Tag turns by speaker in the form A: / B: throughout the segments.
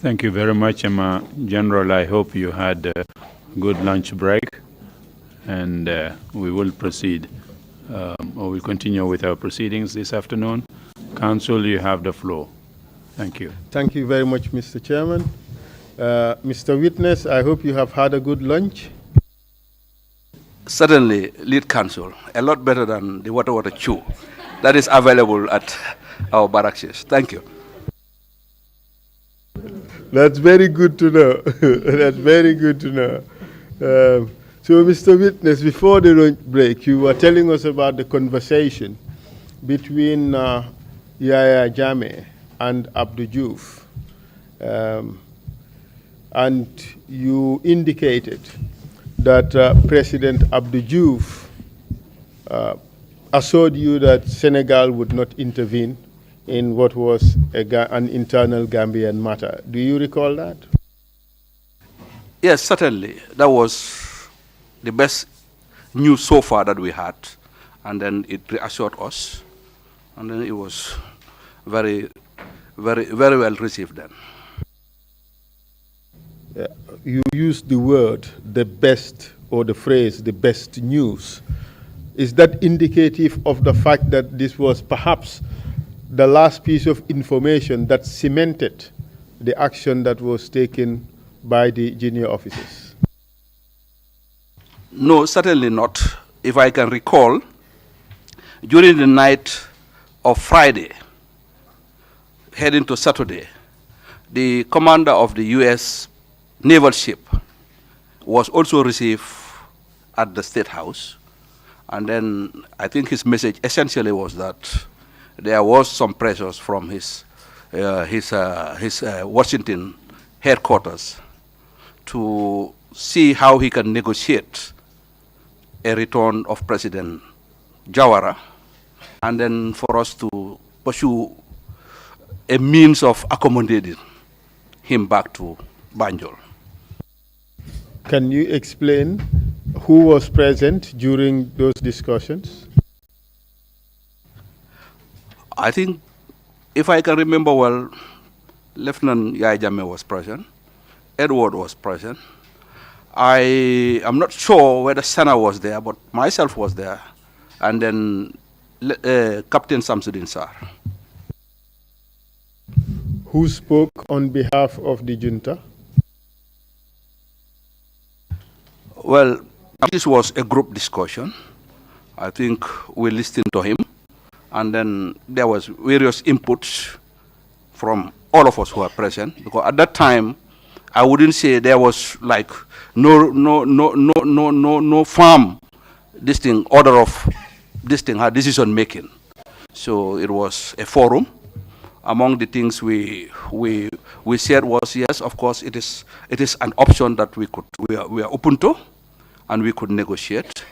A: Thank you very much, General. I hope you had a good lunch break, and we will proceed, or we'll continue with our proceedings this afternoon. Council, you have the floor. Thank you.
B: Thank you very much, Mr. Chairman. Mr. Witness, I hope you have had a good lunch.
C: Certainly, lead counsel, a lot better than the water chew that is available at our barracks. Thank you.
B: That's very good to know. That's very good to know. So, Mr. Witness, before the lunch break, you were telling us about the conversation between Yahya Jammeh and Abdou Diouf. And you indicated that President Abdou Diouf assured you that Senegal would not intervene in what was an internal Gambian matter. Do you recall that?
C: Yes, certainly. That was the best news so far that we had. And then it reassured us. And then it was very, very, very well received then.
B: You used the word, the best, or the phrase, the best news. Is that indicative of the fact that this was perhaps the last piece of information that cemented the action that was taken by the junior officers?
C: No, certainly not. If I can recall, during the night of Friday, heading to Saturday, the commander of the U.S. naval ship was also received at the State House. And then I think his message essentially was that there was some pressures from his Washington headquarters to see how he can negotiate a return of President Jawara, and then for us to pursue a means of accommodating him back to Banjul.
B: Can you explain who was present during those discussions?
C: I think, if I can remember well, Lieutenant Yahya Jammeh was present, Edward was present. I am not sure whether Sana was there, but myself was there, and then Captain Samsudin Sar.
B: Who spoke on behalf of the junta?
C: Well, this was a group discussion. I think we listened to him, and then there was various inputs from all of us who are present, because at that time, I wouldn't say there was like no firm order of decision making. So it was a forum. Among the things we said was, yes, of course, it is an option that we are open to, and we could negotiate.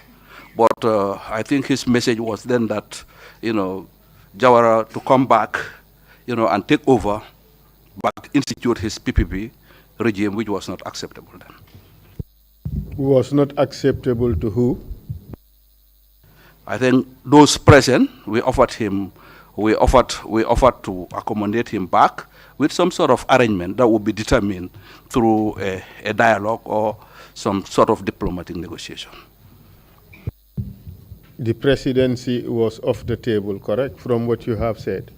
C: But I think his message was then that, Jawara to come back, and take over, but institute his PPP regime, which was not acceptable then.
B: Was not acceptable to who?
C: I think those present, we offered to accommodate him back with some sort of arrangement that would be determined through a dialogue or some sort of diplomatic negotiation.
B: The presidency was off the table, correct, from what you have said?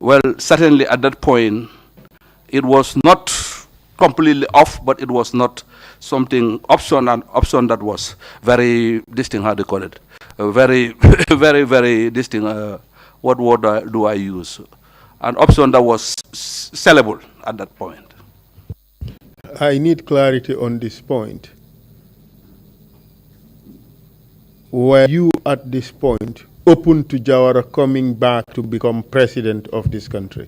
C: Well, certainly at that point, it was not completely off, but it was not something option that was very distinct, how do you call it? Very, very, very distinct. What word do I use? An option that was sellable at that point.
B: I need clarity on this point. Were you at this point open to Jawara coming back to become president of this country?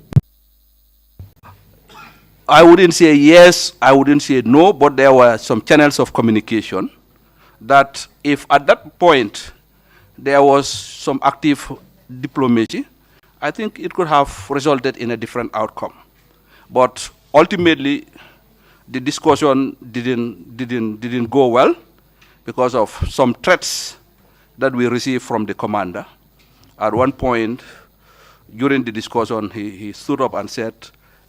C: I wouldn't say yes, I wouldn't say no, but there were some channels of communication that if at that point there was some active diplomacy, I think it could have resulted in a different outcome. But ultimately, the discussion didn't go well because of some threats that we received from the commander. At one point, during the discussion, he stood up and said,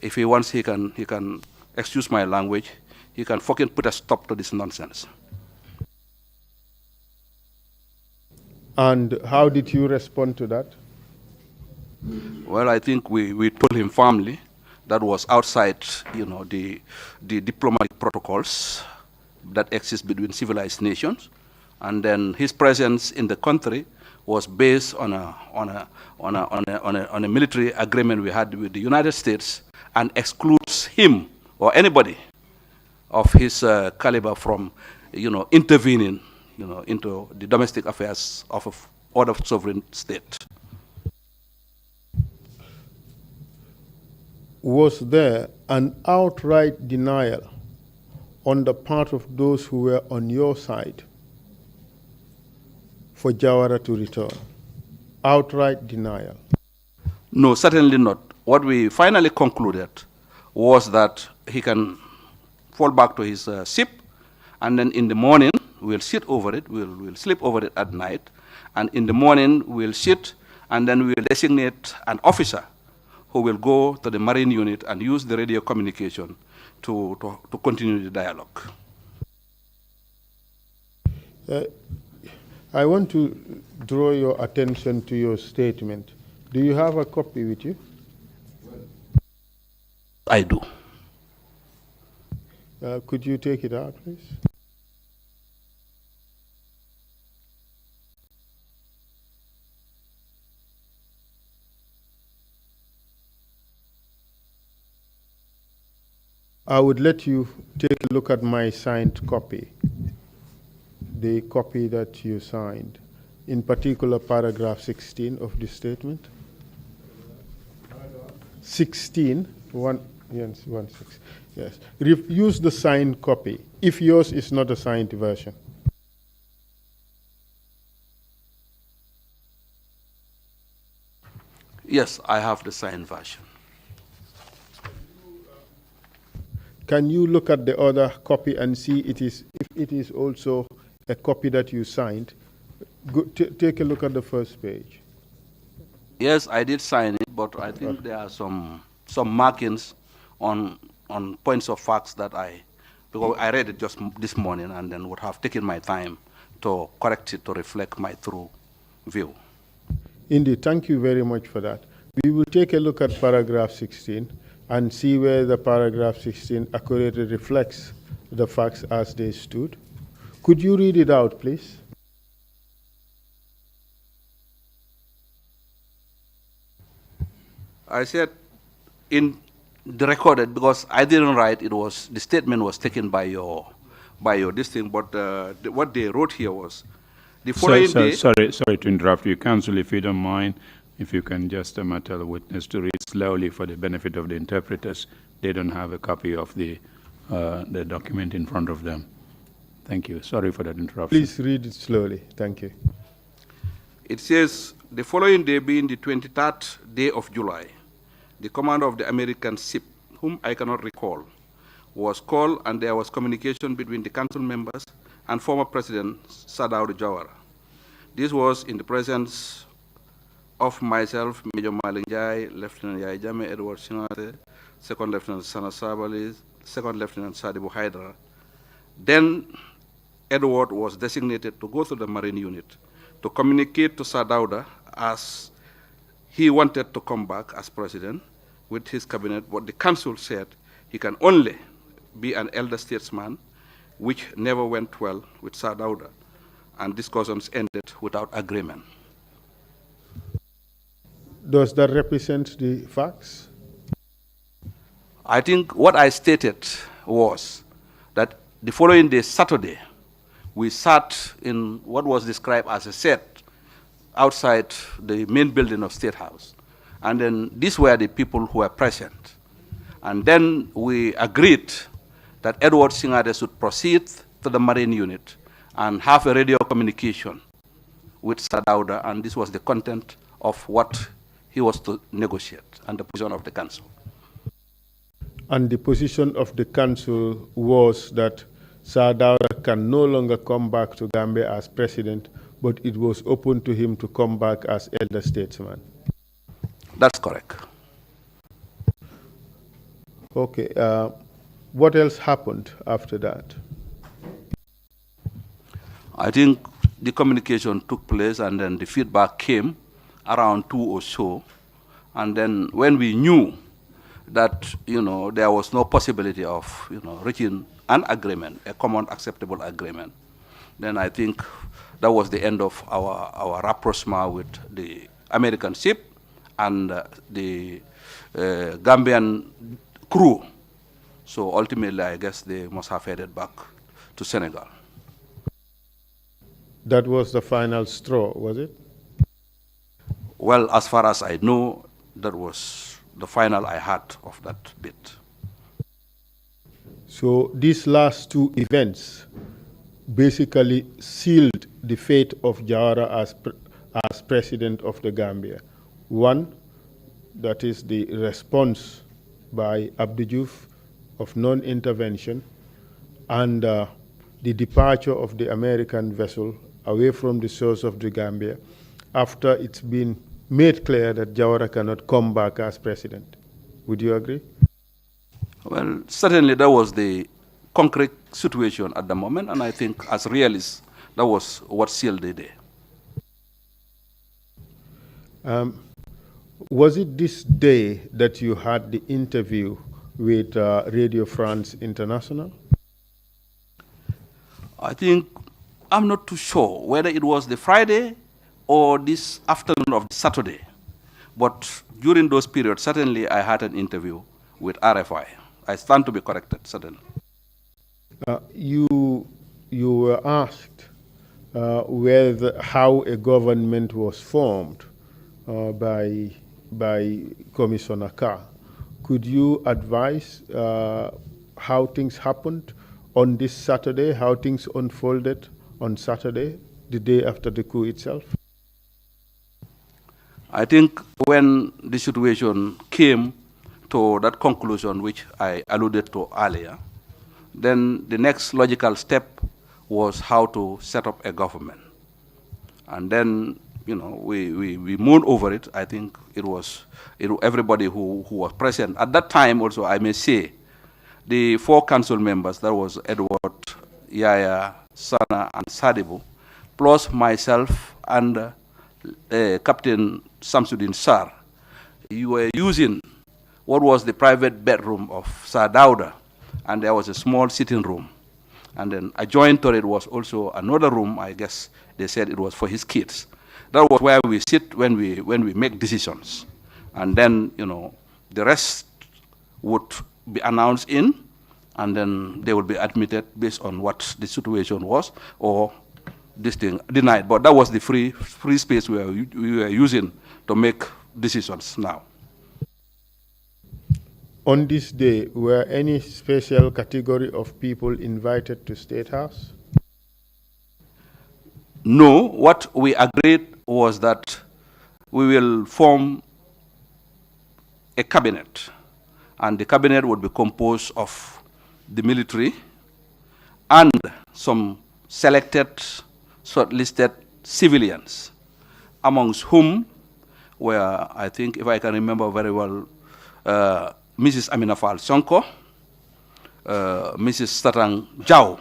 C: If he wants, he can excuse my language, he can fucking put a stop to this nonsense.
B: And how did you respond to that?
C: Well, I think we told him firmly that was outside, the diplomatic protocols that exist between civilized nations, and then his presence in the country was based on a military agreement we had with the United States, and excludes him or anybody of his caliber from, intervening, into the domestic affairs of other sovereign state.
B: Was there an outright denial on the part of those who were on your side for Jawara to return? Outright denial?
C: No, certainly not. What we finally concluded was that he can fall back to his ship, and then in the morning we'll sit over it, we'll sleep over it at night, and in the morning we'll sit, and then we'll designate an officer who will go to the Marine unit and use the radio communication to continue the dialogue.
B: I want to draw your attention to your statement. Do you have a copy with you?
C: I do.
B: Could you take it out, please? I would let you take a look at my signed copy, the copy that you signed, in particular paragraph 16 of the statement. 16, 16, yes. Use the signed copy, if yours is not a signed version.
C: Yes, I have the signed version.
B: Can you look at the other copy and see if it is also a copy that you signed? Take a look at the first page.
C: Yes, I did sign it, but I think there are some markings on points of facts that because I read it just this morning and then would have taken my time to correct it to reflect my true view.
B: Indeed, thank you very much for that. We will take a look at paragraph 16 and see where the paragraph 16 accurately reflects the facts as they stood. Could you read it out, please?
C: I said in the recorded, because I didn't write, the statement was taken by your this thing, but what they wrote here was the following day.
A: Sorry to interrupt you, Counsel, if you don't mind, if you can just tell the witness to read slowly for the benefit of the interpreters. They don't have a copy of the document in front of them. Thank you. Sorry for that interruption.
B: Please read it slowly. Thank you.
C: It says, the following day being the 23rd day of July, the commander of the American ship, whom I cannot recall, was called, and there was communication between the council members and former President Sadauri Jawara. This was in the presence of myself, Major Malinjai, Lieutenant Yai Jame Edward Singate, Second Lieutenant Sana Sabali, Second Lieutenant Sadibu Hydra. Then Edward was designated to go to the Marine unit to communicate to Sadauda as he wanted to come back as president with his cabinet, but the council said he can only be an elder statesman, which never went well with Sadauda, and discussions ended without agreement.
B: Does that represent the facts?
C: I think what I stated was that the following day, Saturday, we sat in what was described as a set outside the main building of State House. And then these were the people who were present. And then we agreed that Edward Singade should proceed to the Marine unit and have a radio communication with Sadauda, and this was the content of what he was to negotiate and the position of the council.
B: And the position of the council was that Sadauda can no longer come back to Gambia as president, but it was open to him to come back as elder statesman.
C: That's correct.
B: Okay. What else happened after that?
C: I think the communication took place and then the feedback came around 2 or so. And then when we knew that, there was no possibility of, reaching an agreement, a common acceptable agreement, then I think that was the end of our rapprochement with the American ship and the Gambian crew. So ultimately, I guess they must have headed back to Senegal.
B: That was the final straw, was it?
C: Well, as far as I know, that was the final I had of that bit.
B: So these last two events basically sealed the fate of Jawara as president of the Gambia. One, that is the response by Abdou Diouf of non-intervention, and the departure of the American vessel away from the shores of the Gambia after it's been made clear that Jawara cannot come back as president. Would you agree?
C: Well, certainly that was the concrete situation at the moment, and I think as realists, that was what sealed the day.
B: Was it this day that you had the interview with Radio France International?
C: I think, I'm not too sure whether it was the Friday or this afternoon of Saturday. But during those periods, certainly I had an interview with RFI. I stand to be corrected, certainly.
B: You were asked how a government was formed by Commissioner Carr. Could you advise how things happened on this Saturday, how things unfolded on Saturday, the day after the coup itself?
C: I think when the situation came to that conclusion, which I alluded to earlier, then the next logical step was how to set up a government. And then, we moved over it. I think everybody who was present. At that time also, I may say, the 4 council members, that was Edward, Yaya, Sana, and Sadibu, plus myself and Captain Samsudin Sar, you were using what was the private bedroom of Sir Dauda, and there was a small sitting room. And then adjoined to it was also another room. I guess they said it was for his kids. That was where we sit when we make decisions. And then, the rest would be announced in, and then they would be admitted based on what the situation was, or this thing denied. But that was the free space we were using to make decisions now.
B: On this day, were any special category of people invited to State House?
C: No, what we agreed was that we will form a cabinet, and the cabinet would be composed of the military and some selected, shortlisted civilians, amongst whom were, I think, if I can remember very well, Mrs. Amina Fall Sonko, Mrs. Sarang Jao.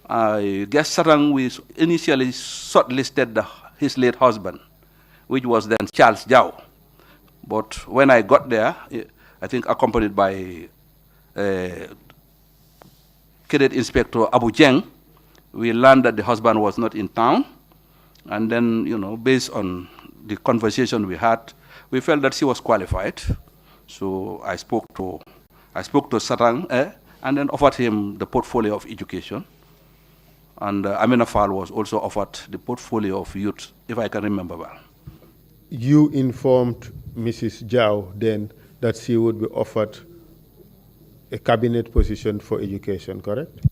C: I guess Sarang we initially shortlisted his late husband, which was then Charles Jao. But when I got there, I think accompanied by Cadet Inspector Abu Jeng, we learned that the husband was not in town. And then, based on the conversation we had, we felt that she was qualified. So I spoke to Sarang and then offered him the portfolio of education. And Amina Fall was also offered the portfolio of youth, if I can remember well.
B: You informed Mrs. Jao then that she would be offered a cabinet position for education, correct?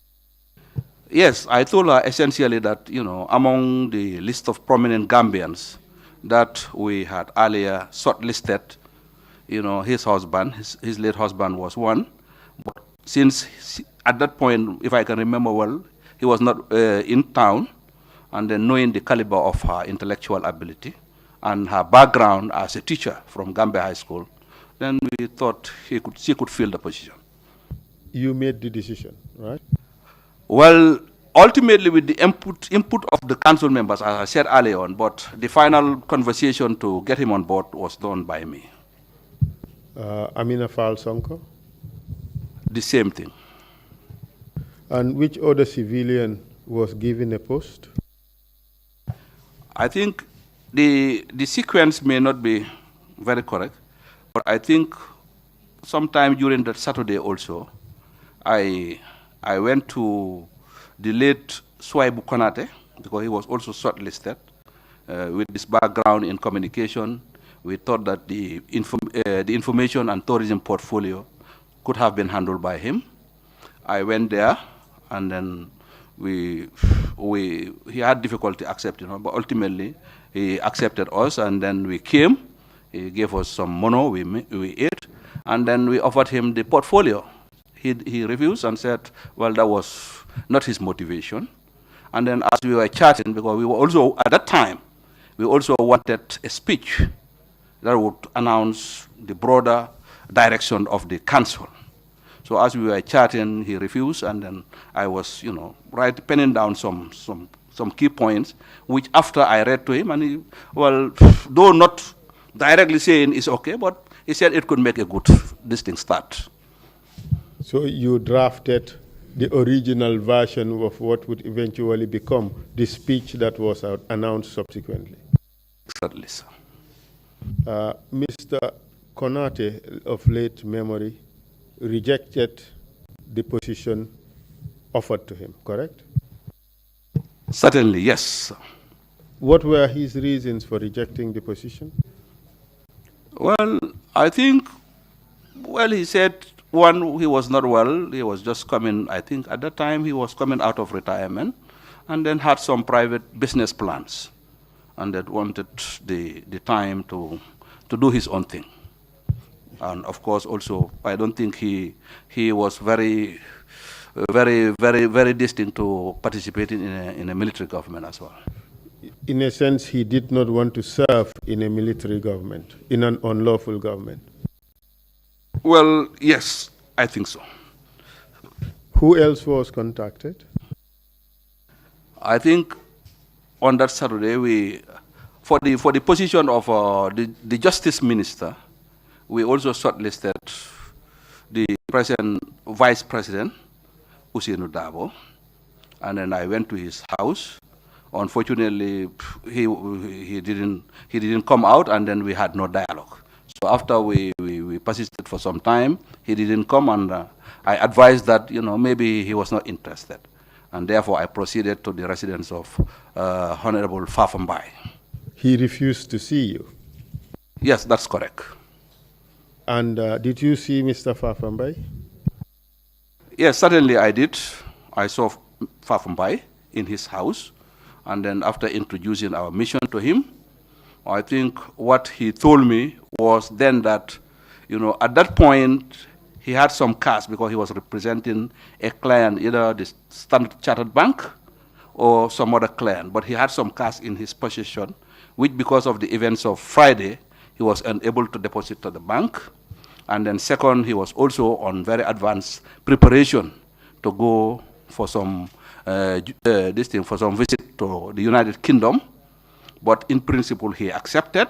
C: Yes, I told her essentially that, among the list of prominent Gambians that we had earlier shortlisted, his husband, his late husband was one. But since at that point, if I can remember well, he was not in town, and then knowing the caliber of her intellectual ability and her background as a teacher from Gambia High School, then we thought she could fill the position.
B: You made the decision, right?
C: Well, ultimately with the input of the council members, as I said earlier on, but the final conversation to get him on board was done by me.
B: Amina Fall Sonko?
C: The same thing.
B: And which other civilian was given a post?
C: I think the sequence may not be very correct, but I think sometime during that Saturday also, I went to the late Swaibu Konate, because he was also shortlisted. With this background in communication, we thought that the information and tourism portfolio could have been handled by him. I went there, and then he had difficulty accepting, but ultimately he accepted us, and then we came. He gave us some mono, we ate, and then we offered him the portfolio. He refused and said, well, that was not his motivation. And then as we were chatting, because we were also, at that time, we also wanted a speech that would announce the broader direction of the council. So as we were chatting, he refused, and then I was, penning down some key points, which after I read to him, and he, well, though not directly saying it's okay, but he said it could make a good distinct start.
B: So you drafted the original version of what would eventually become the speech that was announced subsequently.
C: Certainly, sir.
B: Mr. Konate, of late memory, rejected the position offered to him, correct?
C: Certainly, yes.
B: What were his reasons for rejecting the position?
C: Well, I think, he said, one, he was not well. He was just coming, I think at that time he was coming out of retirement, and then had some private business plans, and that wanted the time to do his own thing. And of course also, I don't think he was very distinct to participating in a military government as well.
B: In a sense, he did not want to serve in a military government, in an unlawful government.
C: Well, yes, I think so.
B: Who else was contacted?
C: I think on that Saturday, for the position of the Justice Minister, we also shortlisted the Vice President, Usainu Dabo, and then I went to his house. Unfortunately, he didn't come out, and then we had no dialogue. So after we persisted for some time, he didn't come, and I advised that maybe he was not interested, and therefore I proceeded to the residence of Honorable Fafambai.
B: He refused to see you?
C: Yes, that's correct.
B: And did you see Mr. Fafambai?
C: Yes, certainly I did. I saw Fafambai in his house, and then after introducing our mission to him, I think what he told me was then that, at that point, he had some cash because he was representing a client, either the Standard Chartered Bank or some other client, but he had some cash in his possession, which because of the events of Friday, he was unable to deposit to the bank. And then second, he was also on very advanced preparation to go for some visit to the United Kingdom. But in principle, he accepted,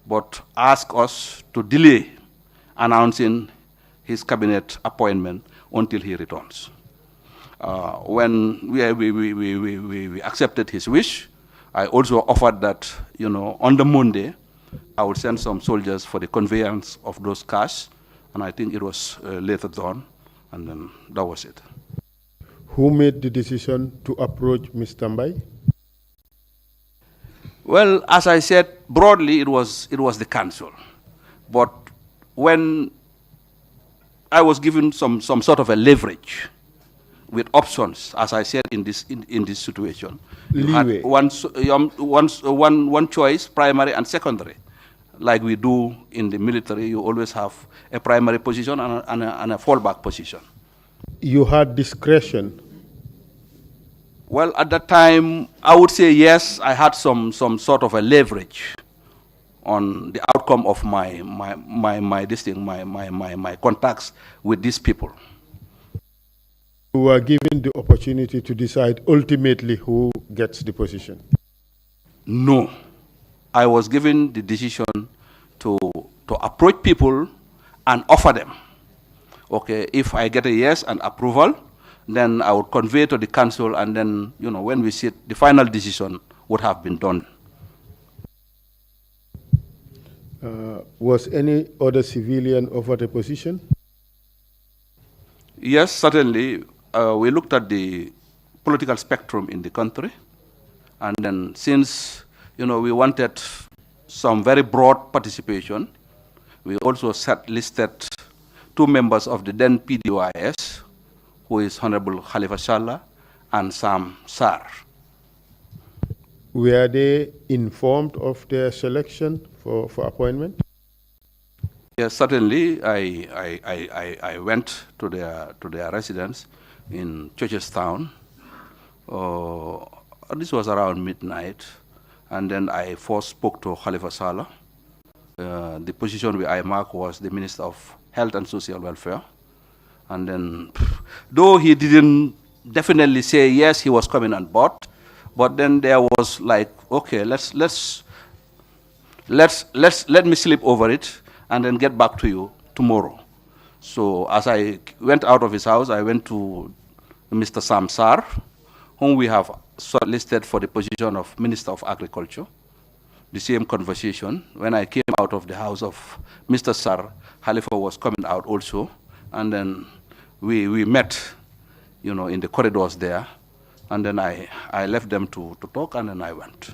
C: but asked us to delay announcing his cabinet appointment until he returns. When we accepted his wish, I also offered that, on the Monday, I would send some soldiers for the conveyance of those cash, and I think it was later done, and then that was it.
B: Who made the decision to approach Mr. Mbai?
C: Well, as I said, broadly, it was the council. But when I was given some sort of a leverage with options, as I said in this situation, you had one choice, primary and secondary. Like we do in the military, you always have a primary position and a fallback position.
B: You had discretion.
C: Well, at that time, I would say yes, I had some sort of a leverage on the outcome of my contacts with these people.
B: You are given the opportunity to decide ultimately who gets the position.
C: No, I was given the decision to approach people and offer them. Okay, if I get a yes and approval, then I would convey to the council, and then, you know, when we sit, the final decision would have been done.
B: Was any other civilian offered a position?
C: Yes, certainly. We looked at the political spectrum in the country, and then since, you know, we wanted some very broad participation, we also listed 2 members of the then PDOIS, who is Honorable Khalifa Sallah and Sam Sarr.
B: Were they informed of their selection for appointment?
C: Yes, certainly. I went to their residence in Churchestown. This was around midnight, and then I first spoke to Khalifa Sallah. The position I marked was the Minister of Health and Social Welfare. And then, though he didn't definitely say yes, he was coming on board, but then there was like, okay, let me sleep over it and then get back to you tomorrow. So as I went out of his house, I went to Mr. Sam Sarr, whom we have shortlisted for the position of Minister of Agriculture. The same conversation. When I came out of the house of Mr. Sarr, Khalifa was coming out also, and then we met, you know, in the corridors there, and then I left them to talk, and then I went.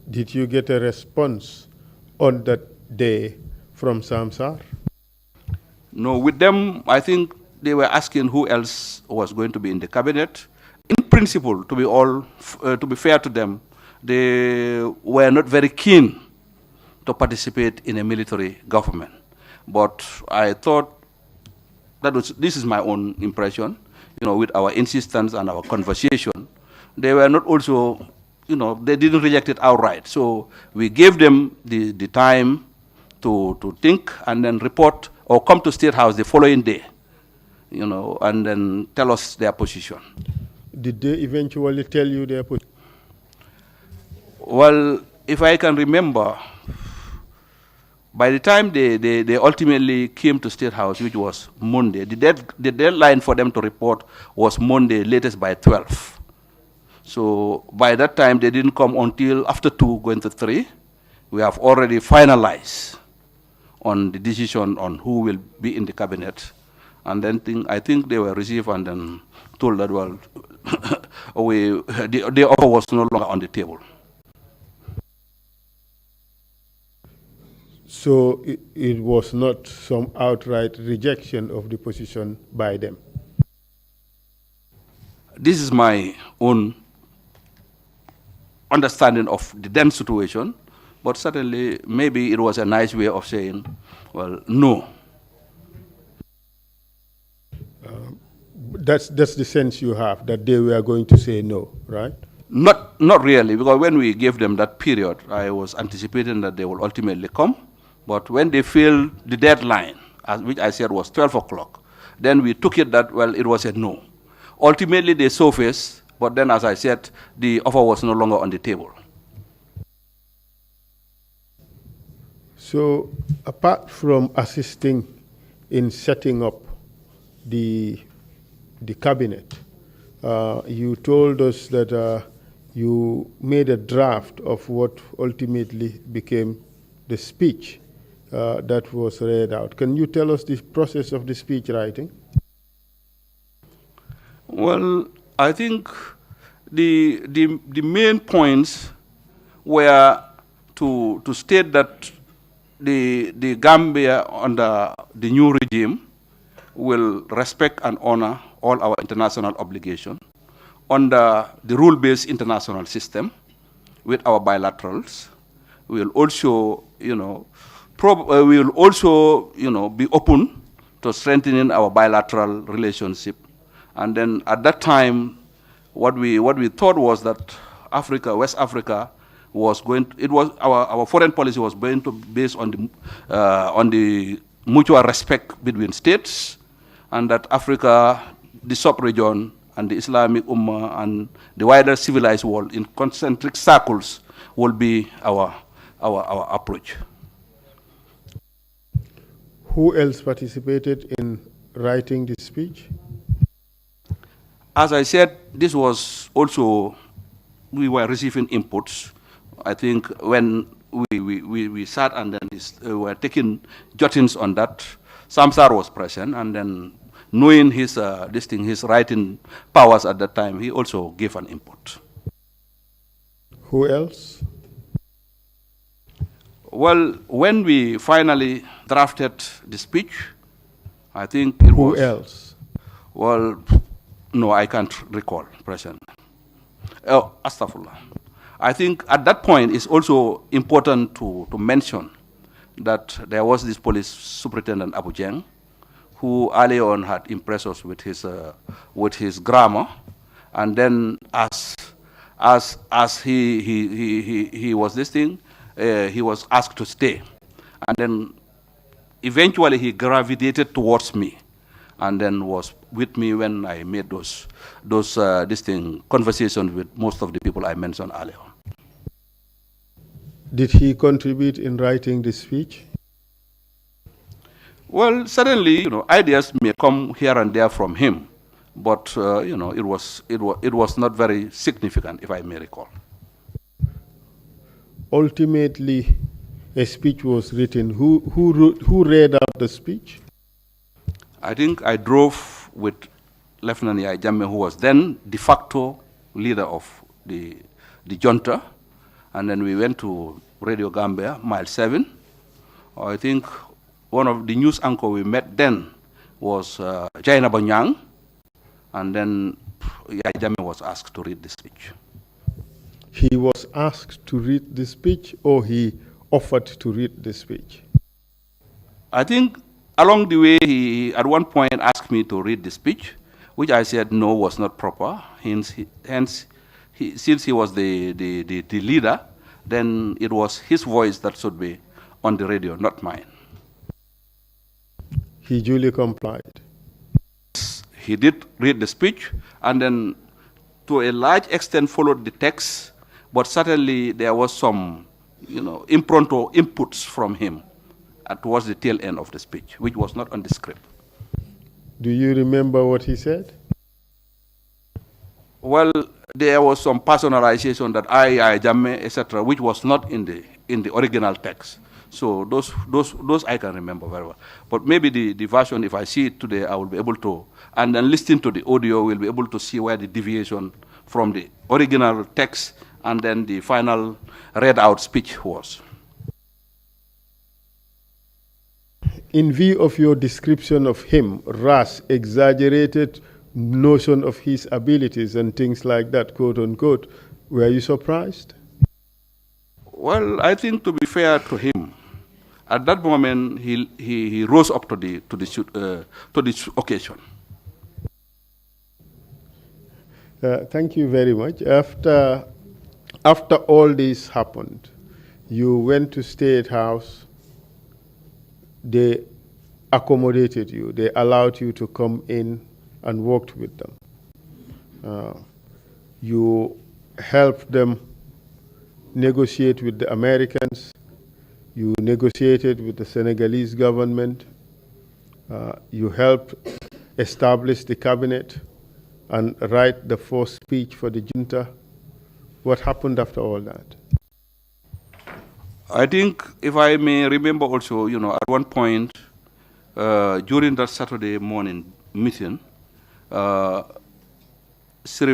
B: Did you get a response on that day from Sam Sarr?
C: No, with them, I think they were asking who else was going to be in the cabinet. In principle, to be fair to them, they were not very keen to participate in a military government. But I thought this is my own impression, you know, with our insistence and our conversation, they were not also, you know, they didn't reject it outright. So we gave them the time to think and then report or come to State House the following day, you know, and then tell us their position.
B: Did they eventually tell you their position?
C: Well, if I can remember, by the time they ultimately came to State House, which was Monday, the deadline for them to report was Monday, latest by 12. So by that time, they didn't come until after 2, going to 3. We have already finalized on the decision on who will be in the cabinet. And then I think they were received and then told that, well, the offer was no longer on the table.
B: So it was not some outright rejection of the position by them?
C: This is my own understanding of the then situation, but certainly maybe it was a nice way of saying, well, no.
B: That's the sense you have, that they were going to say no, right?
C: Not really, because when we gave them that period, I was anticipating that they will ultimately come. But when they failed the deadline, which I said was 12 o'clock, then we took it that, well, it was a no. Ultimately, they surfaced, but then, as I said, the offer was no longer on the table.
B: So, apart from assisting in setting up the cabinet, you told us that you made a draft of what ultimately became the speech that was read out. Can you tell us the process of the speech writing?
C: Well, I think the main points were to state that the Gambia under the new regime will respect and honor all our international obligations under the rule-based international system with our bilaterals. We will also, we will also, be open to strengthening our bilateral relationship. And then at that time, what we thought was that Africa, West Africa, was going. It was our foreign policy was going to be based on the mutual respect between states, and that Africa, the sub-region, and the Islamic Ummah and the wider civilized world in concentric circles will be our approach.
B: Who else participated in writing this speech?
C: As I said, this was also, we were receiving inputs. I think when we sat and then we were taking jottings on that, Samsar was present, and then knowing his his writing powers at that time, he also gave an input.
B: Who else?
C: Well, when we finally drafted the speech, I think it was...
B: Who else?
C: Well, no, I can't recall, President. Oh, astaghfirullah. I think at that point it's also important to mention that there was this police superintendent, Abu Jeng, who early on had impressed us with his grammar, and then as he was this thing, he was asked to stay, and then eventually he gravitated towards me, and then was with me when I made those conversations with most of the people I mentioned earlier.
B: Did he contribute in writing the speech?
C: Well, certainly, ideas may come here and there from him, but it was not very significant, if I may recall.
B: Ultimately, a speech was written. Who read out the speech?
C: I think I drove with Lieutenant Yai Jammeh, who was then de facto leader of the junta, and then we went to Radio Gambia, Mile 7. I think one of the news anchor we met then was Jaina Banyang, and then Yai Jammeh was asked to read the speech.
B: He was asked to read the speech, or he offered to read the speech?
C: I think along the way, he at one point asked me to read the speech, which I said no, was not proper. Hence, since he was the leader, then it was his voice that should be on the radio, not mine.
B: He duly complied.
C: He did read the speech, and then to a large extent followed the text, but certainly there was some, impromptu inputs from him towards the tail end of the speech, which was not on the script.
B: Do you remember what he said?
C: Well, there was some personalization that I Jammeh, etc., which was not in the original text. So those I can remember very well. But maybe the version, if I see it today, I will be able to, and then listening to the audio, we'll be able to see where the deviation from the original text and then the final read out speech was.
B: In view of your description of him, rash, exaggerated notion of his abilities and things like that, quote unquote, were you surprised?
C: Well, I think to be fair to him, at that moment he rose up to the occasion.
B: Thank you very much. After all this happened, you went to State House. They accommodated you. They allowed you to come in and worked with them. You helped them negotiate with the Americans. You negotiated with the Senegalese government. You helped establish the cabinet and write the first speech for the junta. What happened after all that?
C: I think, if I may remember also, at one point during that Saturday morning meeting, Sirif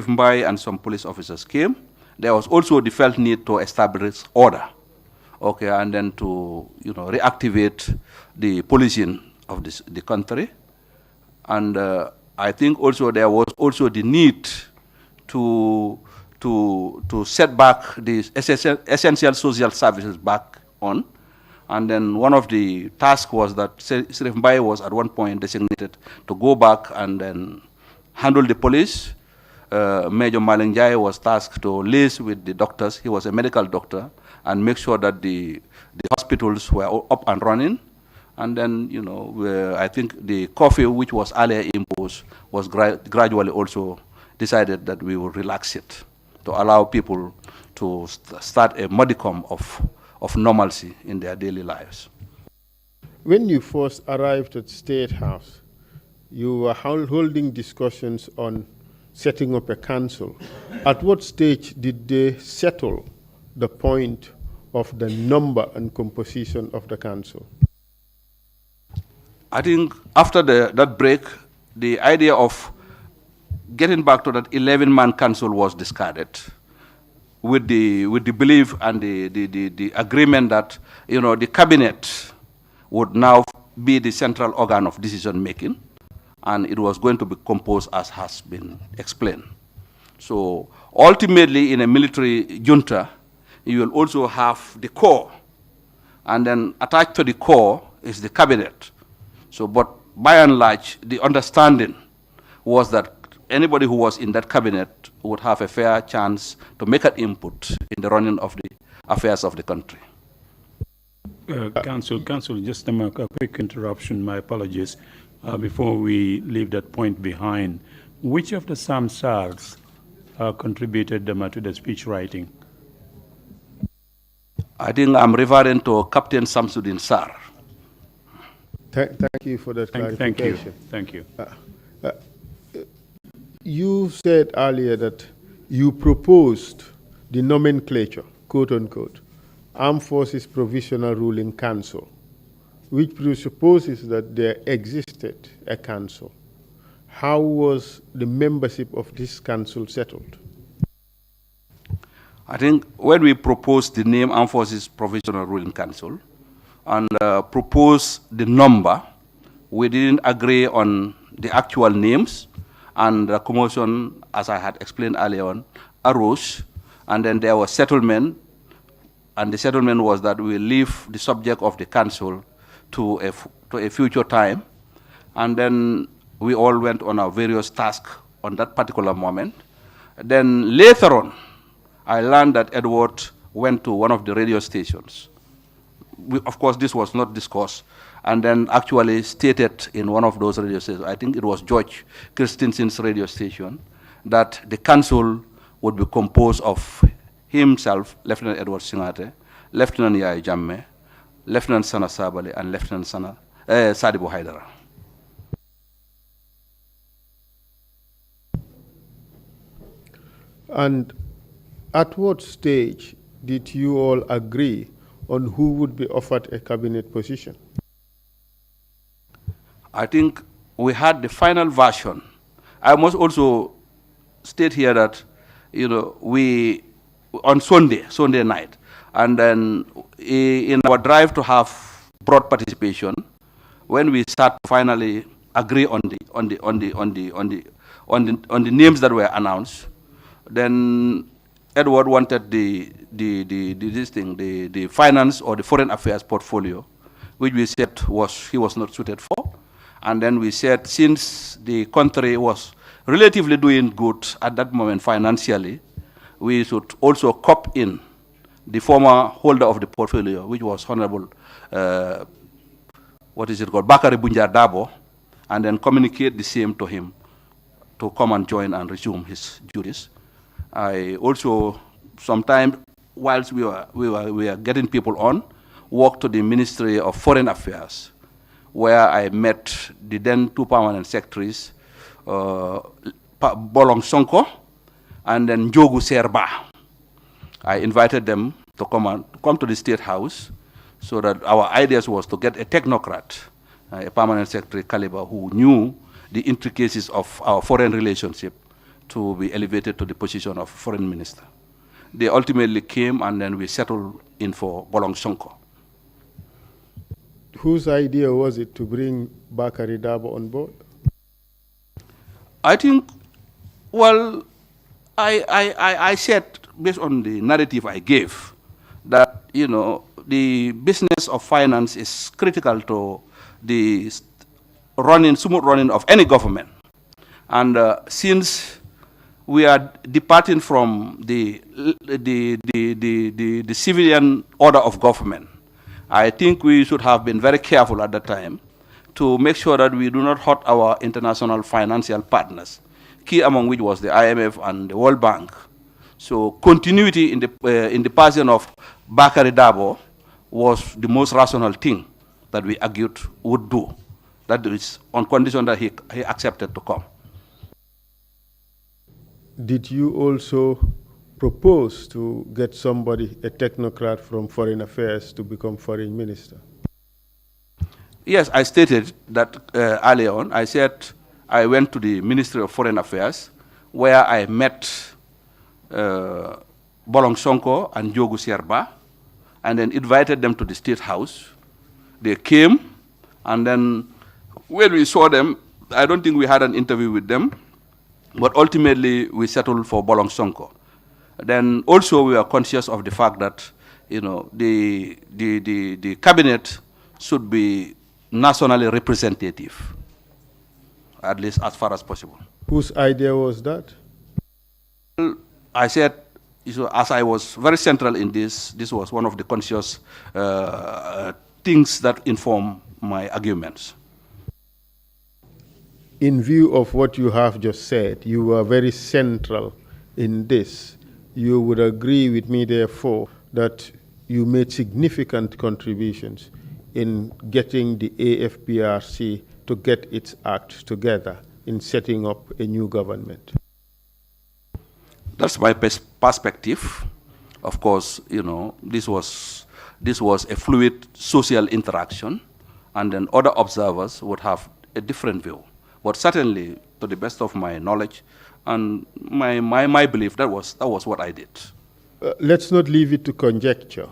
C: Mbai and some police officers came. There was also the felt need to establish order, okay, and then to reactivate the policing of the country. And I think also there was also the need to set back the essential social services back on. And then one of the tasks was that Sirif Mbai was at one point designated to go back and then handle the police Major Malingjai was tasked to liaise with the doctors. He was a medical doctor, and make sure that the hospitals were up and running. And then, I think the curfew, which was earlier imposed, was gradually also decided that we will relax it to allow people to start a modicum of normalcy in their daily lives.
B: When you first arrived at State House, you were holding discussions on setting up a council. At what stage did they settle the point of the number and composition of the council?
C: I think after that break, the idea of getting back to that 11-man council was discarded, with the belief and the agreement that the cabinet would now be the central organ of decision making, and it was going to be composed as has been explained. So ultimately, in a military junta, you will also have the core, and then attached to the core is the cabinet. So, but by and large, the understanding was that anybody who was in that cabinet would have a fair chance to make an input in the running of the affairs of the country.
A: Council, just a quick interruption, my apologies. Before we leave that point behind, which of the Samsars contributed to the speech writing?
C: I think I'm referring to Captain Samsudin Sar.
B: Thank you for that clarification.
A: Thank you.
B: You said earlier that you proposed the nomenclature, quote unquote, Armed Forces Provisional Ruling Council, which presupposes that there existed a council. How was the membership of this council settled?
C: I think when we proposed the name Armed Forces Provisional Ruling Council and proposed the number, we didn't agree on the actual names, and the commotion, as I had explained earlier on, arose, and then there was settlement, and the settlement was that we leave the subject of the council to a future time, and then we all went on our various tasks on that particular moment. Then later on, I learned that Edward went to one of the radio stations. Of course, this was not discussed, and then actually stated in one of those radio stations, I think it was George Christensen's radio station, that the council would be composed of himself, Lieutenant Edward Singate, Lieutenant Yaya Jammeh, Lieutenant Sana Sabali, and Lieutenant Sadibu Haidara.
B: And at what stage did you all agree on who would be offered a cabinet position?
C: I think we had the final version. I must also state here that, we, on Sunday night, and then in our drive to have broad participation, when we start to finally agree on the names that were announced, then Edward wanted the finance or the foreign affairs portfolio, which we said he was not suited for. And then we said, since the country was relatively doing good at that moment financially, we should also cop in the holder of the portfolio, which was Honorable, Bakari Bunjar Dabo, and then communicate the same to him to come and join and resume his duties. I also, sometimes, whilst we were getting people on, walked to the Ministry of Foreign Affairs, where I met the then two permanent secretaries, Bolong Sonko and then Njogu Serba. I invited them to come to the State House, so that our ideas was to get a technocrat, a permanent secretary caliber, who knew the intricacies of our foreign relationship, to be elevated to the position of foreign minister. They ultimately came, and then we settled in for Bolong Sonko.
B: Whose idea was it to bring Bakari Dabo on board?
C: I think, well, I said, based on the narrative I gave, that, the business of finance is critical to the smooth running of any government. And since we are departing from the civilian order of government. I think we should have been very careful at the time to make sure that we do not hurt our international financial partners, key among which was the IMF and the World Bank. So continuity in the person of Bakary Dabo was the most rational thing that we argued would do. That is on condition that he accepted to come.
B: Did you also propose to get somebody, a technocrat from Foreign Affairs, to become Foreign Minister?
C: Yes, I stated that earlier on. I said I went to the Ministry of Foreign Affairs, where I met Bolong Sonko and Jogu Sierba, and then invited them to the State House. They came, and then when we saw them, I don't think we had an interview with them, but ultimately we settled for Bolong Sonko. Then also we are conscious of the fact that, you know, the cabinet should be nationally representative, at least as far as possible.
B: Whose idea was that?
C: I said, so as I was very central in this was one of the conscious things that inform my arguments.
B: In view of what you have just said, you were very central in this. You would agree with me, therefore, that you made significant contributions in getting the AFPRC to get its act together in setting up a new government.
C: That's my perspective. Of course, you know, this was a fluid social interaction, and then other observers would have a different view. But certainly, to the best of my knowledge and my belief, that was what I did.
B: Let's not leave it to conjecture.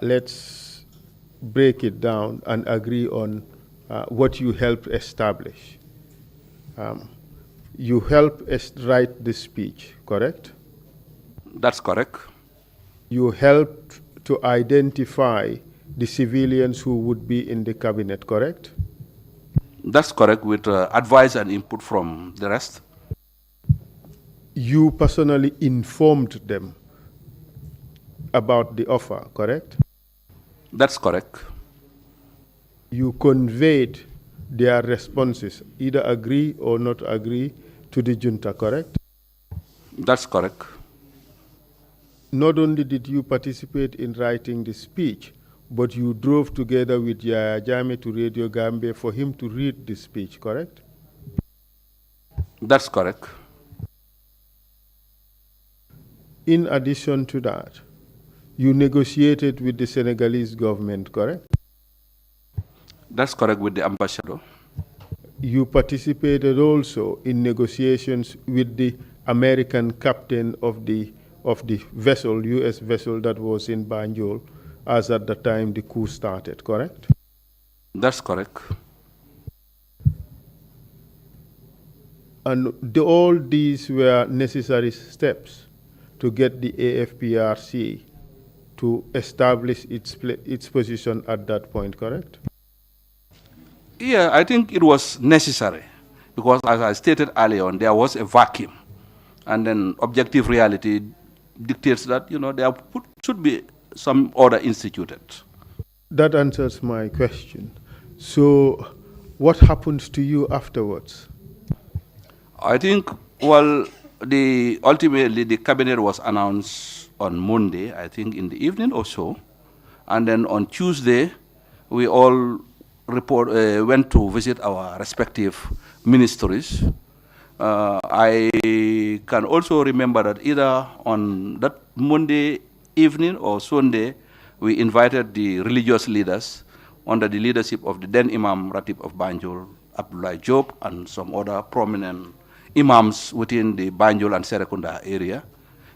B: Let's break it down and agree on what you helped establish. You helped write the speech, correct?
C: That's correct.
B: You helped to identify the civilians who would be in the cabinet, correct?
C: That's correct, with advice and input from the rest.
B: You personally informed them about the offer, correct?
C: That's correct.
B: You conveyed their responses, either agree or not agree, to the junta, correct?
C: That's correct.
B: Not only did you participate in writing the speech, but you drove together with Yaya Jammeh to Radio Gambia for him to read the speech, correct?
C: That's correct.
B: In addition to that, you negotiated with the Senegalese government, correct?
C: That's correct, with the ambassador.
B: You participated also in negotiations with the American captain of the vessel, U.S. vessel that was in Banjul, as at the time the coup started, correct?
C: That's correct.
B: And all these were necessary steps to get the AFPRC to establish its position at that point, correct?
C: Yeah, I think it was necessary because, as I stated earlier on, there was a vacuum, and then objective reality dictates that, you know, there should be some order instituted.
B: That answers my question. So, what happened to you afterwards?
C: I think, well, ultimately the cabinet was announced on Monday, I think in the evening or so, and then on Tuesday we all went to visit our respective ministries. I can also remember that either on that Monday evening or Sunday, we invited the religious leaders under the leadership of the then Imam Ratib of Banjul, Abdullah Job, and some other prominent imams within the Banjul and Serekunda area,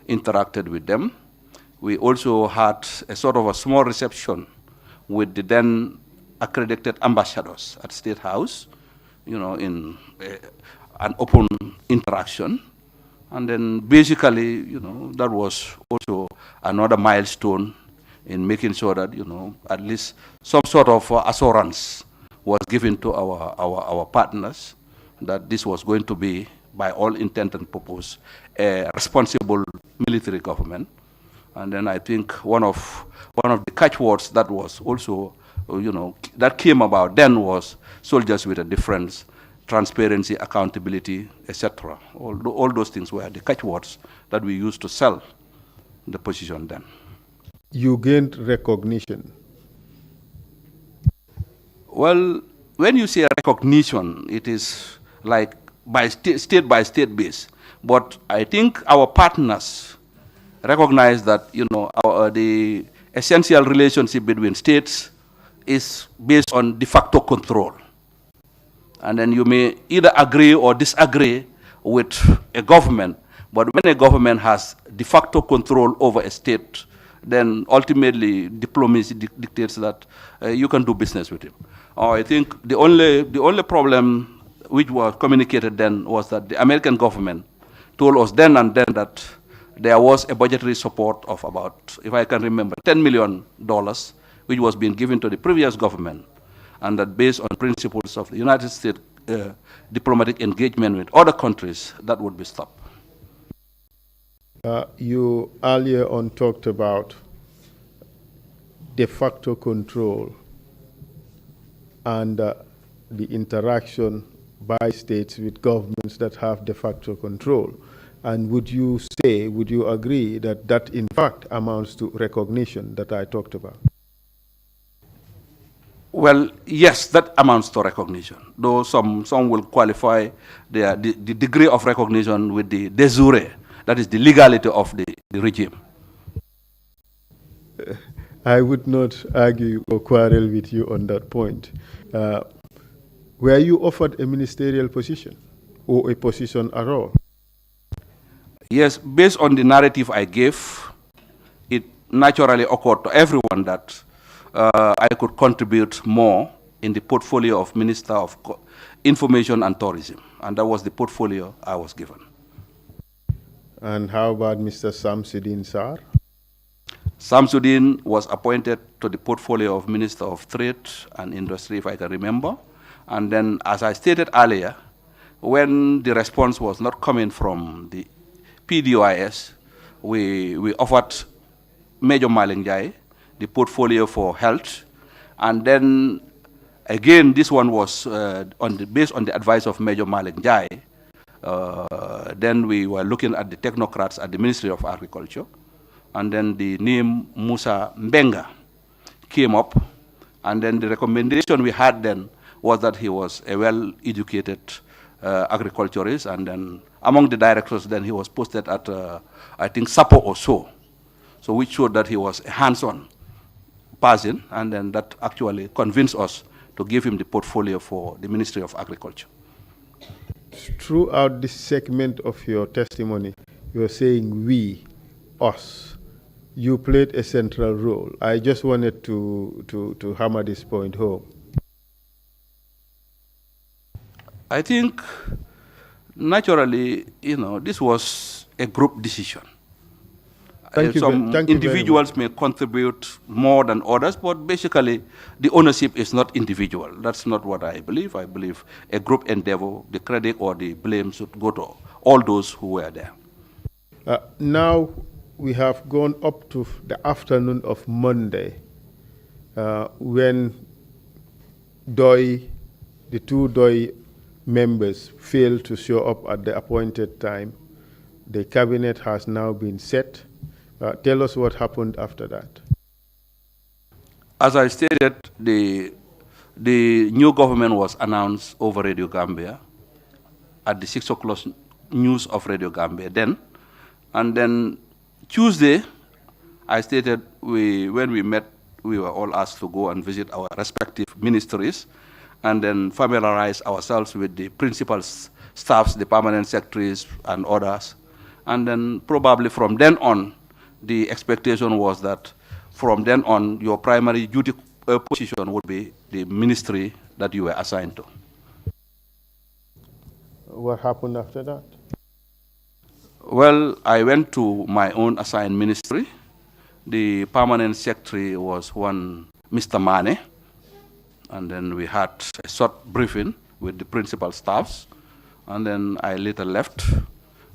C: interacted with them. We also had a sort of a small reception with the then accredited ambassadors at State House, you know, in an open interaction. And then basically, you know, that was also another milestone in making sure that, you know, at least some sort of assurance was given to our partners that this was going to be by all intent and purpose, a responsible military government. And then I think one of the catchwords that was also, that came about then was soldiers with a difference, transparency, accountability, etc. All those things were the catchwords that we used to sell the position then.
B: You gained recognition.
C: Well, when you say recognition, it is like by state by state base. But I think our partners recognize that the essential relationship between states is based on de facto control. And then you may either agree or disagree with a government, but when a government has de facto control over a state, then ultimately diplomacy dictates that you can do business with him. I think the only problem which was communicated then was that the American government told us then and then that there was a budgetary support of about, if I can remember, $10 million, which was being given to the previous government, and that based on principles of the United States diplomatic engagement with other countries, that would be stopped.
B: You earlier on talked about de facto control and the interaction by states with governments that have de facto control. And would you agree that that in fact amounts to recognition that I talked about?
C: Well, yes, that amounts to recognition, though some will qualify the degree of recognition with the de jure, that is the legality of the regime.
B: I would not argue or quarrel with you on that point. Were you offered a ministerial position or a position at all?
C: Yes, based on the narrative I gave, it naturally occurred to everyone that I could contribute more in the portfolio of Minister of Information and Tourism, and that was the portfolio I was given.
B: And how about Mr. Samsudeen Sarr?
C: Samsudeen was appointed to the portfolio of Minister of Trade and Industry, if I can remember. And then, as I stated earlier, when the response was not coming from the PDOIS, we offered Major Malingjai the portfolio for health. And then, again, this one was based on the advice of Major Malingjai. Then we were looking at the technocrats at the Ministry of Agriculture. And then the name Musa Mbenga came up. And then the recommendation we had then was that he was a well-educated agriculturist. And then among the directors, then he was posted at, I think, Sapo or so. So which showed that he was a hands-on person. And then that actually convinced us to give him the portfolio for the Ministry of Agriculture.
B: Throughout this segment of your testimony, you were saying we, us. You played a central role. I just wanted to hammer this point home.
C: I think, naturally, this was a group decision. Some individuals may contribute more than others, but basically, the ownership is not individual. That's not what I believe. I believe a group endeavor, the credit or the blame should go to all those who were there.
B: Now, we have gone up to the afternoon of Monday when the two DOI members failed to show up at the appointed time. The cabinet has now been set. Tell us what happened after that.
C: As I stated, the new government was announced over Radio Gambia at the 6 o'clock news of Radio Gambia then. And then Tuesday, I stated when we met, we were all asked to go and visit our respective ministries and then familiarize ourselves with the principal staffs, the permanent secretaries and others. And then probably from then on, the expectation was that from then on, your primary duty position would be the ministry that you were assigned to.
B: What happened after that?
C: Well, I went to my own assigned ministry. The permanent secretary was one Mr. Mane, and then we had a short briefing with the principal staffs, and then I later left,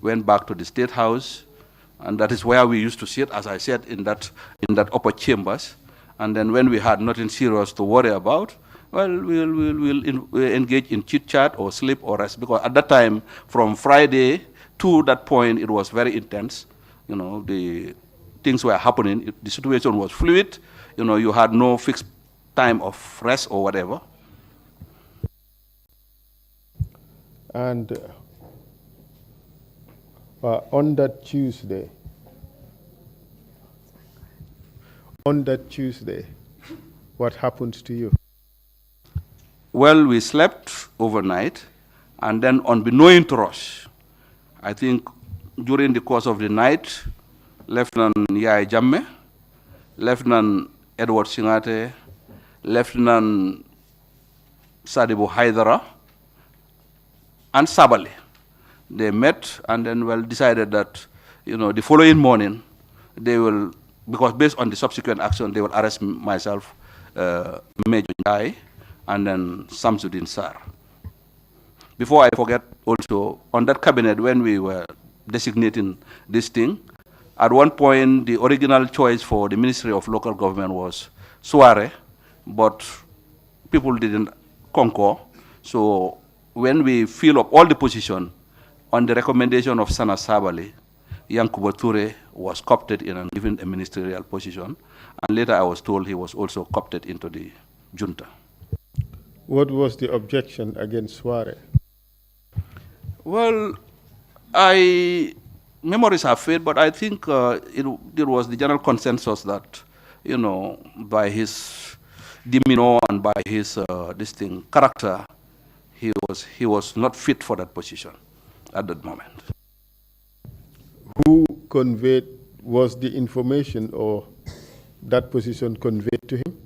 C: went back to the State House, and that is where we used to sit, as I said, in that upper chambers. And then when we had nothing serious to worry about, well, we'll engage in chit-chat or sleep or rest, because at that time, from Friday to that point, it was very intense. You know, the things were happening. The situation was fluid. You know, you had no fixed time of rest or whatever.
B: And on that Tuesday, what happened to you?
C: Well, we slept overnight, and then unbeknown to us, I think during the course of the night, Lieutenant Yai Jamme, Lieutenant Edward Singate, Lieutenant Sadibu Haidara, and Sabali, they met and then decided that, you know, the following morning they will, because based on the subsequent action, they will arrest myself, Major Jai, and then Samsudin Sar. Before I forget, also on that cabinet, when we were designating this thing, at one point the original choice for the Ministry of Local Government was Suare, but people didn't concur. So when we fill up all the position, on the recommendation of Sana Sabali, Yankuba Toure was co-opted in and given a ministerial position, and later I was told he was also co-opted into the junta.
B: What was the objection against Suare?
C: Well, memories have faded, but I think it was the general consensus that, you know, by his demeanor and by his character, he was not fit for that position at that moment.
B: Who conveyed, was the information or that position conveyed to him?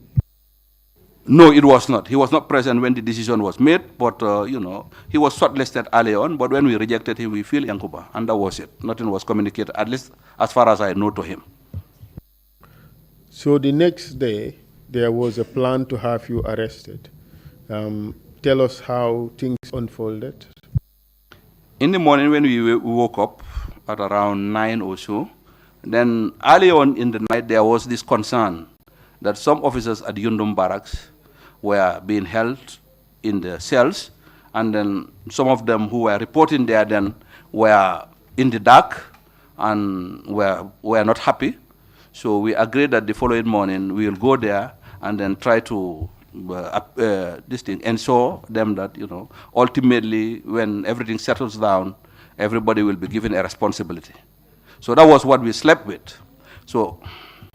C: No, it was not. He was not present when the decision was made, but you know, he was shortlisted early on, but when we rejected him, we feel Yankuba, and that was it. Nothing was communicated, at least as far as I know, to him.
B: So the next day, there was a plan to have you arrested. Tell us how things unfolded.
C: In the morning when we woke up at around 9 or so, then early on in the night there was this concern that some officers at Yundum Barracks were being held in the cells, and then some of them who were reporting there then were in the dark and were not happy. So we agreed that the following morning we will go there and then try to ensure them that, you know, ultimately when everything settles down, everybody will be given a responsibility. So that was what we slept with. So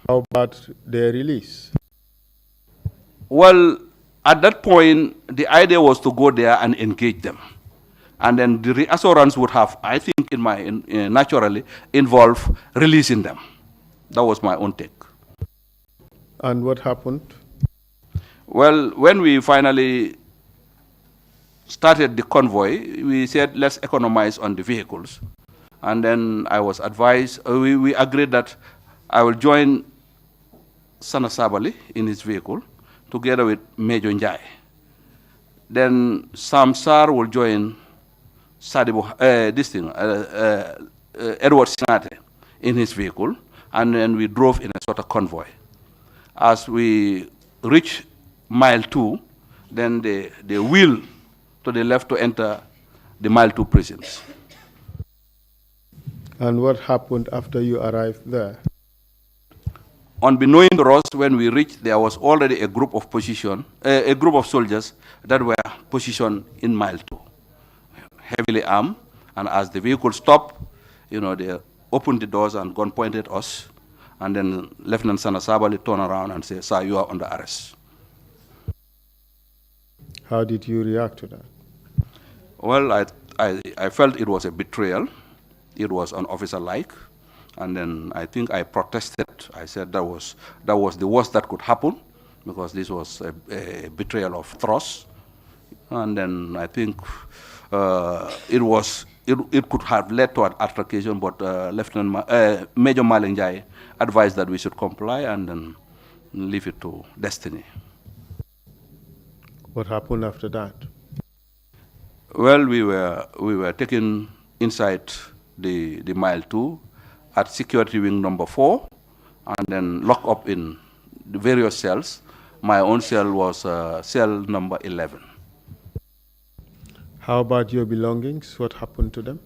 B: how about their release?
C: Well, at that point, the idea was to go there and engage them. And then the reassurance would have, I think, naturally involve releasing them. That was my own take.
B: And what happened?
C: Well, when we finally started the convoy, we said, let's economize on the vehicles. And then I was advised, we agreed that I will join Sana Sabali in his vehicle, together with Major Njai. Then Sam Sar will join Edward Singate in his vehicle, and then we drove in a sort of convoy. As we reached mile 2, then they wheeled to the left to enter the mile 2 prisons.
B: And what happened after you arrived there?
C: Unbeknown to us, when we reached, there was already a group of soldiers that were positioned in mile 2, heavily armed. And as the vehicle stopped, you know, they opened the doors and gun pointed at us. And then Lieutenant Sana Sabali turned around and said, "Sir, you are under arrest."
B: How did you react to that?
C: Well, I felt it was a betrayal. It was unofficer-like. And then I think I protested. I said that was the worst that could happen, because this was a betrayal of trust. And then I think it could have led to an altercation, but Major Malenjai advised that we should comply and then leave it to destiny.
B: What happened after that?
C: Well, we were taken inside the mile 2 at security wing number 4, and then locked up in the various cells. My own cell was cell number 11.
B: How about your belongings? What happened to them?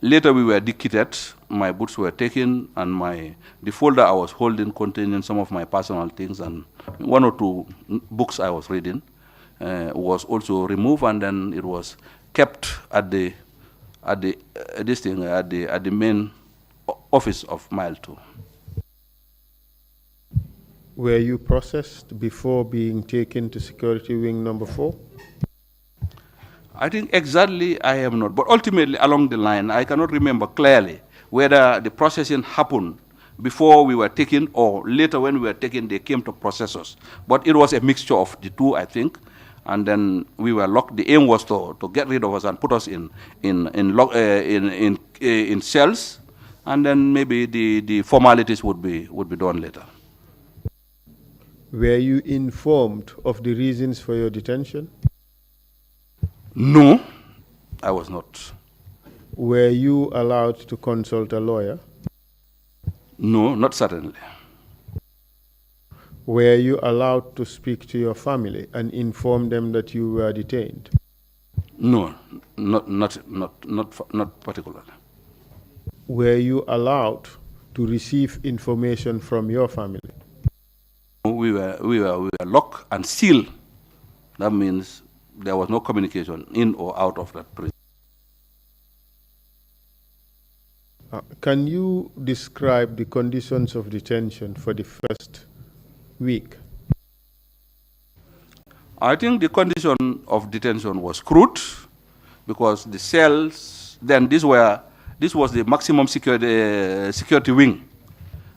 C: Later we were decrypted, my boots were taken, and the folder I was holding containing some of my personal things and 1 or 2 books I was reading was also removed, and then it was kept at the main office of mile 2.
B: Were you processed before being taken to security wing number 4?
C: I think exactly I am not, but ultimately along the line, I cannot remember clearly whether the processing happened before we were taken or later when we were taken, they came to process us. But it was a mixture of the two, I think. And then we were locked. The aim was to get rid of us and put us in cells, and then maybe the formalities would be done later.
B: Were you informed of the reasons for your detention?
C: No, I was not.
B: Were you allowed to consult a lawyer?
C: No, not certainly.
B: Were you allowed to speak to your family and inform them that you were detained?
C: No, not particularly.
B: Were you allowed to receive information from your family?
C: We were locked and sealed. That means there was no communication in or out of that prison.
B: Can you describe the conditions of detention for the first week?
C: I think the condition of detention was crude because the cells, then this was the maximum security wing.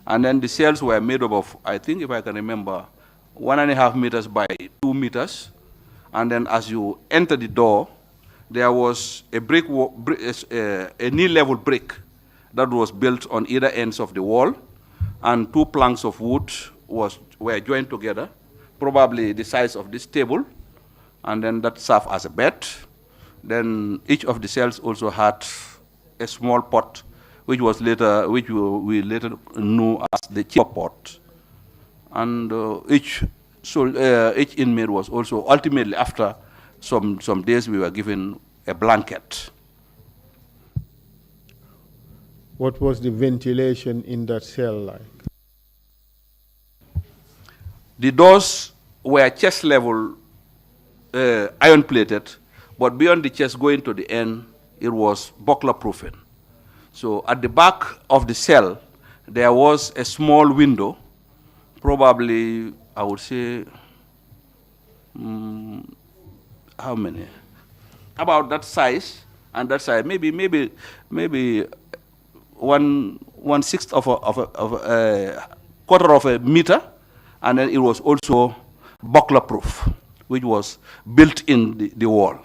C: And then the cells were made up of, I think if I can remember, 1.5 meters by 2 meters. And then as you enter the door, there was a knee-level brick that was built on either ends of the wall, and 2 planks of wood were joined together, probably the size of this table, and then that served as a bed. Then each of the cells also had a small pot, which we later knew as the chipper pot, and each inmate was also ultimately, after some days, we were given a blanket.
B: What was the ventilation in that cell like?
C: The doors were chest level, iron plated, but beyond the chest going to the end, it was buckler proofing. So at the back of the cell, there was a small window, probably, I would say, how many? About that size, and that size, maybe 1/6 of a quarter of a meter, and then it was also buckler proof, which was built in the wall.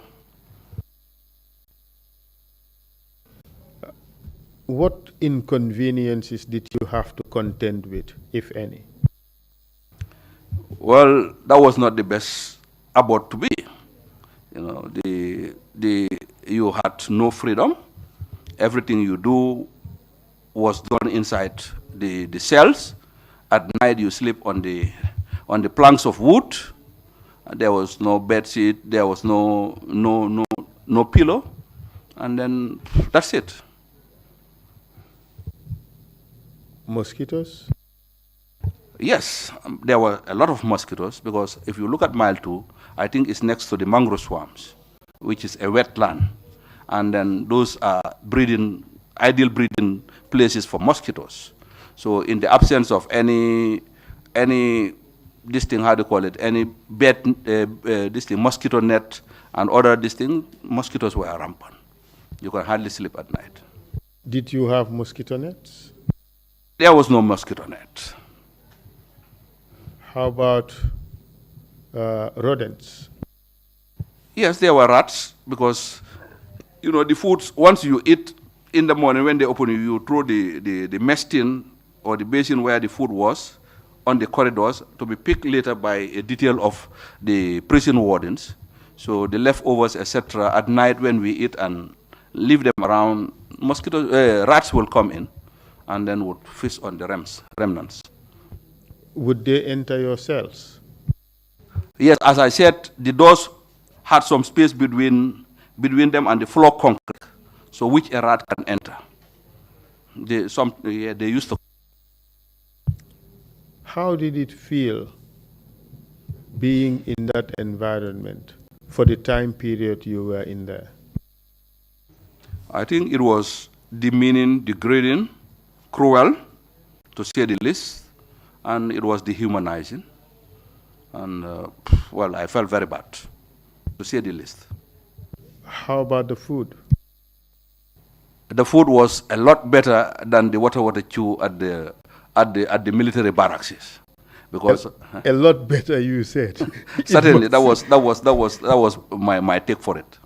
B: What inconveniences did you have to contend with, if any?
C: Well, that was not the best about to be. You know, you had no freedom. Everything you do was done inside the cells. At night, you sleep on the planks of wood. There was no bed sheet. There was no pillow, and then that's it.
B: Mosquitoes?
C: Yes, there were a lot of mosquitoes, because if you look at mile 2, I think it's next to the mangrove swamps, which is a wetland. And then those are ideal breeding places for mosquitoes. So in the absence of any this thing, how do you call it, any bed, mosquito net and other mosquitoes were rampant. You can hardly sleep at night.
B: Did you have mosquito nets?
C: There was no mosquito net.
B: How about rodents?
C: Yes, there were rats, because, you know, the foods, once you eat in the morning when they open you throw the mess tin or the basin where the food was on the corridors to be picked later by a detail of the prison wardens. So the leftovers, etc., at night when we eat and leave them around, rats will come in and then would feast on the remnants.
B: Would they enter your cells?
C: Yes, as I said, the doors had some space between them and the floor concrete, so which a rat can enter. They used to.
B: How did it feel being in that environment for the time period you were in there?
C: I think it was demeaning, degrading, cruel, to say the least, and it was dehumanizing. And, well, I felt very bad, to say the least.
B: How about the food?
C: The food was a lot better than the water chew at the military barracks, because
B: a lot better, you said.
C: Certainly, that was my take for it.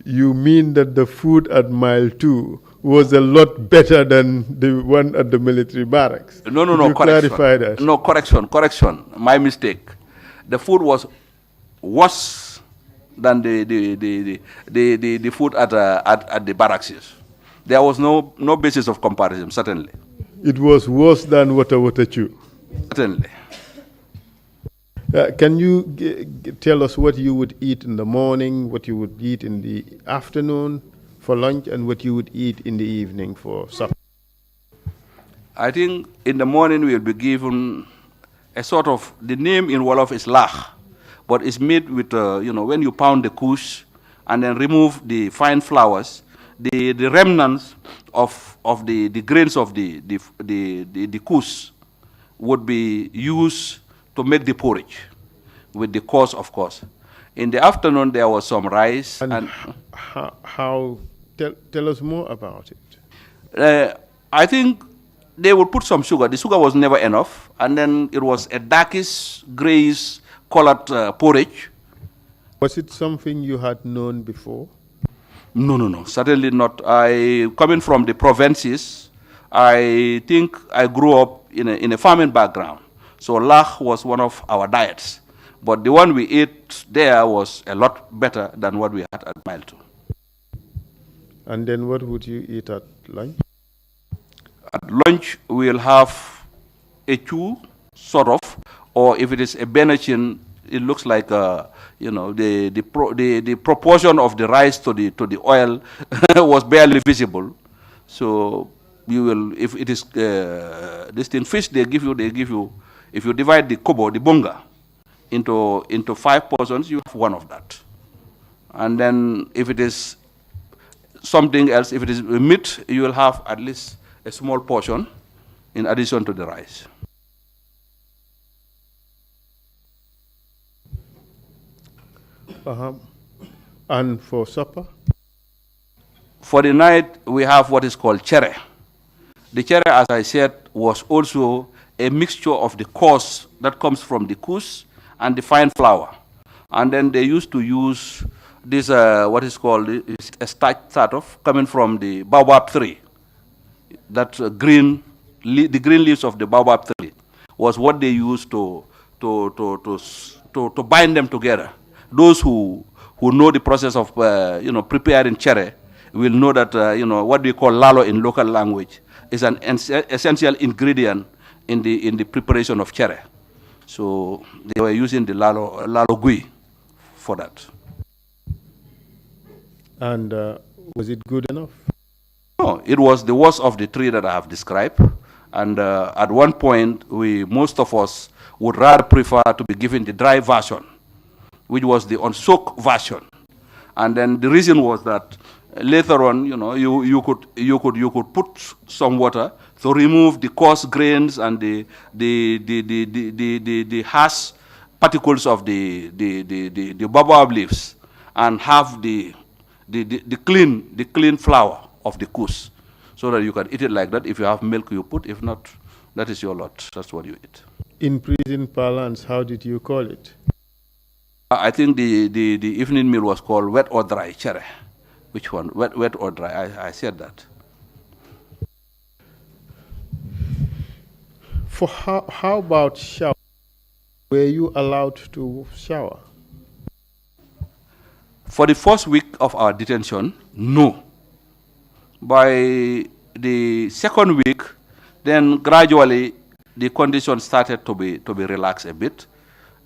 B: You mean that the food at Mile 2 was a lot better than the one at the military barracks?
C: No,
B: Could you
C: correction.
B: clarify that?
C: No, correction. My mistake. The food was worse than the food at the barracks. There was no basis of comparison, certainly.
B: It was worse than water chew.
C: Certainly.
B: Can you tell us what you would eat in the morning, what you would eat in the afternoon for lunch, and what you would eat in the evening for supper?
C: I think in the morning we will be given a sort of, the name in Wolof is lach, but it's made with, when you pound the kush and then remove the fine flours, the remnants of the grains of the kush would be used to make the porridge, with the course, of course. In the afternoon, there was some rice. And
B: how tell us more about it.
C: I think they would put some sugar. The sugar was never enough. And then it was a darkish, grayish colored porridge.
B: Was it something you had known before?
C: No, certainly not. Coming from the provinces, I think I grew up in a farming background. So lach was one of our diets. But the one we ate there was a lot better than what we had at Mile 2.
B: And then what would you eat at lunch?
C: At lunch, we'll have a chew, sort of, or if it is a benachin, it looks like the proportion of the rice to the oil was barely visible. So you will, if it is this thing fish, they give you. If you divide the kobo, the bunga, into 5 portions, you have one of that. And then if it is something else, if it is meat, you will have at least a small portion in addition to the rice.
B: And for supper?
C: For the night, we have what is called Trrc. The Trrc, as I said, was also a mixture of the coarse that comes from the kush and the fine flour. And then they used to use this, what is called a starch sort of, coming from the baobab tree. That the green leaves of the baobab tree was what they used to bind them together. Those who know the process of preparing Trrc will know that what we call lalo in local language is an essential ingredient in the preparation of Trrc. So they were using the lalo gui for that.
B: And was it good enough?
C: No, it was the worst of the three that I have described. And at one point, most of us would rather prefer to be given the dry version, which was the unsoaked version. And then the reason was that later on, you could put some water to remove the coarse grains and the harsh particles of the baobab leaves, and have the clean flour of the kush, so that you can eat it like that. If you have milk, you put. If not, that is your lot. That's what you eat.
B: In prison parlance, how did you call it?
C: I think the evening meal was called wet or dry Trrc. Which one? Wet or dry? I said that.
B: For how about shower? Were you allowed to shower?
C: For the first week of our detention, no. By the second week, then gradually the conditions started to be relaxed a bit.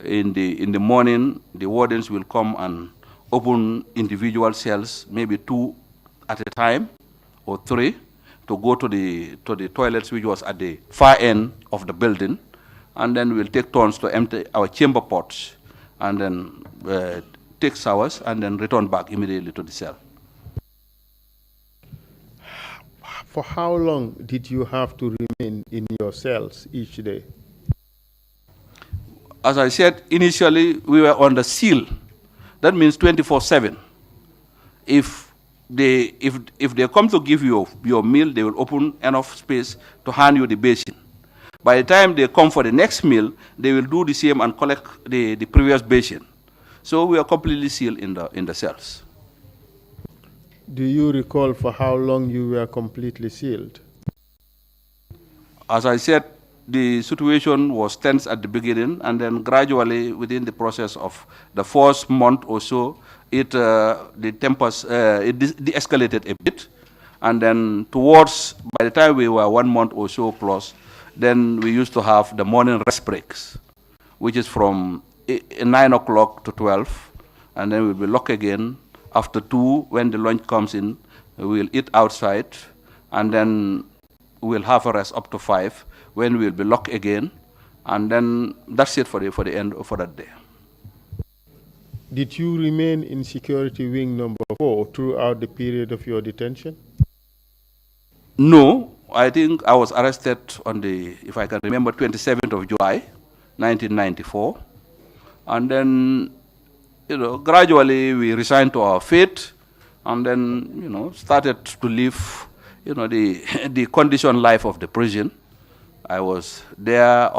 C: In the morning, the wardens will come and open individual cells, maybe 2 at a time or 3, to go to the toilets, which was at the far end of the building, and then we'll take turns to empty our chamber pots, and then take showers, and then return back immediately to the cell.
B: For how long did you have to remain in your cells each day?
C: As I said, initially we were on the seal. That means 24/7. If they come to give you your meal, they will open enough space to hand you the basin. By the time they come for the next meal, they will do the same and collect the previous basin. So we are completely sealed in the cells.
B: Do you recall for how long you were completely sealed?
C: As I said, the situation was tense at the beginning, and then gradually, within the process of the first month or so, the tempers de-escalated a bit, and then by the time we were 1 month or so plus, then we used to have the morning rest breaks, which is from 9 o'clock to 12, and then we'll be locked again. After 2, when the lunch comes in, we'll eat outside, and then we'll have a rest up to 5, when we'll be locked again, and then that's it for the end for that day.
B: Did you remain in security wing number 4 throughout the period of your detention?
C: No, I think I was arrested on if I can remember, 27th of July, 1994, and then gradually we resigned to our fate, and then started to live the conditioned life of the prison. I was there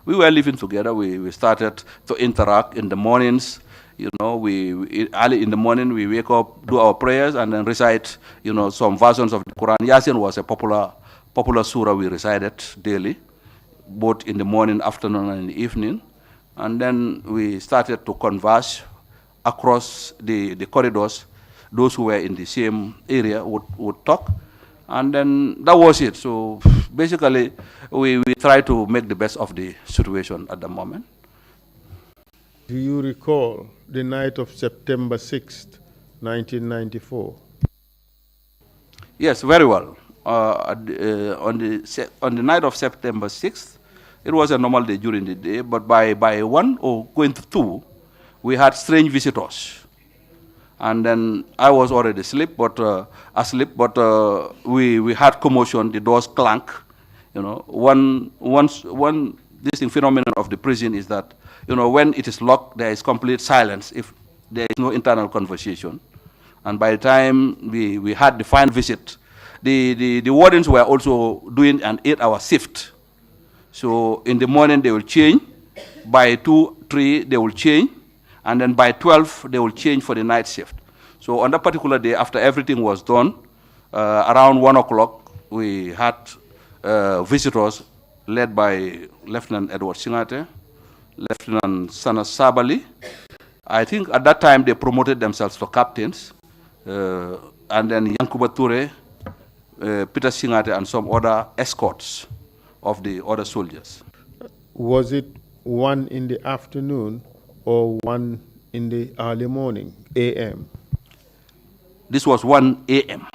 C: we were living together. We started to interact in the mornings. We early in the morning we wake up, do our prayers, and then recite some versions of the Quran. Yasin was a popular surah we recited daily, both in the morning, afternoon, and in the evening. And then we started to converse across the corridors. Those who were in the same area would talk. And then that was it. So basically, we try to make the best of the situation at the moment.
B: Do you recall the night of September 6th, 1994?
C: Yes, very well. On the night of September 6th, it was a normal day during the day, but by 1 or going to 2, we had strange visitors. And then I was already asleep, but we had commotion. The doors clank. One phenomenon of the prison is that when it is locked, there is complete silence if there is no internal conversation. And by the time we had the final visit, the wardens were also doing an 8-hour shift. So in the morning they will change, by 2, 3 they will change, and then by 12 they will change for the night shift. So on that particular day, after everything was done, around 1 o'clock, we had visitors led by Lieutenant Edward Singate, Lieutenant Sana Sabali. I think at that time they promoted themselves to captains, and then Yankuba Ture, Peter Singate, and some other escorts of the other soldiers.
B: Was it 1 in the afternoon or 1 in the early morning, a.m.?
C: This was 1 a.m.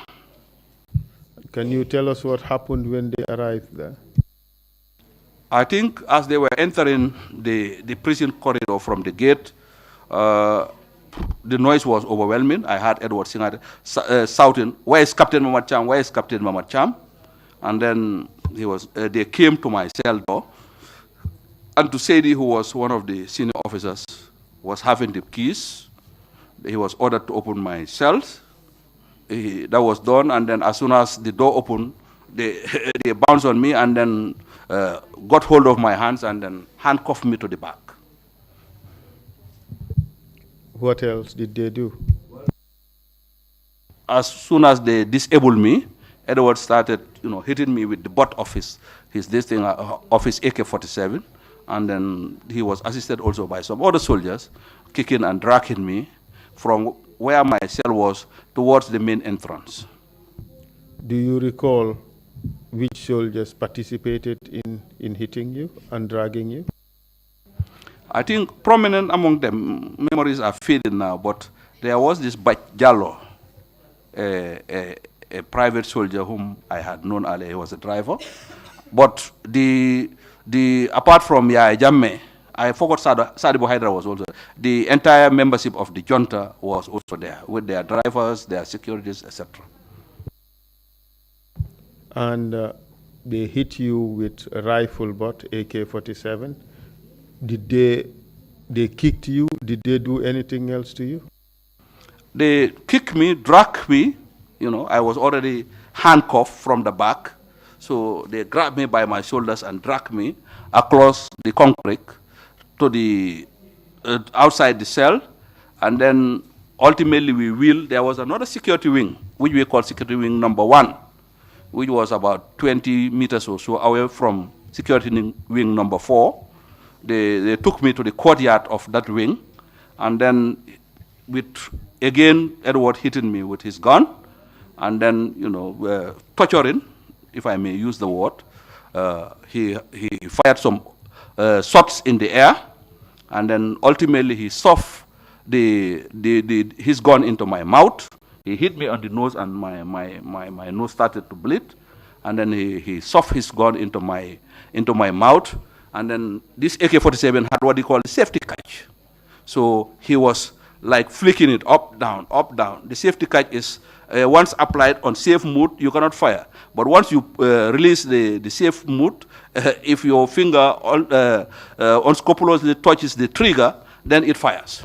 B: Can you tell us what happened when they arrived there?
C: I think as they were entering the prison corridor from the gate, the noise was overwhelming. I heard Edward Singate shouting, "Where is Captain Mamad Cham? Where is Captain Mamad Cham?" And then they came to my cell door, and Tusaidi, who was one of the senior officers, was having the keys. He was ordered to open my cells. That was done, and then as soon as the door opened, they bounced on me and then got hold of my hands and then handcuffed me to the back.
B: What else did they do?
C: As soon as they disabled me, Edward started, hitting me with the butt of his AK-47, and then he was assisted also by some other soldiers, kicking and dragging me. from where my cell was towards the main entrance.
B: Do you recall which soldiers participated in hitting you and dragging you?
C: I think prominent among them, memories are fading now, but there was this Jallo, a private soldier whom I had known earlier. He was a driver. But apart from Yaya Jammeh, I forgot Sadibu Hydra was also. The entire membership of the junta was also there, with their drivers, their securities, etc.
B: And they hit you with a rifle butt, AK-47. Did they kicked you? Did they do anything else to you?
C: They kicked me, dragged me. I was already handcuffed from the back. So they grabbed me by my shoulders and dragged me across the concrete to the outside the cell. And then ultimately there was another security wing, which we call security wing number 1, which was about 20 meters or so away from security wing number 4. They took me to the courtyard of that wing, and then again Edward hitting me with his gun, and then torturing, if I may use the word. He fired some shots in the air, and then ultimately he shoved his gun into my mouth. He hit me on the nose, and my nose started to bleed, and then he shoved his gun into my mouth. And then this AK-47 had what he called safety catch. So he was like flicking it up, down, up, down. The safety catch is once applied on safe mode, you cannot fire. But once you release the safe mode, if your finger unscrupulously touches the trigger, then it fires.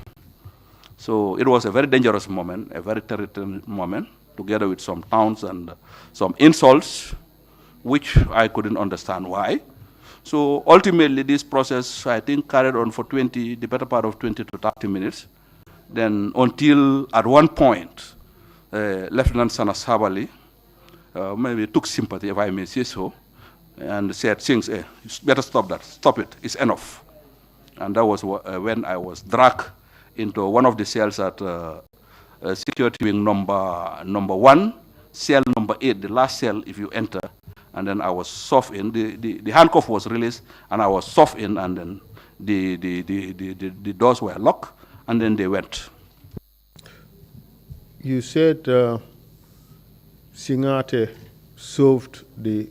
C: So it was a very dangerous moment, a very territorial moment, together with some taunts and some insults, which I couldn't understand why. So ultimately, this process, I think, carried on for the better part of 20 to 30 minutes. Then until at one point, Lieutenant Sanas Habali maybe took sympathy, if I may say so, and said, "Things, you better stop that. Stop it. It's enough." And that was when I was dragged into one of the cells at security wing number 1, cell number 8, the last cell if you enter. And then I was shoved in. The handcuff was released, and I was shoved in, and then the doors were locked, and then they went.
B: You said Singate shoved the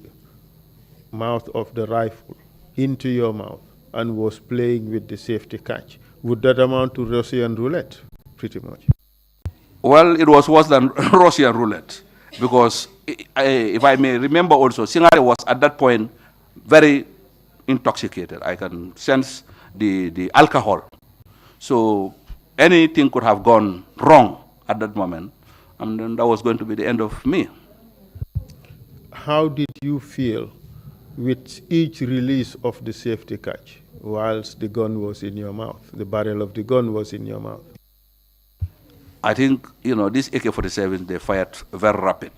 B: mouth of the rifle into your mouth and was playing with the safety catch. Would that amount to Russian roulette, pretty much?
C: Well, it was worse than Russian roulette, because if I may remember also, Singare was at that point very intoxicated. I can sense the alcohol. So anything could have gone wrong at that moment, and then that was going to be the end of me.
B: How did you feel with each release of the safety catch whilst the gun was in your mouth, the barrel of the gun was in your mouth?
C: I think, this AK-47, they fired very rapid.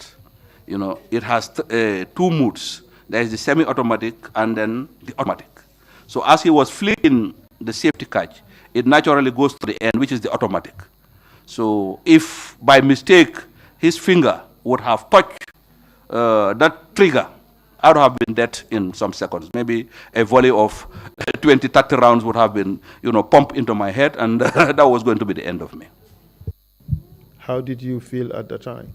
C: It has 2 modes. There is the semi-automatic and then the automatic. So as he was flicking the safety catch, it naturally goes to the end, which is the automatic. So if by mistake his finger would have touched that trigger, I would have been dead in some seconds. Maybe a volley of 20, 30 rounds would have been, pumped into my head, and that was going to be the end of me.
B: How did you feel at the time?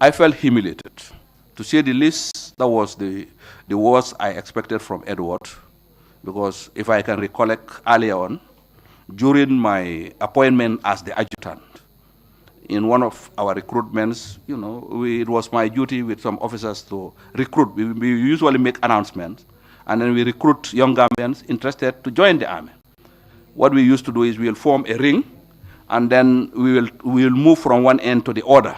C: I felt humiliated. To say the least, that was the worst I expected from Edward, because if I can recollect earlier on, during my appointment as the adjutant, in one of our recruitments, it was my duty with some officers to recruit. We usually make announcements, and then we recruit young Gambians interested to join the army. What we used to do is we'll form a ring, and then we will move from one end to the other,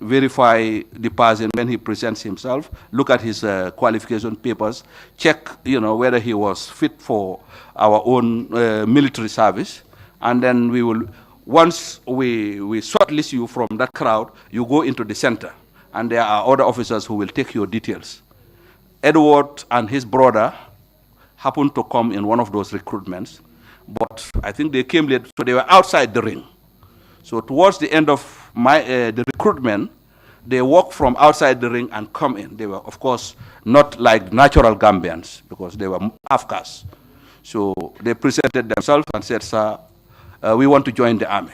C: verify the person when he presents himself, look at his qualification papers, check whether he was fit for our own military service, and then once we shortlist you from that crowd, you go into the center, and there are other officers who will take your details. Edward and his brother happened to come in one of those recruitments, but I think they came late, so they were outside the ring. So towards the end of the recruitment, they walk from outside the ring and come in. They were, of course, not like natural Gambians because they were half caste. So they presented themselves and said, "Sir, we want to join the army."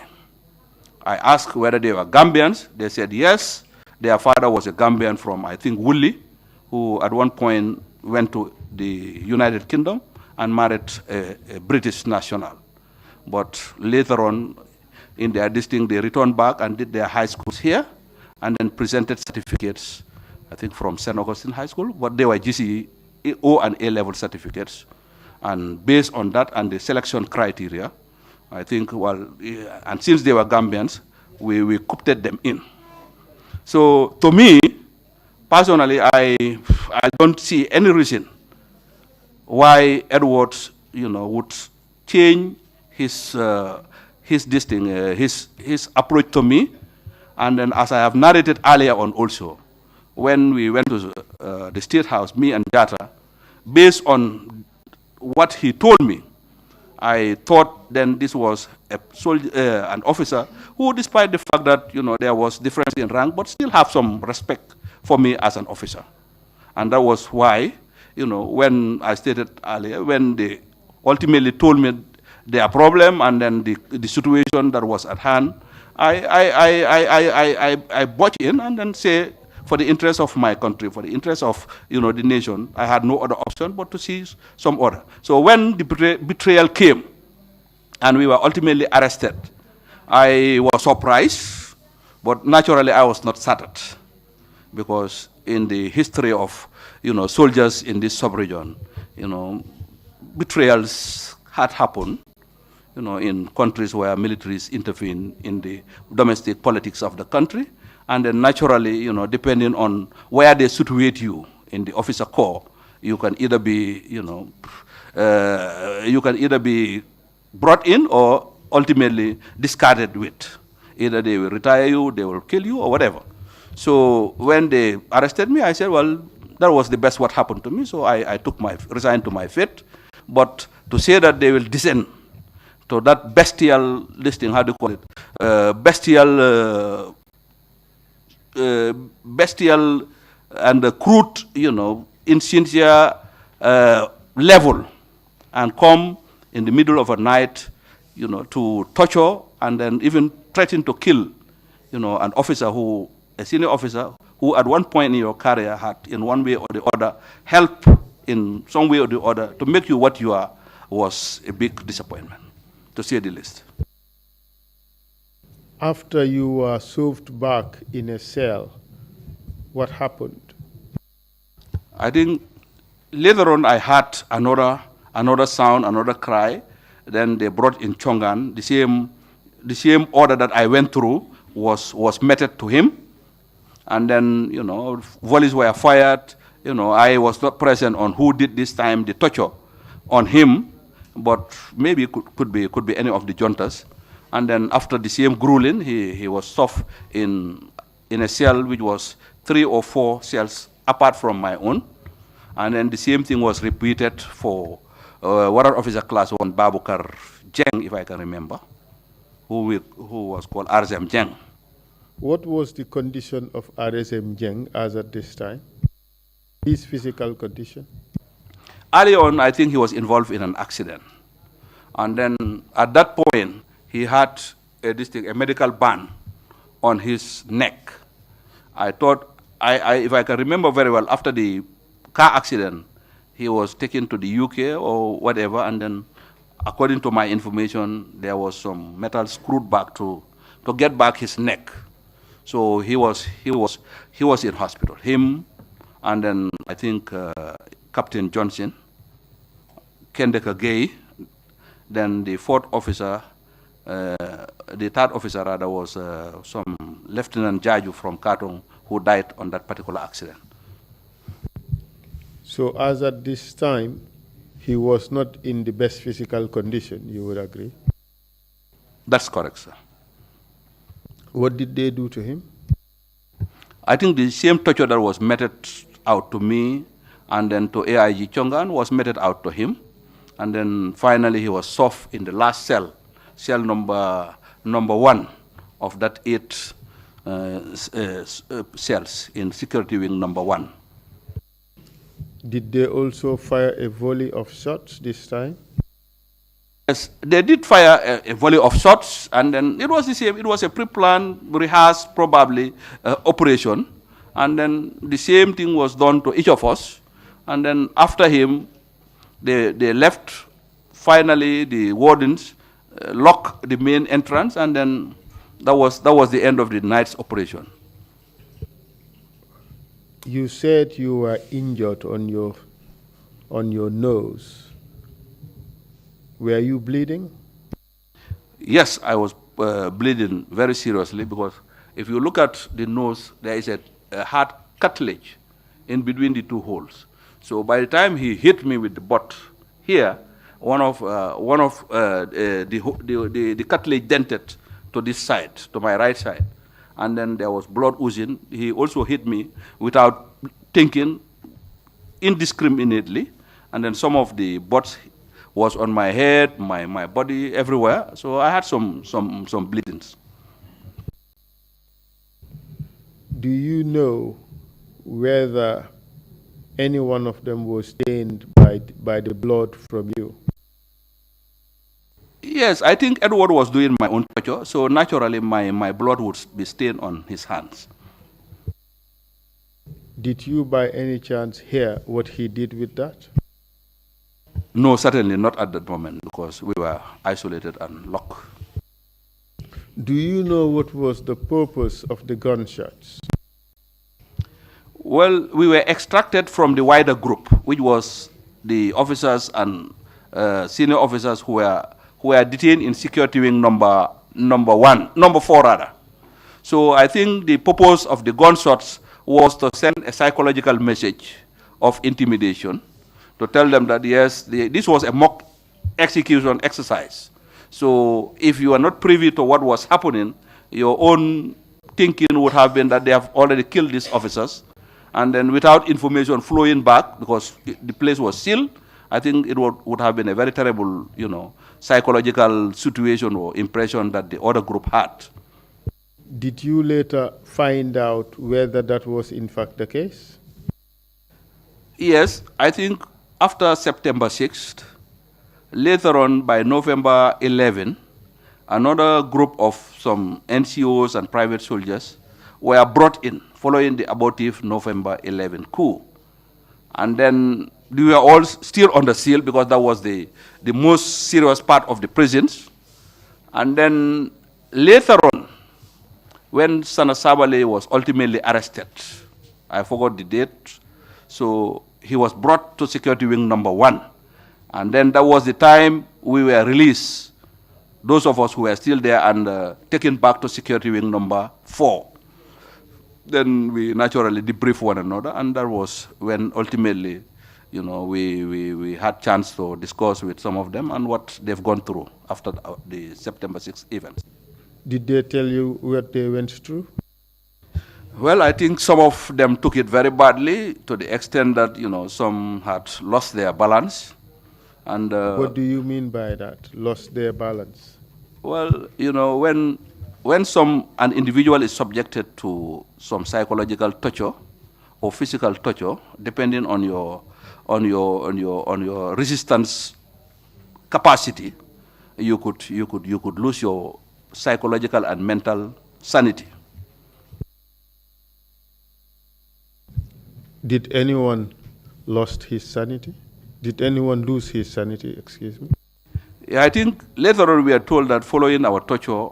C: I asked whether they were Gambians. They said yes. Their father was a Gambian from, I think, Woolley, who at one point went to the United Kingdom and married a British national. But later on, in their distinct, they returned back and did their high schools here, and then presented certificates, I think from St. Augustine High School, but they were GCE, O and A-level certificates. And based on that and the selection criteria, I think, well, and since they were Gambians, we coopted them in. So to me, personally, I don't see any reason why Edwards, would change his approach to me. And then, as I have narrated earlier on also, when we went to the State House, me and Jatta, based on what he told me, I thought then this was a soldier, an officer who, despite the fact that there was difference in rank, but still have some respect for me as an officer. And that was why, when I stated earlier, when they ultimately told me their problem and then the situation that was at hand, I bought in and then say, for the interest of my country, for the interest of the nation, I had no other option but to see some order. So when the betrayal came and we were ultimately arrested, I was surprised, but naturally I was not saddened, because in the history of soldiers in this sub-region, betrayals had happened, in countries where militaries intervene in the domestic politics of the country. And then naturally, depending on where they situate you in the officer corps, you can either be, brought in or ultimately discarded with. Either they will retire you, they will kill you, or whatever. So when they arrested me, I said, well, that was the best what happened to me. So I resigned to my fate. But to say that they will descend to that bestial listing, how do you call it? Bestial and crude, insincere level, and come in the middle of a night, to torture and then even threaten to kill, an officer a senior officer who at one point in your career had, in one way or the other, helped in some way or the other to make you what you are, was a big disappointment, to say the least.
B: After you were served back in a cell, what happened?
C: I think later on I had another sound, another cry. Then they brought in Chongan. The same order that I went through was meted to him. And then, volleys were fired. I was not present on who did this time the torture on him, but maybe it could be any of the juntas. And then after the same grueling, he was stuffed in a cell which was 3 or 4 cells apart from my own. And then the same thing was repeated for Warrant Officer Class 1 Babukar Jeng, if I can remember, who was called RSM Jeng.
B: What was the condition of RSM Jeng as at this time? His physical condition?
C: Early on, I think he was involved in an accident. And then at that point, he had a medical band on his neck. I thought, if I can remember very well, after the car accident, he was taken to the UK or whatever, and then, according to my information, there was some metal screwed back to get back his neck. So he was in hospital. Him, and then I think Captain Johnson, Kendeka Gay, then the 4th officer. The 3rd officer rather was some Lieutenant Jaju from Katong who died on that particular accident.
B: So as at this time, he was not in the best physical condition, you would agree?
C: That's correct, sir.
B: What did they do to him?
C: I think the same torture that was meted out to me and then to AIG Chongan was meted out to him. And then finally he was soft in the last cell number 1 of that 8 cells in security wing number 1.
B: Did they also fire a volley of shots this time?
C: Yes, they did fire a volley of shots, and then it was the same. It was a pre-planned, rehearsed, probably, operation. And then the same thing was done to each of us. And then after him, they left. Finally, the wardens locked the main entrance, and then that was the end of the night's operation.
B: You said you were injured on your nose. Were you bleeding?
C: Yes, I was bleeding very seriously, because if you look at the nose, there is a hard cartilage in between the 2 holes. So by the time he hit me with the butt here, one of the cartilage dented to this side, to my right side, and then there was blood oozing. He also hit me without thinking, indiscriminately, and then some of the butts was on my head, my body, everywhere. So I had some bleedings.
B: Do you know whether any one of them was stained by the blood from you?
C: Yes, I think Edward was doing my own torture, so naturally my blood would be stained on his hands.
B: Did you by any chance hear what he did with that?
C: No, certainly not at that moment, because we were isolated and locked.
B: Do you know what was the purpose of the gunshots?
C: Well, we were extracted from the wider group, which was the officers and senior officers who were detained in security wing number 4 rather. So I think the purpose of the gunshots was to send a psychological message of intimidation, to tell them that yes, this was a mock execution exercise. So if you are not privy to what was happening, your own thinking would have been that they have already killed these officers, and then without information flowing back, because the place was sealed, I think it would have been a very terrible, psychological situation or impression that the other group had.
B: Did you later find out whether that was in fact the case?
C: Yes, I think after September 6th, later on by November 11, another group of some NCOs and private soldiers were brought in following the abortive November 11 coup. And then we were all still under seal, because that was the most serious part of the prisons. And then later on, when Sana Sabale was ultimately arrested, I forgot the date, so he was brought to security wing number 1. And then that was the time we were released, those of us who were still there, and taken back to security wing number 4. Then we naturally debriefed one another, and that was when ultimately, we had chance to discuss with some of them and what they've gone through after the September 6th events. Did
B: they tell you what they went through?
C: Well, I think some of them took it very badly, to the extent that, some had lost their balance. And
B: what do you mean by that, lost their balance?
C: Well, when an individual is subjected to some psychological torture or physical torture, depending on your resistance capacity, you could lose your psychological and mental sanity.
B: Did anyone lost his sanity? Did anyone lose his sanity, excuse me?
C: Yeah, I think later on we are told that following our torture,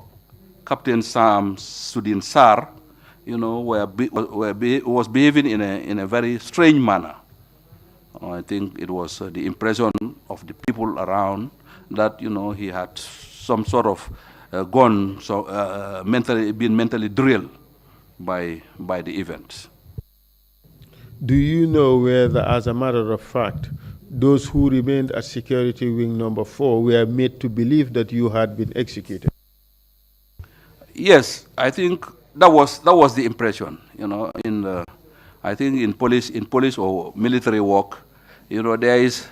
C: Captain Sam Sudin Sar, was behaving in a very strange manner. I think it was the impression of the people around that, he had some sort of been mentally drilled by the event.
B: Do you know whether, as a matter of fact, those who remained at security wing number 4 were made to believe that you had been executed?
C: Yes, I think that was the impression. I think in police or military work, there is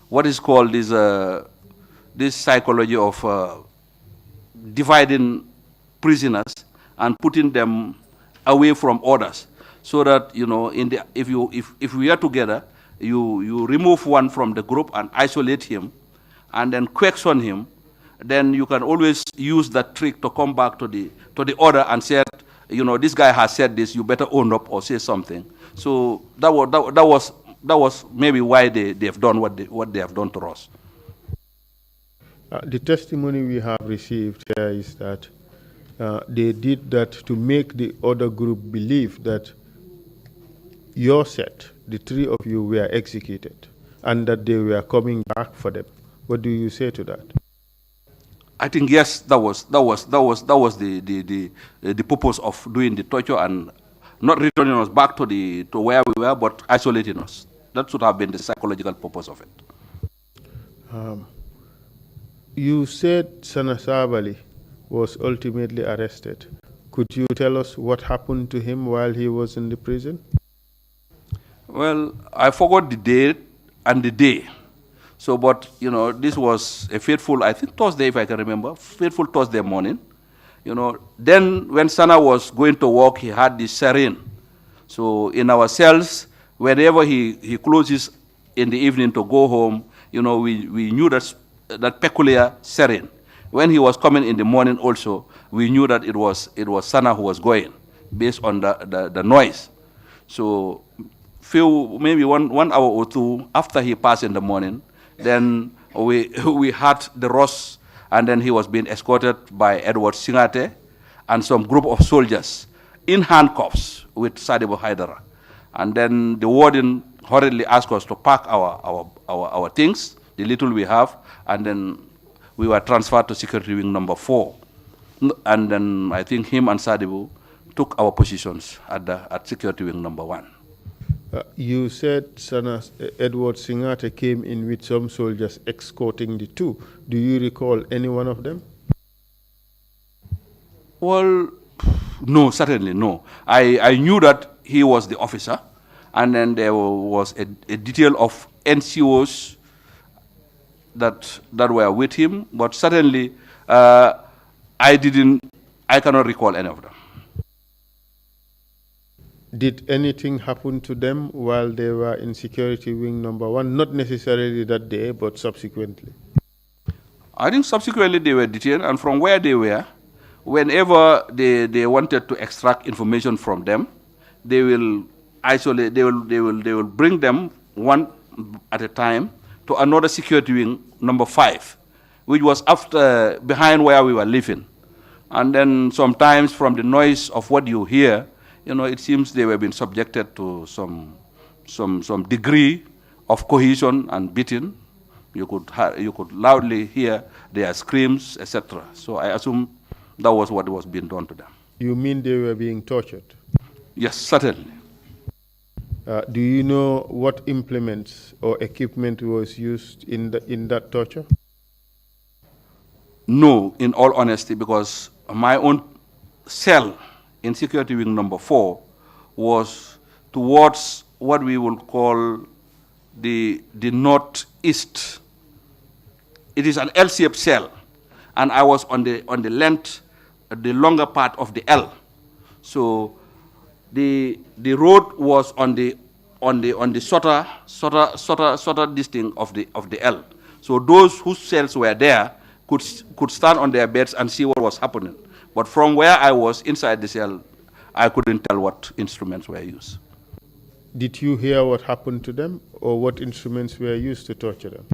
C: what is called this psychology of dividing prisoners and putting them away from others, so that if we are together, you remove one from the group and isolate him, and then question him. Then you can always use that trick to come back to the other and say, this guy has said this, you better own up or say something. So that was maybe why they have done what they have done to us.
B: The testimony we have received here is that they did that to make the other group believe that your set, the three of you, were executed and that they were coming back for them. What do you say to that?
C: I think yes, that was the purpose of doing the torture, and not returning us back to where we were, but isolating us. That should have been the psychological purpose of it.
B: You said Sana Sabali was ultimately arrested. Could you tell us what happened to him while he was in the prison?
C: Well, I forgot the date and the day. So, but, this was a fateful, I think Thursday, if I can remember, fateful Thursday morning. Then when Sana was going to work, he had this siren. So in our cells, whenever he closes in the evening to go home, we knew that peculiar siren. When he was coming in the morning also, we knew that it was Sana who was going, based on the noise. So maybe one hour or two after he passed in the morning, then we had the Ross, and then he was being escorted by Edward Singate and some group of soldiers in handcuffs with Sadibu Haidara. And then the warden hurriedly asked us to pack our things, the little we have, and then we were transferred to security wing number 4. And then I think him and Sadibu took our positions at security wing number 1.
B: You said Edward Singate came in with some soldiers escorting the two. Do you recall any one of them?
C: Well, no, certainly no. I knew that he was the officer, and then there was a detail of NCOs that were with him, but certainly I cannot recall any of them.
B: Did anything happen to them while they were in security wing number 1? Not necessarily that day, but subsequently.
C: I think subsequently they were detained, and from where they were, whenever they wanted to extract information from them, they will isolate. They will bring them one at a time to another security wing number 5, which was behind where we were living. And then sometimes from the noise of what you hear, it seems they were being subjected to some degree of cohesion and beating. You could loudly hear their screams, etc. So I assume that was what was being done to them.
B: You mean they were being tortured?
C: Yes, certainly.
B: Do you know what implements or equipment was used in that torture?
C: No, in all honesty, because my own cell in security wing number 4 was towards what we will call the northeast. It is an L-shaped cell, and I was on the length, the longer part of the L. So the road was on the shorter distance of the L. So those whose cells were there could stand on their beds and see what was happening. But from where I was inside the cell, I couldn't tell what instruments were used.
B: Did you hear what happened to them, or what instruments were used to torture them?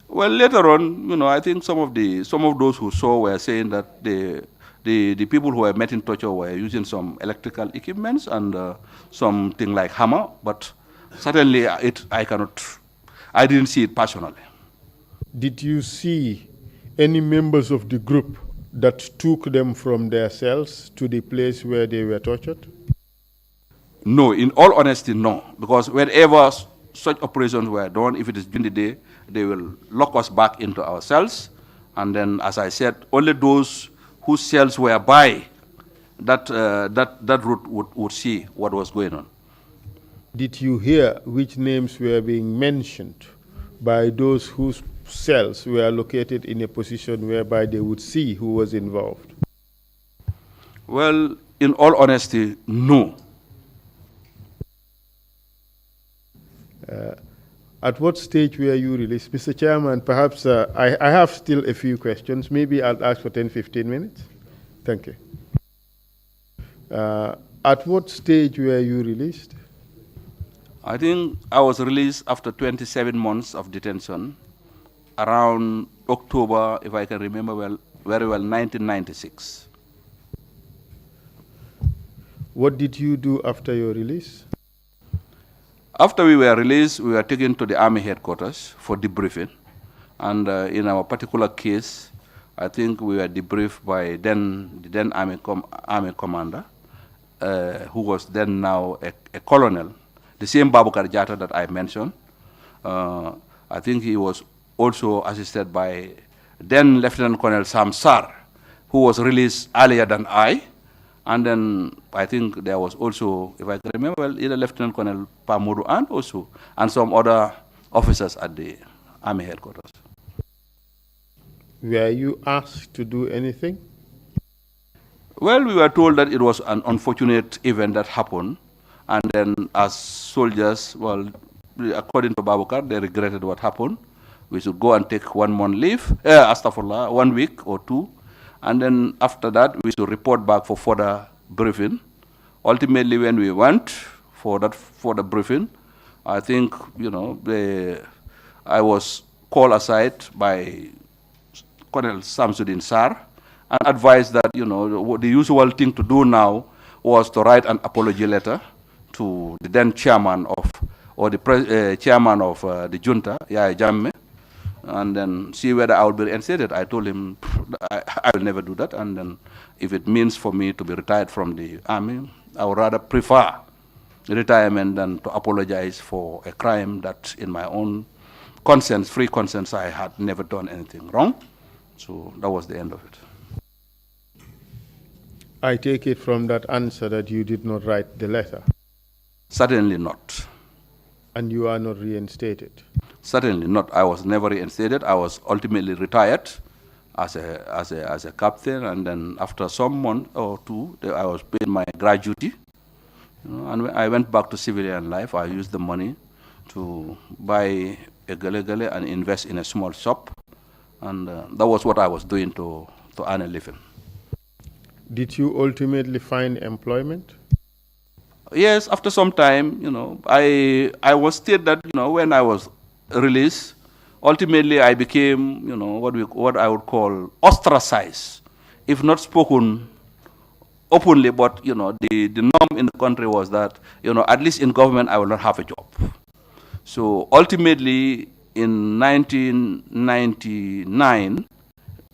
C: Well, later on, I think some of those who saw were saying that the people who were met in torture were using some electrical equipments and something like hammer. But certainly, I didn't see it personally.
B: Did you see any members of the group that took them from their cells to the place where they were tortured?
C: No, in all honesty, no. Because whenever such operations were done, if it is during the day, they will lock us back into our cells. And then, as I said, only those whose cells were by that route would see what was going on.
B: Did you hear which names were being mentioned by those whose cells were located in a position whereby they would see who was involved?
C: Well, in all honesty, no.
B: At what stage were you released? Mr. Chairman, perhaps I have still a few questions. Maybe I'll ask for 10, 15 minutes. Thank you. At what stage were you released?
C: I think I was released after 27 months of detention, around October, if I can remember very well, 1996.
B: What did you do after your release?
C: After we were released, we were taken to the Army headquarters for debriefing. And in our particular case, I think we were debriefed by the then Army commander, who was then now a colonel, the same Babukar Jatta that I mentioned. I think he was also assisted by then Lieutenant Colonel Sam Sar, who was released earlier than I. And then I think there was also, if I can remember well, either Lieutenant Colonel Pamudu and some other officers at the Army headquarters.
B: Were you asked to do anything?
C: Well, we were told that it was an unfortunate event that happened. And then as soldiers, well, according to Babukar, they regretted what happened. We should go and take 1 month leave, 1 week or 2. And then after that, we should report back for further briefing. Ultimately, when we went for the briefing, I think, I was called aside by Colonel Samsudin Sar and advised that, the usual thing to do now was to write an apology letter to the then chairman of, or the chairman of the junta, Yaya Jammeh, and then see whether I will be reinstated. I told him I will never do that, and then if it means for me to be retired from the army, I would rather prefer retirement than to apologize for a crime that in my own conscience, free conscience, I had never done anything wrong. So that was the end of it.
B: I take it from that answer that you did not write the letter.
C: Certainly not.
B: And you are not reinstated?
C: Certainly not. I was never reinstated. I was ultimately retired as a captain, and then after some month or two, I was paid my gratuity. And when I went back to civilian life, I used the money to buy a gele and invest in a small shop, and that was what I was doing to earn a living.
B: Did you ultimately find employment?
C: Yes, after some time, I was stated that, when I was released, ultimately I became, what I would call ostracized, if not spoken openly, but, the norm in the country was that, at least in government I will not have a job. So ultimately, in 1999,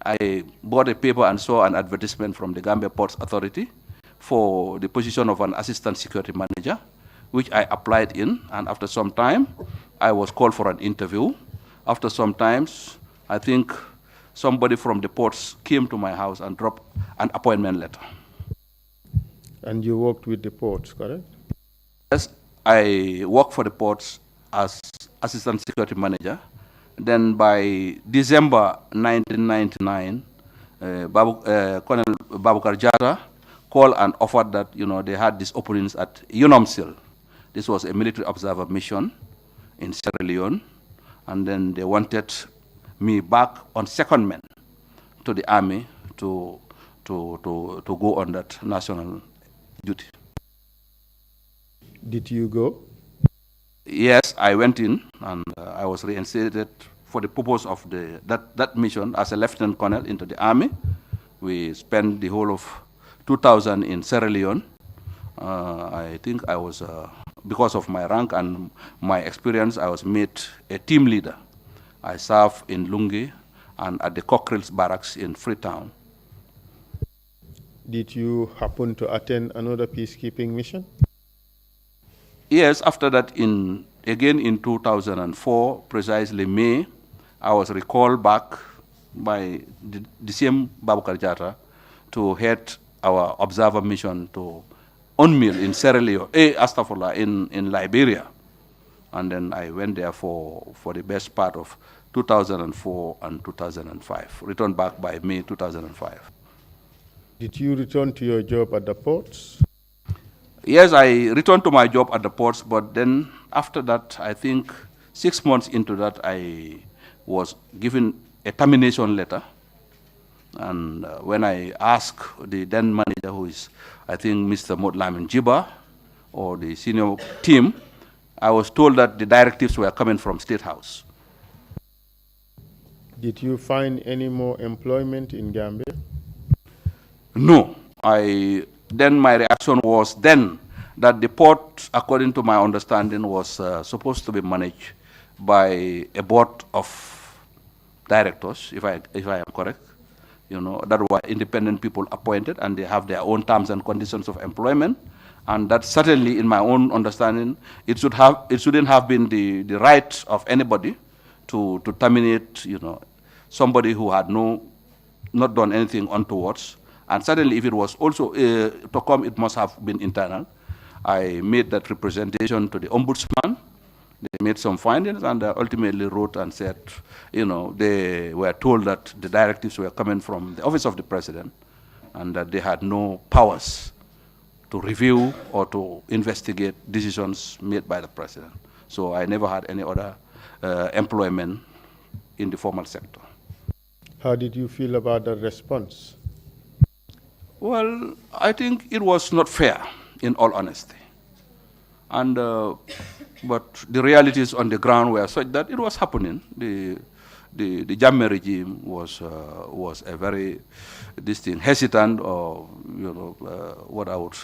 C: I bought a paper and saw an advertisement from the Gambia Ports Authority for the position of an assistant security manager, which I applied in, and after some time, I was called for an interview. After some time, I think somebody from the ports came to my house and dropped an appointment letter.
B: And you worked with the ports, correct?
C: Yes, I worked for the ports as assistant security manager. Then by December 1999, Colonel Babukar Jatta called and offered that, they had these openings at UNOMSIL. This was a military observer mission in Sierra Leone, and then they wanted me back on secondment to the army to go on that national duty.
B: Did you go?
C: Yes, I went in, and I was reinstated for the purpose of that mission as a lieutenant colonel into the army. We spent the whole of 2000 in Sierra Leone. I think I was, because of my rank and my experience, I was made a team leader. I served in Lungi and at the Cockrills Barracks in Freetown.
B: Did you happen to attend another peacekeeping mission?
C: Yes, after that, again in 2004, precisely May, I was recalled back by the same Babukar Jatta to head our observer mission to UNMIL in Sierra Leone, in Liberia. And then I went there for the best part of 2004 and 2005, returned back by May 2005.
B: Did you return to your job at the ports?
C: Yes, I returned to my job at the ports, but then after that, I think 6 months into that, I was given a termination letter. And when I asked the then manager, who is, I think, Mr. Motlamin Jiba, or the senior team, I was told that the directives were coming from State House.
B: Did you find any more employment in Gambia?
C: No. Then my reaction was then that the port, according to my understanding, was supposed to be managed by a board of directors, if I am correct. That were independent people appointed, and they have their own terms and conditions of employment. And that certainly, in my own understanding, it shouldn't have been the right of anybody to terminate, somebody who had not done anything untowards. And certainly, if it was also to come, it must have been internal. I made that representation to the ombudsman. They made some findings, and ultimately wrote and said, they were told that the directives were coming from the office of the president, and that they had no powers to review or to investigate decisions made by the president. So I never had any other employment in the formal sector.
B: How did you feel about the response?
C: Well, I think it was not fair, in all honesty. And but the realities on the ground were such that it was happening. The Jammeh regime was a very hesitant, or what I would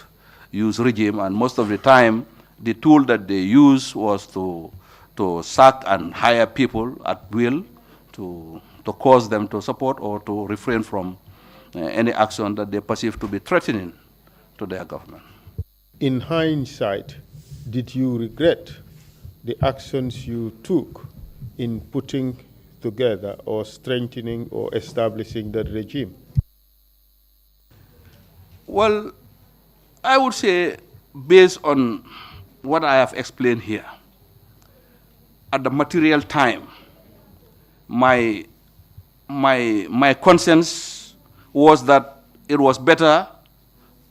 C: use regime, and most of the time the tool that they used was to sack and hire people at will to cause them to support or to refrain from any action that they perceive to be threatening to their government.
B: In hindsight, did you regret the actions you took in putting together or strengthening or establishing that regime?
C: Well, I would say, based on what I have explained here, at the material time, my conscience was that it was better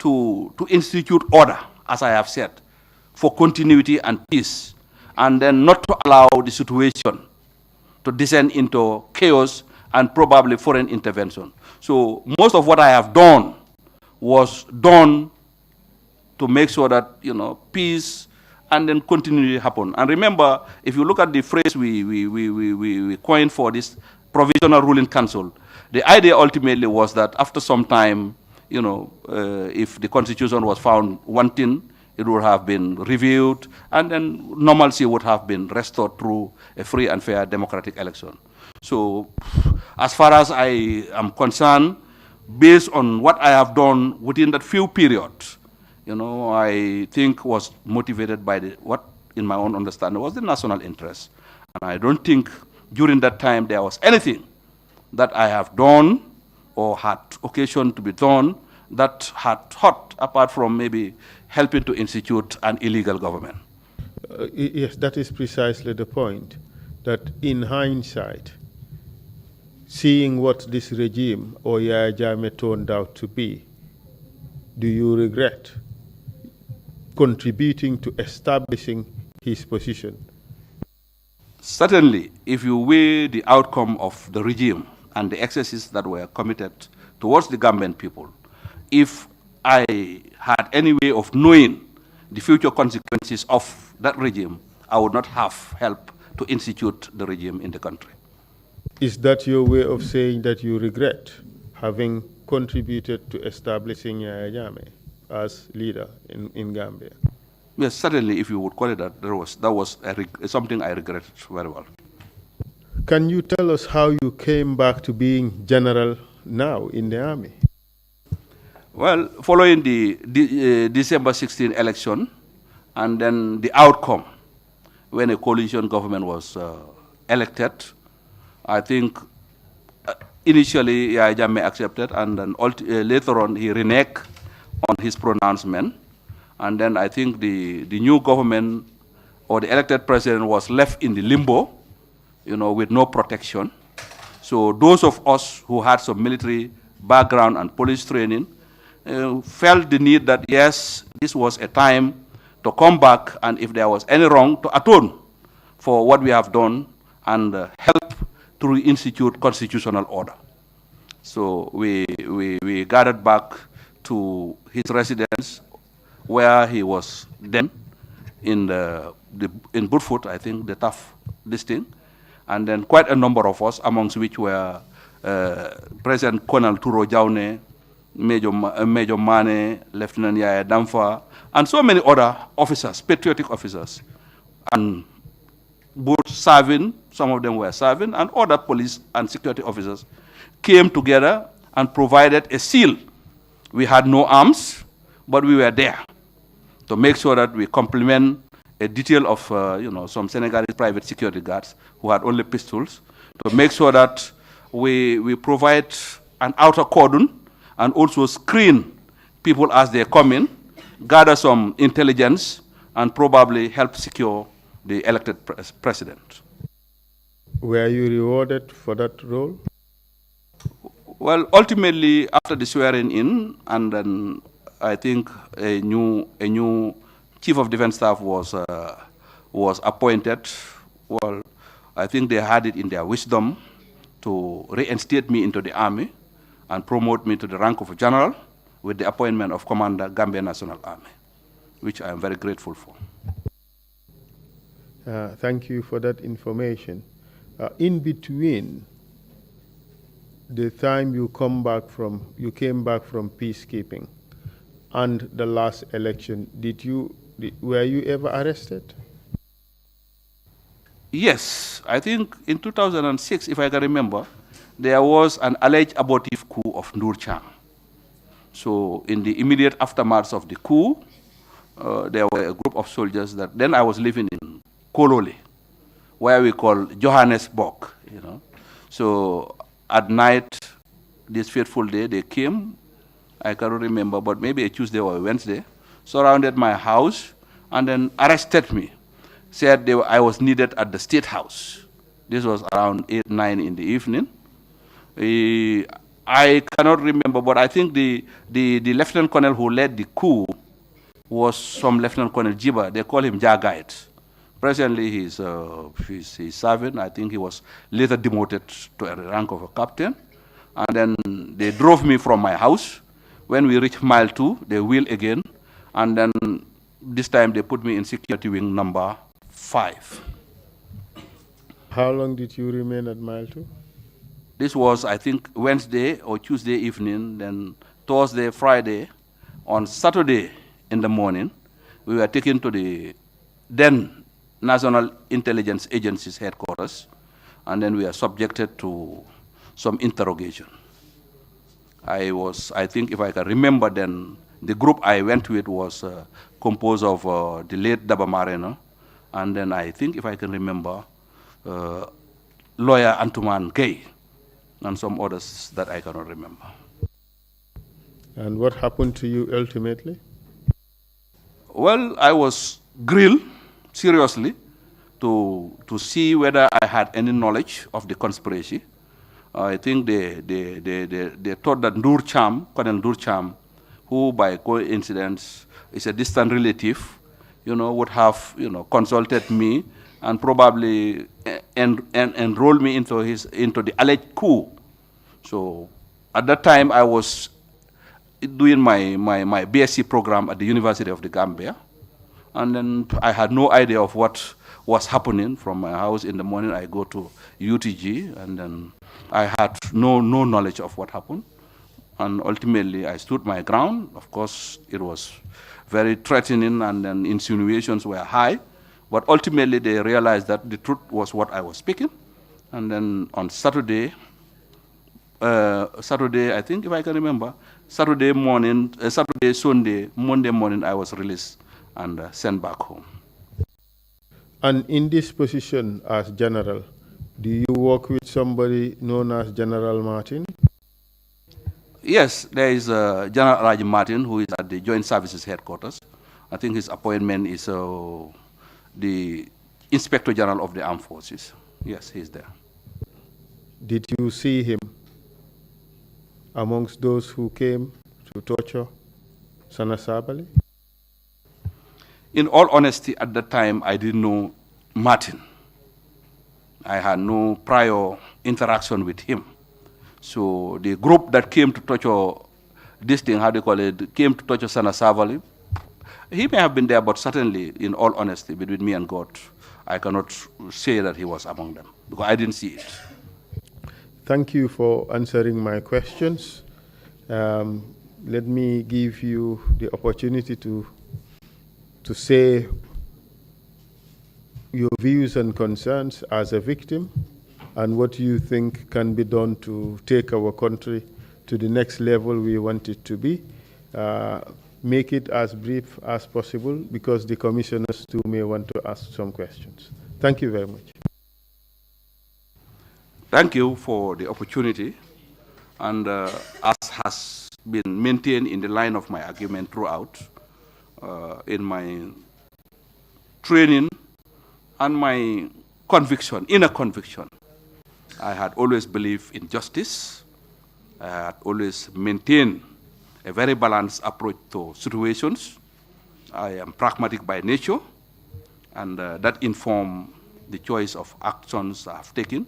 C: to institute order, as I have said, for continuity and peace, and then not to allow the situation to descend into chaos and probably foreign intervention. So most of what I have done was done to make sure that peace and then continuity happen. And remember, if you look at the phrase we coined for this provisional ruling council, the idea ultimately was that after some time, if the constitution was found wanting, it would have been reviewed, and then normalcy would have been restored through a free and fair democratic election. So as far as I am concerned, based on what I have done within that few periods, I think was motivated by what, in my own understanding, was the national interest. And I don't think during that time there was anything that I have done or had occasion to be done that had hurt, apart from maybe helping to institute an illegal government.
B: Yes, that is precisely the point, that in hindsight, seeing what this regime or Yahya Jammeh turned out to be, do you regret contributing to establishing his position?
C: Certainly, if you weigh the outcome of the regime and the excesses that were committed towards the Gambian people, if I had any way of knowing the future consequences of that regime, I would not have helped to institute the regime in the country.
B: Is that your way of saying that you regret having contributed to establishing Yahya Jammeh as leader in Gambia?
C: Yes, certainly, if you would call it that, that was something I regretted very well.
B: Can you tell us how you came back to being general now in the army?
C: Well, following the December 16 election, and then the outcome, when a coalition government was elected, I think initially Yahya Jammeh accepted, and then later on he reneged on his pronouncement. And then I think the new government or the elected president was left in the limbo, with no protection. So those of us who had some military background and police training, felt the need that, yes, this was a time to come back, and if there was any wrong, to atone for what we have done and help to reinstitute constitutional order. So we gathered back to his residence, where he was then in Burfoot, I think, the tough listing, and then quite a number of us, amongst which were President Colonel Turo Jaune, Major Mane, Lieutenant Yaya Damfa, and so many other officers, patriotic officers, and both serving, some of them were serving, and other police and security officers came together and provided a seal. We had no arms, but we were there to make sure that we complement a detail of some Senegalese private security guards who had only pistols, to make sure that we provide an outer cordon and also screen people as they come in, gather some intelligence, and probably help secure the elected president.
B: Were you rewarded for that role?
C: Well, ultimately, after the swearing in, and then I think a new chief of defense staff was appointed. Well, I think they had it in their wisdom to reinstate me into the army and promote me to the rank of a general with the appointment of Commander Gambia National Army, which I am very grateful for.
B: Thank you for that information. In between the time you came back from peacekeeping and the last election, were you ever arrested?
C: Yes, I think in 2006, if I can remember, there was an alleged abortive coup of Trrc. So in the immediate aftermath of the coup, there were a group of soldiers that then I was living in Kololi, where we call Johannesburg, So at night, this fateful day, they came, I cannot remember, but maybe a Tuesday or a Wednesday, surrounded my house and then arrested me. Said I was needed at the State House. This was around 8, 9 in the evening. I cannot remember, but I think the lieutenant colonel who led the coup was some Lieutenant Colonel Jiba. They call him Jagait. Presently, he's serving. I think he was later demoted to a rank of a captain. And then they drove me from my house. When we reached mile 2, they wheeled again. And then this time they put me in security wing number 5.
B: How long did you remain at mile 2?
C: This was, I think, Wednesday or Tuesday evening, then Thursday, Friday. On Saturday in the morning, we were taken to the then National Intelligence Agency's headquarters, and then we are subjected to some interrogation. I think if I can remember then, the group I went with was composed of the late Daba Mareno, and then I think if I can remember, lawyer Antuman Gay, and some others that I cannot remember.
B: And what happened to you ultimately? Well,
C: I was grilled seriously to see whether I had any knowledge of the conspiracy. I think they thought that Colonel Trrc, who by coincidence is a distant relative, would have consulted me and probably enrolled me into the alleged coup. So at that time I was doing my BSc program at the University of the Gambia, and then I had no idea of what was happening. From my house in the morning, I go to UTG, and then I had no knowledge of what happened. And ultimately, I stood my ground. Of course, it was very threatening, and then insinuations were high. But ultimately, they realized that the truth was what I was speaking. And then on Saturday, I think, if I can remember, Sunday, Monday morning, I was released and sent back home.
B: And in this position as general, do you work with somebody known as General Martin?
C: Yes, there is General Raji Martin, who is at the Joint Services Headquarters. I think his appointment is the Inspector General of the Armed Forces. Yes, he's there.
B: Did you see him amongst those who came to torture Sana Sabali?
C: In all honesty, at that time, I didn't know Martin. I had no prior interaction with him. So the group that came to torture this thing, how do you call it, came to torture Sana Savali, he may have been there, but certainly, in all honesty, between me and God, I cannot say that he was among them, because I didn't see it.
B: Thank you for answering my questions. Let me give you the opportunity to say your views and concerns as a victim and what you think can be done to take our country to the next level we want it to be. Make it as brief as possible because the commissioners too may want to ask some questions. Thank you very much.
C: Thank you for the opportunity. And as has been maintained in the line of my argument throughout, in my training and my conviction, inner conviction, I had always believed in justice. I had always maintained a very balanced approach to situations. I am pragmatic by nature, and that informed the choice of actions I have taken.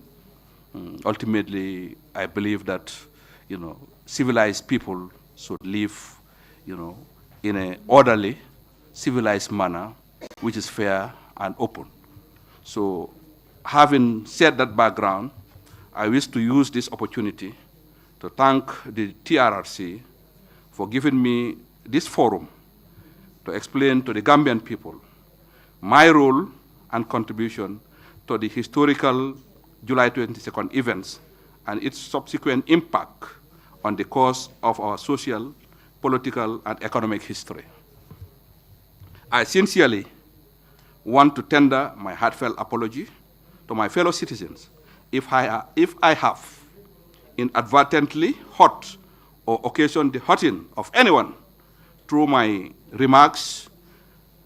C: Ultimately, I believe that, civilized people should live, in an orderly, civilized manner, which is fair and open. So, having said that background, I wish to use this opportunity to thank the TRRC for giving me this forum to explain to the Gambian people my role and contribution to the historical July 22nd events and its subsequent impact on the course of our social, political, and economic history. I sincerely want to tender my heartfelt apology to my fellow citizens if I have inadvertently hurt or occasioned the hurting of anyone through my remarks,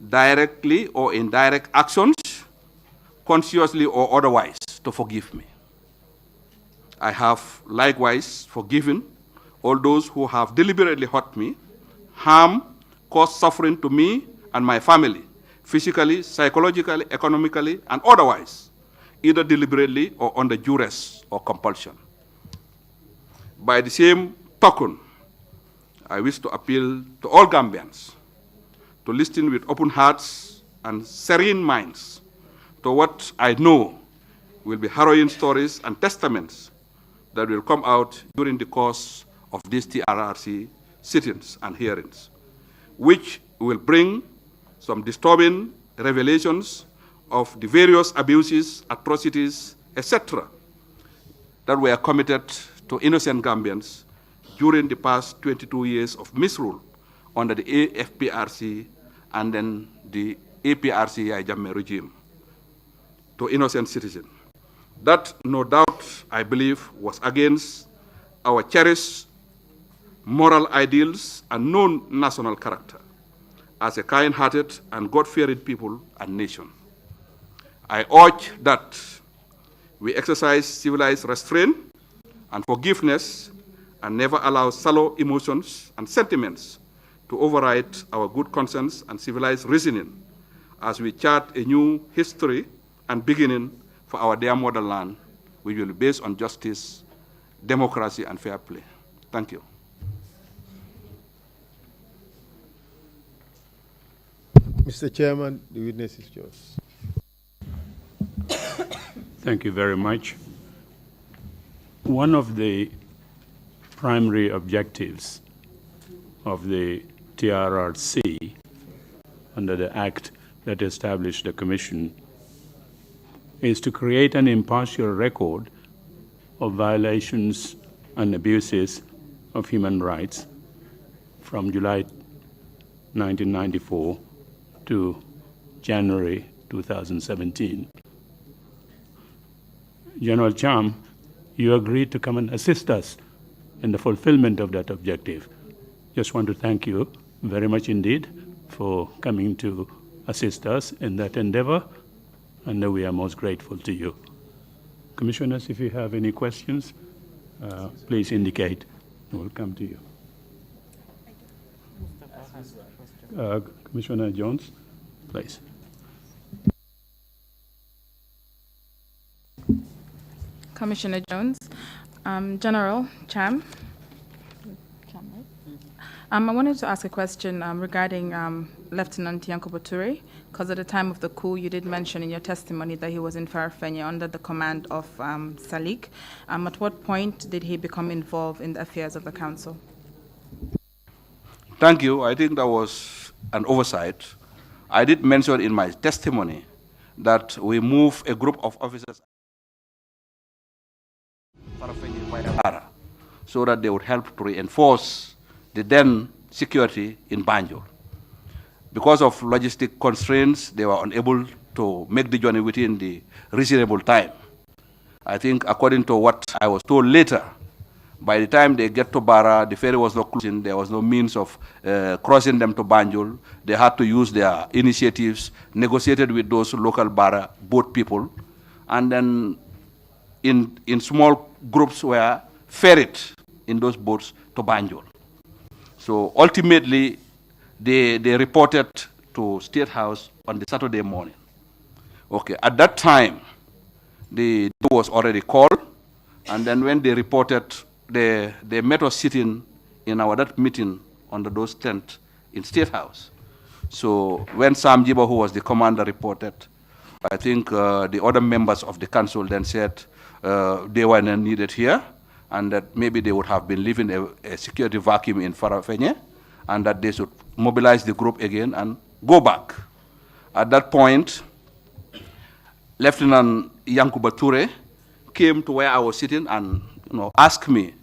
C: directly or indirect actions, consciously or otherwise, to forgive me. I have likewise forgiven all those who have deliberately hurt me, harm, caused suffering to me and my family, physically, psychologically, economically, and otherwise, either deliberately or under duress or compulsion. By the same token, I wish to appeal to all Gambians to listen with open hearts and serene minds to what I know will be harrowing stories and testaments that will come out during the course of these TRRC sittings and hearings, which will bring some disturbing revelations of the various abuses, atrocities, etc., that were committed to innocent Gambians during the past 22 years of misrule under the AFPRC and then the APRC Jammeh regime to innocent citizens. That, no doubt, I believe, was against our cherished moral ideals and known national character as a kind-hearted and God-fearing people and nation. I urge that we exercise civilized restraint and forgiveness and never allow shallow emotions and sentiments to override our good conscience and civilized reasoning as we chart a new history and beginning for our dear motherland, which will be based on justice, democracy, and fair play. Thank you.
B: Mr. Chairman, the witness is yours.
A: Thank you very much. One of the primary objectives of the TRRC under the Act that established the Commission is to create an impartial record of violations and abuses of human rights from July 1994 to January 2017. General Cham, you agreed to come and assist us in the fulfillment of that objective. Just want to thank you very much indeed for coming to assist us in that endeavor, and we are most grateful to you. Commissioners, if you have any questions, please indicate. We'll come to you. Commissioner Jones, please.
D: Commissioner Jones, General Cham. I wanted to ask a question regarding Lieutenant Yankubu Ture, because at the time of the coup, you did mention in your testimony that he was in Farafenni under the command of Salik. At what point did he become involved in the affairs of the council?
C: Thank you. I think that was an oversight. I did mention in my testimony that we moved a group of officers so that they would help to reinforce the then security in Banjul. Because of logistic constraints, they were unable to make the journey within the reasonable time. I think according to what I was told later, by the time they get to Bara, the ferry was not closing, there was no means of crossing them to Banjul. They had to use their initiatives, negotiated with those local Bara boat people, and then in small groups were ferried in those boats to Banjul. So ultimately, they reported to State House on the Saturday morning. Okay, at that time, the door was already called, and then when they reported, they met us sitting in our that meeting under those tent in State House. So when Sam Jiba, who was the commander, reported, I think the other members of the council then said they were not needed here, and that maybe they would have been leaving a security vacuum in Farafenni, and that they should mobilize the group again and go back. At that point, Lieutenant Yankuba Ture came to where I was sitting and asked me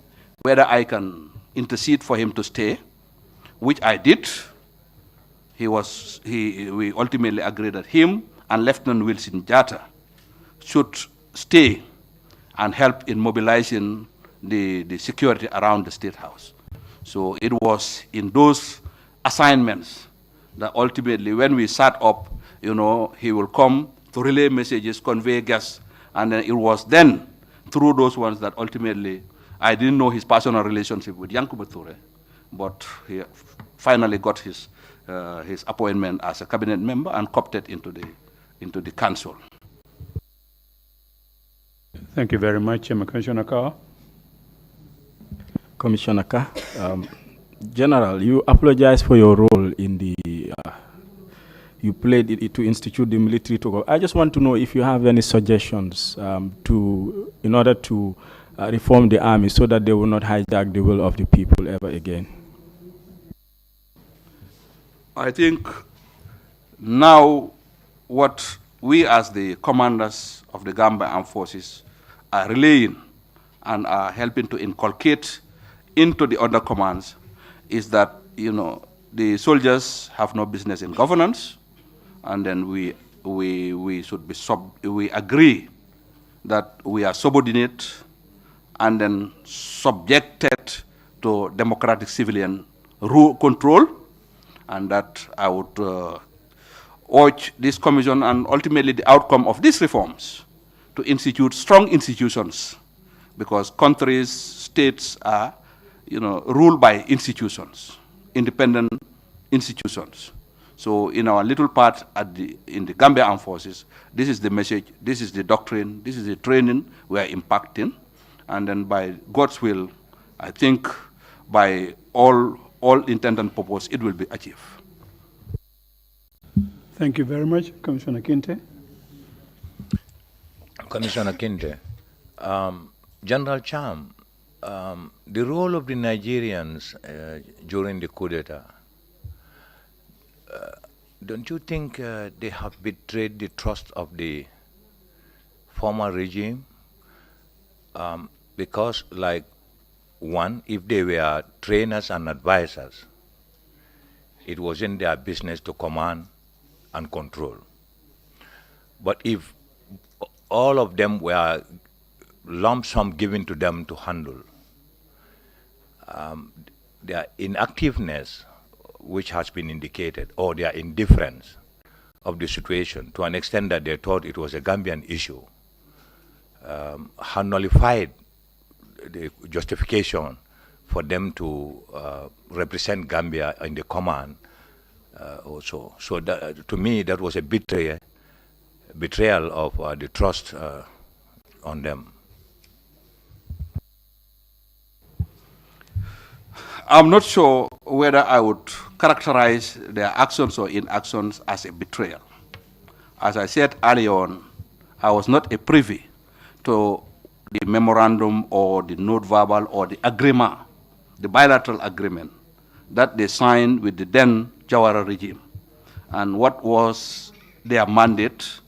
C: whether I can intercede for him to stay, which I did. We ultimately agreed that him and Lieutenant Wilson Jatta should stay and help in mobilizing the security around the State House. So it was in those assignments that ultimately when we sat up, he will come to relay messages, convey gas, and then it was then through those ones that ultimately I didn't know his personal relationship with Yankuba Ture, but he finally got his appointment as a cabinet member and co-opted into the council.
A: Thank you very much, Commissioner Carr.
E: Commissioner Carr, General, you apologize for your role in the, you played it to institute the military to go. I just want to know if you have any suggestions in order to reform the army so that they will not hijack the will of the people ever again.
C: I think now what we as the commanders of the Gambia Armed Forces are relaying and are helping to inculcate into the other commands is that, the soldiers have no business in governance, and then we should be we agree that we are subordinate and then subjected to democratic civilian rule control, and that I would urge this commission and ultimately the outcome of these reforms to institute strong institutions, because countries, states are, ruled by institutions, independent institutions. So in our little part in the Gambia Armed Forces, this is the message, this is the doctrine, this is the training we are impacting, and then by God's will, I think by all intent and purpose, it will be achieved.
A: Thank you very much, Commissioner Kinte.
F: Commissioner Kinte, General Cham, the role of the Nigerians during the coup d'etat, don't you think they have betrayed the trust of the former regime? Because, if they were trainers and advisors, it wasn't their business to command and control. But if all of them were lump sum given to them to handle, their inactiveness, which has been indicated, or their indifference of the situation to an extent that they thought it was a Gambian issue, had nullified the justification for them to represent Gambia in the command also. So that, to me, that was a betrayal of the trust on them.
C: I'm not sure whether I would characterize their actions or inactions as a betrayal. As I said earlier on, I was not a privy to the memorandum or the note verbal or the agreement, the bilateral agreement that they signed with the then Jawara regime. And what was their mandate,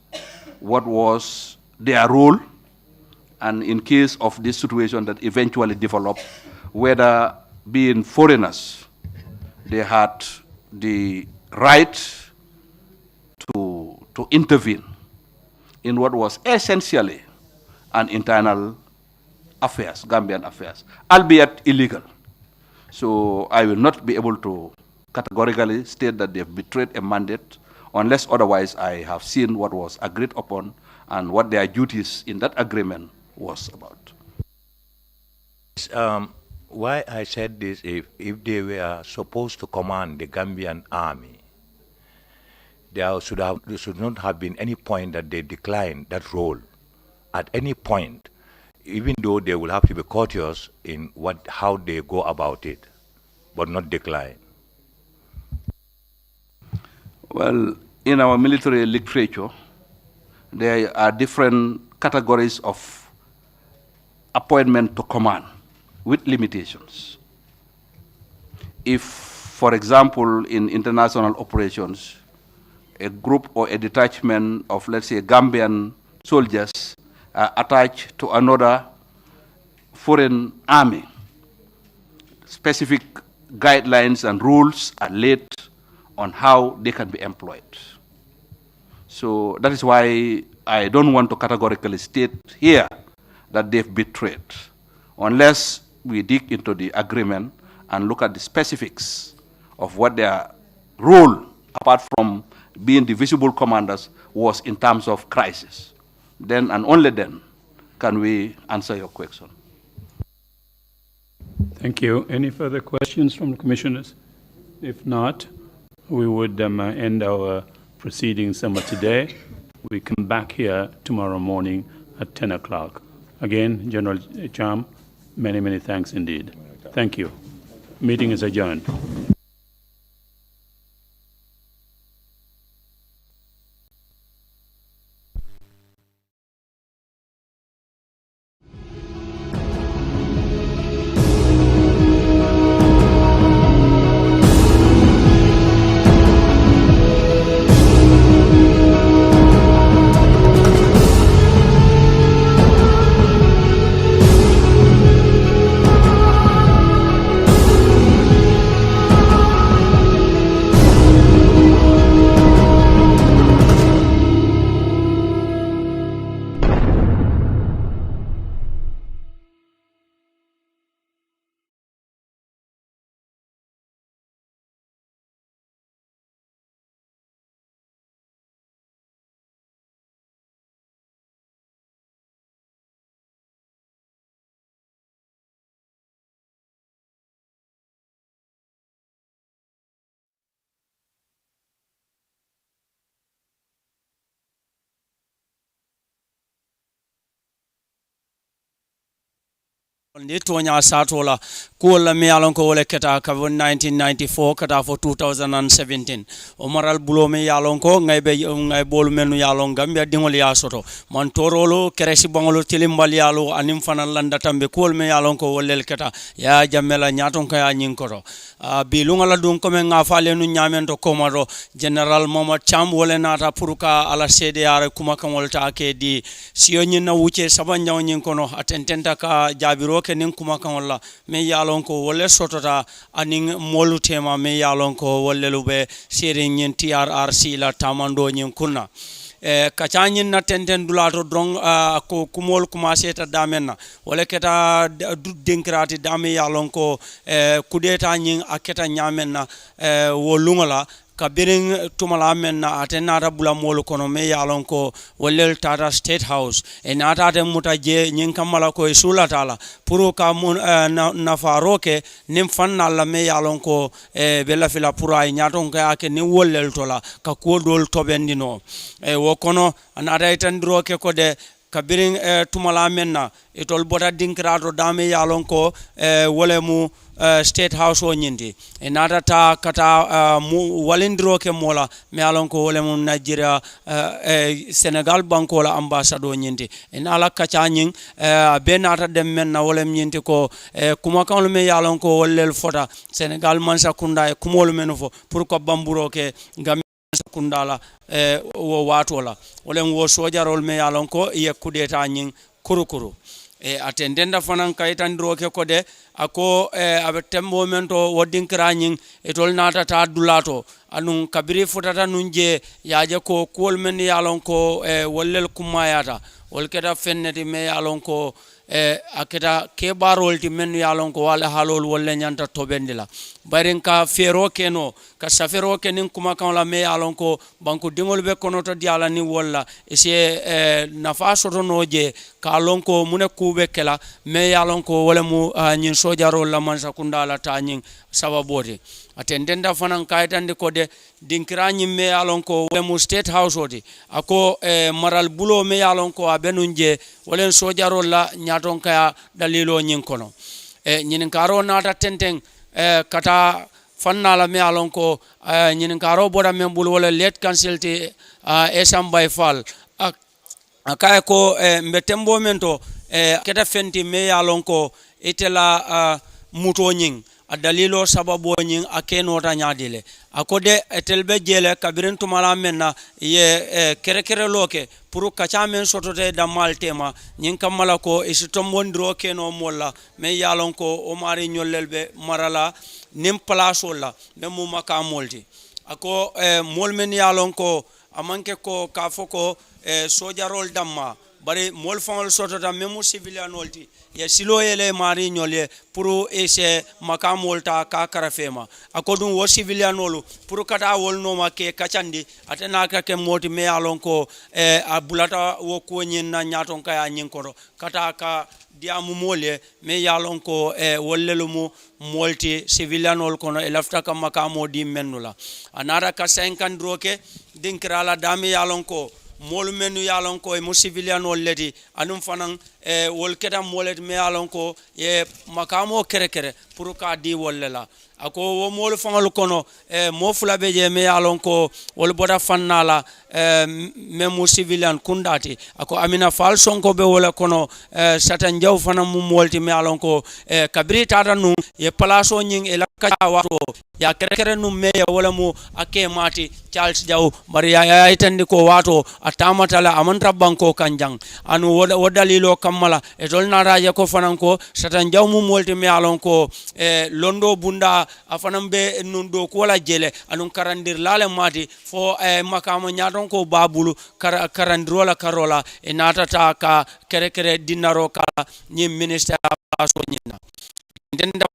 C: what was their role, and in case of this situation that eventually developed, whether being foreigners, they had the right to intervene in what was essentially an internal affairs, Gambian affairs, albeit illegal. So I will not be able to categorically state that they have betrayed a mandate unless otherwise I have seen what was agreed upon and what their duties in that agreement was about.
F: Why I said this, if they were supposed to command the Gambian army, there should not have been any point that they declined that role at any point, even though they will have to be courteous in how they go about it, but not decline.
C: Well, in our military literature, there are different categories of appointment to command with limitations. If, for example, in international operations, a group or a detachment of, let's say, Gambian soldiers are attached to another foreign army, specific guidelines and rules are laid on how they can be employed. So that is why I don't want to categorically state here that they've betrayed, unless we dig into the agreement and look at the specifics of what their role, apart from being the visible commanders, was in terms of crisis. Then and only then can we answer your question.
A: Thank you. Any further questions from the commissioners? If not, we would end our proceedings today. We come back here tomorrow morning at 10 o'clock. Again, General Cham, many, many thanks indeed. Thank you. Meeting is adjourned.
G: Ndi tonya satola kuola mi yalon ko wole keta ka 1994 kata fo 2017 o maral bulo mi yalon ko ngay bolu menu yalon Gambia dingol ya soto man torolo keresi bangolo tilimbal yalo anim fanal landa tambe kuol mi yalon ko wolel keta ya jamela nyaton ka ya nyinkoro bi lungala dum ko men nga fale nu nyamento komado general Mohammed Cham wole nata puruka ala CDR kuma kan wolta ke di siyo nyina wuce sabanjaw nyinkono atententa ka jabiro ke nin kuma kan wala me yalon ko wolle sotota anin molu tema me yalon ko wolle lube sere nyen TRRC la tamando nyen kunna kachanyin na tenten dulato drong ko kumol commencé ta damenna wala keta denkrati dame yalon ko kudeta nyin aketa nyamenna wo lungola kabirin tumala men na atenata bula molu kono me yalon ko wollel tata state house e nata te muta je nyin kamala ko e sula tala puru ka mun na faroke nim fanna la me yalon ko e bella fila pura e nyaton ka ake ni wollel tola ka ko dol tobendino e wo kono anata itandiro ke ko de kabirin tumala menna itol bota dinkrato dame yalon ko wole mu state house o nyindi e nata ta kata mu walindiro ke mola me yalon ko wole mu Nigeria Senegal banko la ambassade o nyindi e nala kacha nyin be nata dem menna wole nyindi ko kuma kan me yalon ko wollel fota Senegal mansa kunda e kumol menufo pour ko bamburo ke ngam kundala wo watola wolen wo sojarol me yalon ko ye kudeta nyin kurukuru e atendenda fanan kayitandiro ke kode ako abe tembo mento wodinkra nyin e tol nata ta dulato anun kabiri futata nunje yaje ko kol men yalon ko wollel kumayata wol keta fenneti me yalon ko aketa kebarol ti men yalon ko wala halol wolle nyanta tobendila barin ka fero keno ka safero kenin kuma kan la me yalon ko banko dingol be kono to diala ni wolla e se nafa soto noje ka lon ko mune kube kela me yalon ko wala mu nyin sojaro la man sakunda la ta nyin sababoti atendenda fanan kaytande ko de dinkira me yalon ko wala mu state house oti ako maral bulo me yalon ko abenunje wala sojaro la nyaton kaya dalilo nyin kono nyin karo nata tenteng kata fanna la me yalon ko nyin karo boda men bul wala let consulti esam bay fall akay ko mbetembo mento keta fenti me yalon ko itela muto nyin a dalilo sababu nyin akenota nyadile akode etelbe jele kabirin tumala menna ye kere loke puru kacha men sotote damal tema nyin kamala ko isitombondro keno molla me yalon ko o mari nyollelbe marala nim place la be mu makamolti ako molmen yalon ko amanke ko ka foko sojarol damma bari mol fangol sotota memu civilian olti ya silo yele mari nyole pour ese makamolta ka karafema akodun wo civilian olu pour kata wol no make kachandi atena ka ke moti me alon ko abulata wo ko nyin na nyaton ka ya nyin ko kata ka diamu mole me yalon ko wollelumu molti civilian ol kono e lafta ka makamo di menula anara ka 50 droke dinkrala dami yalon ko molu menu yalon ko e mo civilian ol leti anum fanan wol keta molet me yalon ko e makamo kere pour ka di wollela ako wo molu fangal kono mo fulabe je me yalon ko wol boda fannala memo civilian kundati ako amina fal sonko be wala kono satan jaw fana mu molti me yalon ko kabri tata nu e palaso nyin e la ka wato ya kere nu me wala mu ake mati Charles jaw bari ya itandi ko wato atamatala amantra banko kanjang anu wodalilo kamala e tolna raje ko fanan ko satan jaw mu molti me yalon ko londo bunda afanam be nun do ko wala jele anun karandir lale mati fo makama nyaton ko babulu karandrola karola e natata ka kere dinaro ka ni minister aso nyina ndenda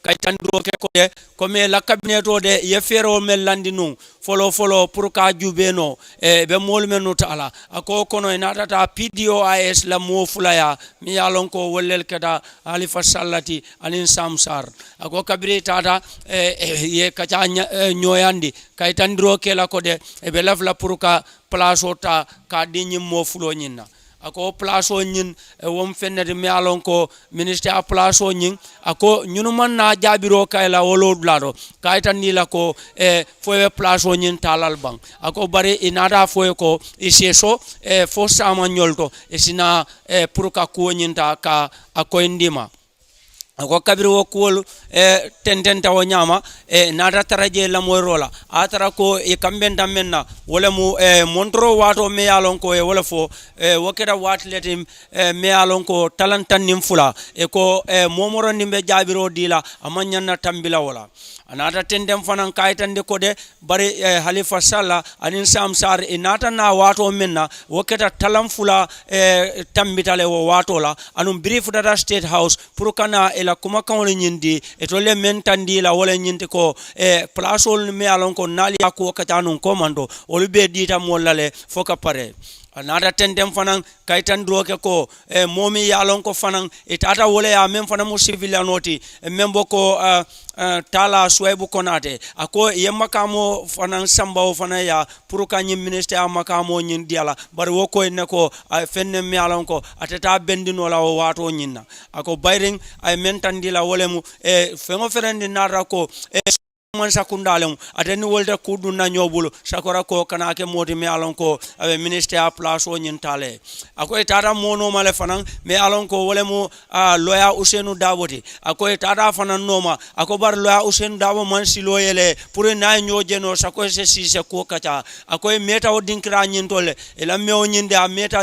G: kaytandro ke ko de ko me la cabinet de ye fero mel landi nun folo pour ka jubeno be mol menu taala ako kono e natata PDOIS la mo fulaya mi yalon ko wollel keda Halifa Sallati anin Samsar ako kabri tata ye kacha nyoyandi kaytandro ke la ko de be lafla pour ka place ota ka dinyi mo fulo nyina ako place o nyin wom fennede mi alon ko ministre a place o nyin ako nyunu man na jabiro kayla wolo blado kaytan ni la ko foye place o nyin talal bang ako bare inada foye ko iseso fo sama nyolto esina pour ka ko nyin ta ka akoindima ako kabiri wo kuwol tententa wo ñama nata taraje la moy rola atara ko e kambenta menna wala mu montro wato me yalon ko e wala fo wo keda watleti me yalon ko talantan nim fula e ko momoro nimbe jabiro dila amanyanna tambila wala anata tendem fanan kaytande ko de bari Halifa Sallah anin Samsar inata na wato menna wo keda talam fula tambitale wo wato la anum brief data state house pour kana ila kuma kawle nyindi e to le mentandi la wala nyindi ko place ol me alon ko nali ko katanun komando ol be dita molale foka pare anata tendem fanan kaitan droke ko momi yalon ko fanan itata wole ya mem fanan mu civilianoti membo ko tala suebu konate ako yemma kamo fanan sambaw fanan ya pour ka nyim ministre makamo nyin diala bar woko ne ko fenne mi yalon ko atata bendino la wato nyinna ako bayring ay mentandi la wole mu fengo ferandi nara ko man sakundalem ateni wolta kudu na nyobulu sakora ko kana ke modi me alon ko abe ministre a place o nyintale akoy tata mono male fanan me alon ko wolemu loya Usenu Daboti akoy tata fanan noma ako bar loya Usenu Dabo man silo yele pour na nyojeno sakoy se sise ko kacha akoy meta o dinkra nyintole ela me o nyinde a meta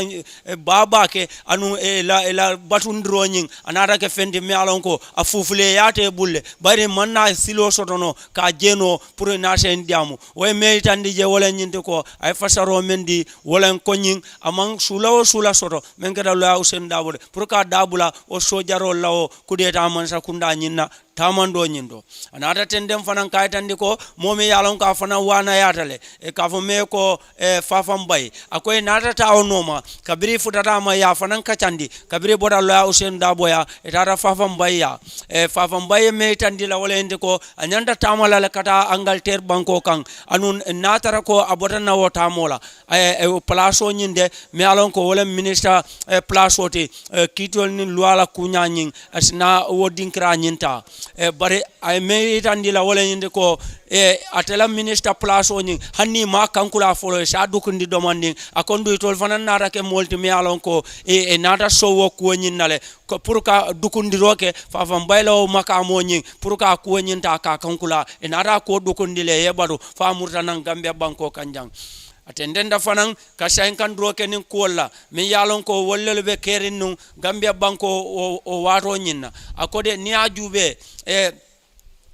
G: baba ke anu ela batundro nyin anara ke fendi me alon ko afufule yate bulle bari manna silo sotono ka jeno pour nasen diamu way meitandi je wala nyinte ko ay fasaro mendi wala konyin amang sulawo sula soto men kada la Usenu Dabo pour ka dabula o sojaro lawo kudeta man sakunda nyinna tamando nyindo anata tendem fanan kaytandi ko momi yalon ka fana wana yatale ka fo me ko fafam bay akoy nata tawo noma kabiri futata ma ya fanan kacandi kabiri boda la Usenu Dabo ya etara fafam bay ya fafam bay me tandi la wala ende ko anyanda tamala la kata Angleterre banko kan anun natara ko abota na wota mola place nyinde me yalon ko wala minister place oti kitol ni luala kunyanyin asna wodinkra nyinta bare ay meitandi la wala yinde ko atela minister place oni hanni ma kankula folo sa dukundi domandi akondu tol fanan nara ke molti mi alon ko nata sowo ko nyinnale ko pour ka dukundi roke fa fam baylo makamo nyin pour ka ko nyinta ka kankula nara ko dukundi le yebado fa murtanan Gambia banko kanjang atendenda fanan ka 50 kenin kolla mi yalon ko wollel be kerin nu Gambia banko o wato nyinna akode ni ajube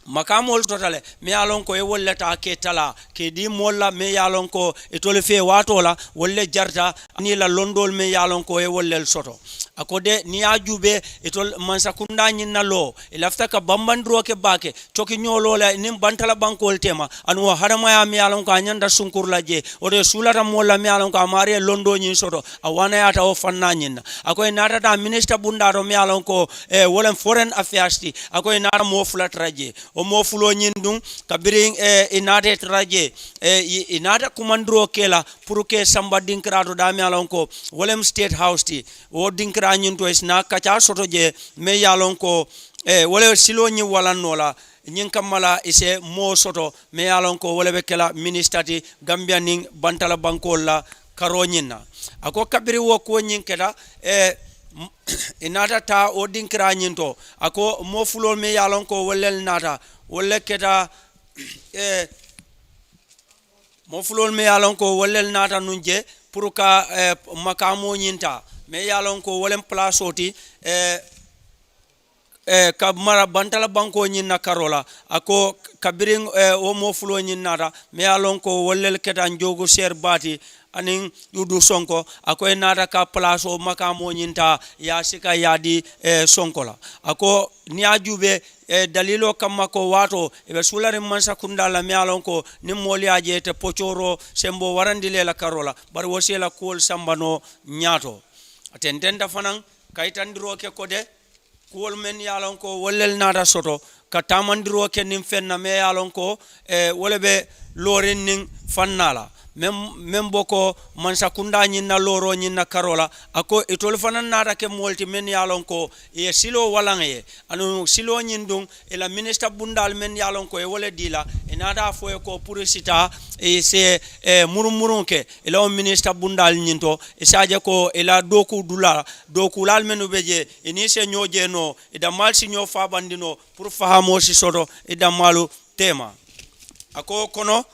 G: makamol totale mi yalon ko e wollata ke tala ke di molla mi yalon ko e tole fe wato la wolle jarta ni la londol mi yalon ko e wollel soto akode ni ajube e tol mansa kunda nyinna lo e lafta ka bambandro ke bake toki nyolo la nim bantala bankol tema anu harama ya mi yalon ko anyanda sunkur la je o de sulata molla mi yalon ko amare londo nyin soto awana yata o fanna nyinna akoy natata minister bundaro mi yalon ko wolen foreign affairs ti akoy nata mo flat raje o mo fulo nyindum kabiring inate traje inata kumandro kela pour que samba dinkrato dami alon ko wolem state house ti o dinkra nyinto isna kacha soto je me yalon ko wole silo nyi walanola nyin kamala ise mo soto me yalon ko wole be kela ministati Gambia ning bantala bankol la karo nyinna ako kabiri wo ko nyin keda inata ta o dinkra nyinto ako mo fulo me yalon ko wolel nata wolle keta mo fulol me yalon ko wolel nata nunje pour ka makamo nyinta me yalon ko wolem place oti ka mara bantala banko nyinna karola ako kabiring o mo fulo nyinnata me yalon ko wolel keta njogo ser bati anin yudu sonko ako nata ka place o makamo nyinta ya sika yadi sonko la ako ni ajube dalilo kamma ko wato be sulare mansa kundala mi alon ko nim moli aje te pochoro sembo warandile la karola bar wosela kol sambano nyato atendenda fanan kaytandiro ke kode kol men yalon ko wollel nata soto ka tamandiro ke nim fenna me yalon ko wolebe lorin nin fannala mem boko mansa kunda nyinna loro nyinna karola ako etol fanan nata ke molti men yalon ko e silo walange anu silo nyindung ela minister bundal men yalon ko e wole dila e nata fo ko pour sita e se murumurun ke ela minister bundal nyinto e saje ko ela doku dula doku lal menu beje e ni se nyoje no e da mal si nyo fa bandino pour fahamo si soto e da malu tema ako kono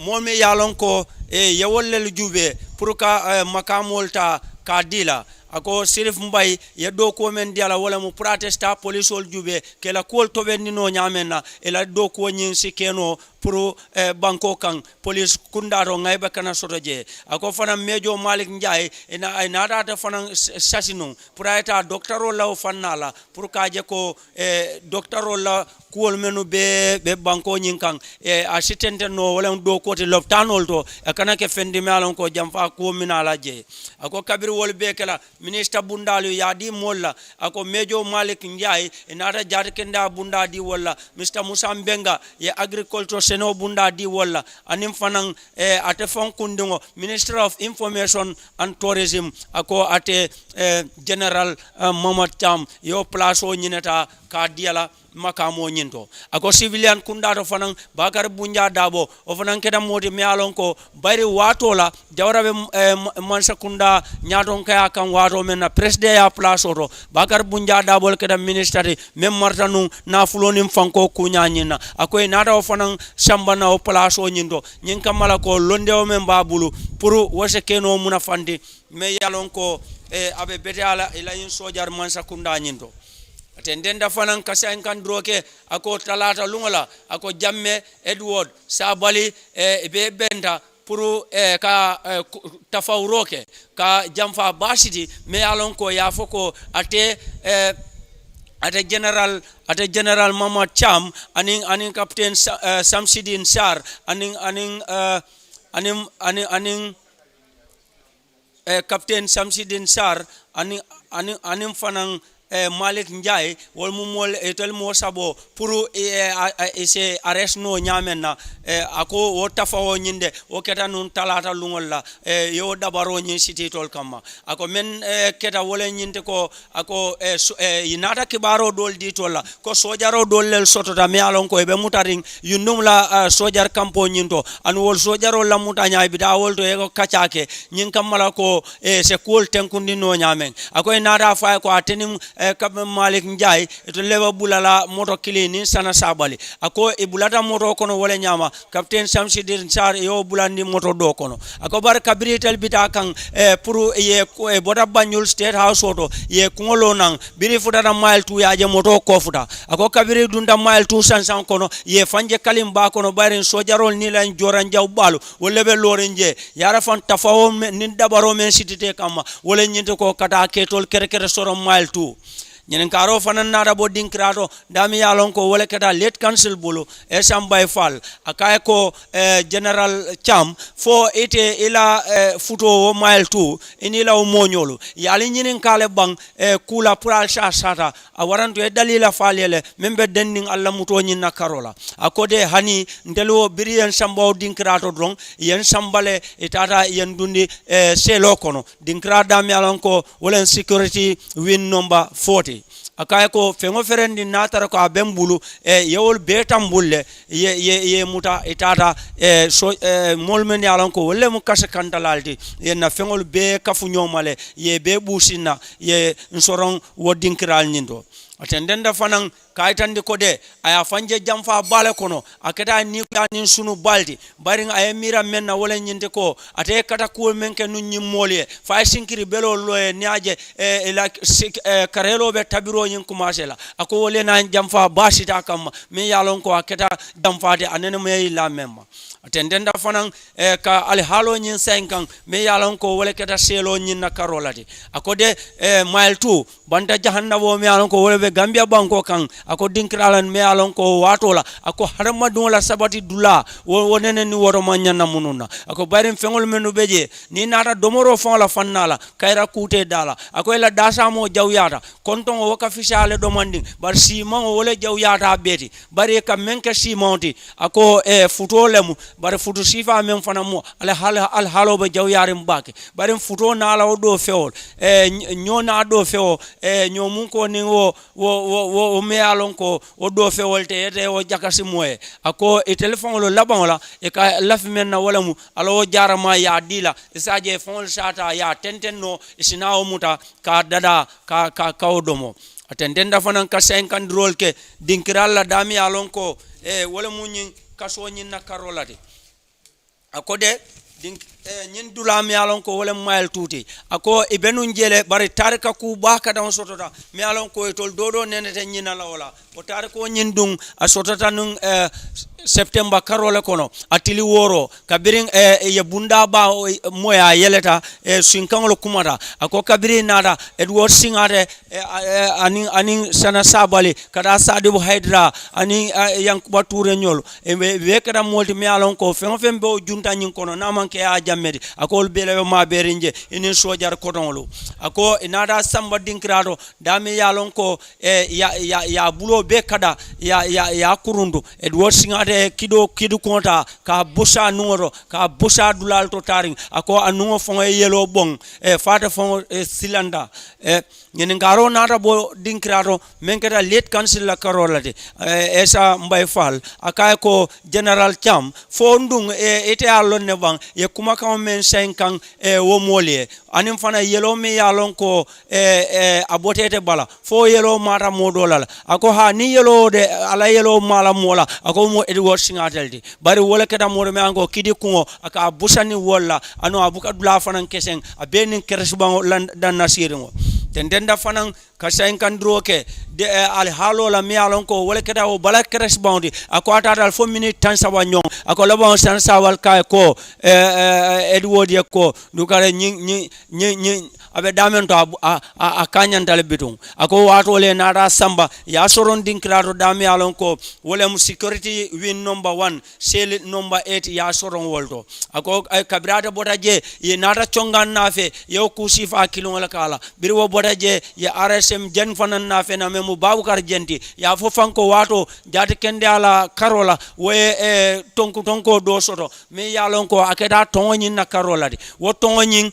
G: momi yalon ko yewollel jube pour ka makamolta ka dila ako Sirif Mbay ye do ko men diala wala mu protesta police ol jube ke la kol to ben no nyamena e la do ko nyin sikeno pour banko kan police kundaro ngayba kana sotoje ako fana mejo Malik Njay ina nada ta fana sasino pour eta docteur la fanala pour ka je ko docteur la kuol menu be banko nyin kan assistant no wala do ko te loptanol to kana ke fendi malon ko jamfa ko minala je ako kabir wol be kala ministre bundalu yadi molla ako mejo Malik Njay inata jar kenda bunda di wala Mr Musa Mbenga ye agriculture seno bunda di wala anim fanan ate fon kundingo Minister of Information and Tourism ako ate General Mamad Cham yo place o nyineta ka diala makamo nyinto ako civilian kundato fanan Bakar Bunja Dabo o fanan keda modi mi alon ko bari watola jawrabe mansa kunda nyaton kaya kan wato men na presde ya place oto Bakar Bunja Dabo keda ministry mem martanu na fulonim fanko kunya nyina ako nata o fanan sambana o place o nyinto nyin kamala ko londe o men babulu pour wose keno muna fandi me yalon ko abe betala ila yin sojar mansa kunda nyinto tendenda fanan kasa kan droke ako talata lungola ako jamme Edward Sabali be benda pour ka tafawroke ka jamfa basiti me alon ko ya foko ate general Mama Cham anin captain Samsidin Sar anin captain Samsidin Sar anin fanan Malik Njay wol mumol etel mo sabo pour ese arrest no nyamenna ako o tafawo nyinde o keta nun talata lungol la yo dabaro nyi city tol kama ako men keta wole nyinde ko ako yinata kibaro dol di tola ko sojaro dol lel sotota me alon ko be mutaring yundum la sojar kampo nyinto an wol sojaro la mutanya bida wol to e ko kachake nyin kamala ko se kol tenkundi no nyamen ako nada fa ko atenim kab Malik Njay to leva bulala moto kilini sana sabali ako e bulata moto kono wala nyama captain Samsidir Sar yo bulandi moto do kono ako bar kabritel bita kan pour ye boda Banjul State House oto ye kungolo nang biri futata mile 2 yaje moto ko futa ako kabiri dunda mile 2 sansan kono ye fanje kalimba kono barin sojarol ni lan joran jaw balu wala be lorenje yara fan tafawo nin dabaro men sitite kama wala nyinte ko kata ketol kere soro mile 2 ñenen karo fanan nada bo dinkrato dami yalon ko wala kata late council bulu e sambay fall akay ko general Cham fo ite ila futo o mile 2 inila o moñolo yali ñinen kale bang kula pral sata a waranto e dalila falele membe dending alla muto ñinna karola akode hani ndelo biriyen sambo dinkrato dron yen sambale itata yen dundi selo kono dinkra dami yalon ko wala security win number 40 akay ko fengo ferendi natara ko abembulu yewol betambulle ye muta itata molmen yalon ko wolle mu kase kandalaldi ye na fengol be kafu nyomale ye be busina ye nsoron wodinkiral nyindo atendenda fanan kaitandi kode aya fanje jamfa bale kono aketa ni yani sunu baldi baring aya mira menna wala nyinte ko ate kata ko menke nun nyimolye fa sinkiri belo loye niaje la karelo be tabiro nyin commencer la ako wole na jamfa basita kam mi yalon ko aketa jamfaade anene me la memma atendenda fanan ka al halo nyin 5 me yalon ko wole keta selo nyin na karolati akode mile 2 banda jahannabo me yalon ko wole be Gambia banko kan ako dinkralan me alon ko watola ako harama la sabati dula wonene ni woro manyana mununa ako barim fengol menu beje ni nata domoro fon la fannala kayra kute dala ako ela dasa mo jawyata konton o ka fisale domandi bar simon o wole jawyata beti bari ka menke simonti ako futo lemu bar futo sifa men fana mo al halo be jawyare mbake barim futo nala o do fewol nyona do fewo nyomun ko ni wo me alon ko o do fe wolte ete o jakasi moye ako e telephone lo laban la e ka laf men na wala mu alo jarama ya dila isaje fon sata ya tenten no isina o muta ka dada ka odomo atendenda fanan ka 50 rol ke dinkiral la dami alon ko wala mu nyin kaso nyin na karolati akode din nyin dula mi alon ko wala mail tuti ako ibenu jele bari tarika ku ba ka don sotota mi alon ko tol dodo nenete nyina la wala o tariko nyin dung a sotota nun september karola kono atili woro kabirin ye bunda ba moya yeleta sinkangolo kumata ako kabirin nada Edward Singate anin sana sabali kada sadibu hydra anin yankuba ture nyol be kada molti mi alon ko fen be junta nyin kono na manke a jammedi ako bele ma berinje inin sojar kodonlo ako inada samba dinkrado dami yalon ko ya bulo be kada ya kurundu Edward Singate kido konta ka busa nungoro ka busa dulal to taring ako anungo fon yelo bon fata fon silanda nyen ngaro nata bo dinkrado menketa late council la karolate esa mbay fal akay ko general cham fo ndung ete alon ne bang ye kuma kam men 5 kan wo molie anim fana yelo mi yalon ko abotete bala fo yelo mata modolal ako ha ni yelo de ala yelo mala mola ako mo Edward Singateldi bari wala keda mo me ango kidi kungo aka busani wala ano abuka dula fana kesen abeni keresbango dan nasiringo tendenda fana kasain kandroke de al halo la mi alon ko wala keda o bala keresbandi ako atata fo minute tan sabanyon ako labo san sawal kay ko Edward yakko dukare nyi abe damen to a kanyandale bitung ako wato le nara samba ya soron dinkrado dami alon ko wala mu security win number 1 sel number 8 ya soron wolto ako kabrata botaje ye nara chongan nafe yo kusifa kilon la kala birwo botaje ye RSM jen fanan nafe na memu babukar jenti ya fo fanko wato jati kende ala karola we tonko do soto me yalon ko akeda tonyin na karola di wo tonyin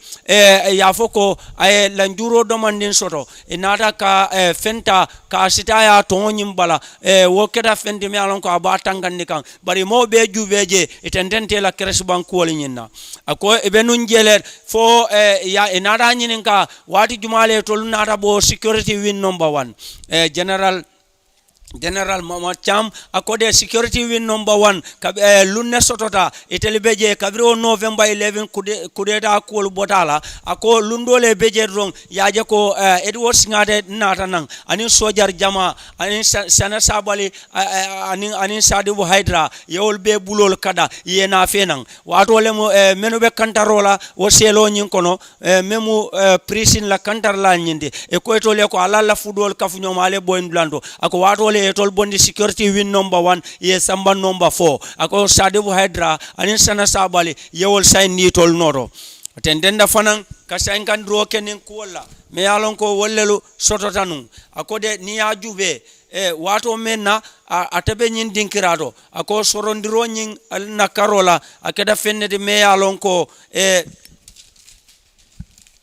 G: ya fo ko ay lanjuro domandin soto inata ka fenta ka sitaya tonyin bala wo keda fendi me alon ko aba tangandi kan bari mo be jubeje itendente la crash bank wolinna ako ebenun jeler fo ya inata nyinin ka wati jumale tol nata bo security win number 1 General Mama Cham akode security win number 1 lunne sotota itele beje kabiro November 11 kudeta ko botala ako lundole beje rong yaje ko Edward Singate nata nang ani sojar jama ani sana sabali ani sadibu hydra yol be bulol kada yena fenang wato le mo menu be kantarola wo selo nyin kono memu prison la kantar la nyinde e ko to le ko ala la fudol kafu nyomale boy ndlando ako wato le tol bondi security win number 1 ye samba number 4 ako sadibu hydra anin sana sabali yewol say ni tol noro tendenda fanan ka sankan ro kenen kuwala me yalon ko wollelu sototanu akode ni ajube wato menna atabe nyin dinkirado ako sorondiro nyin na karola akeda fennede me yalon ko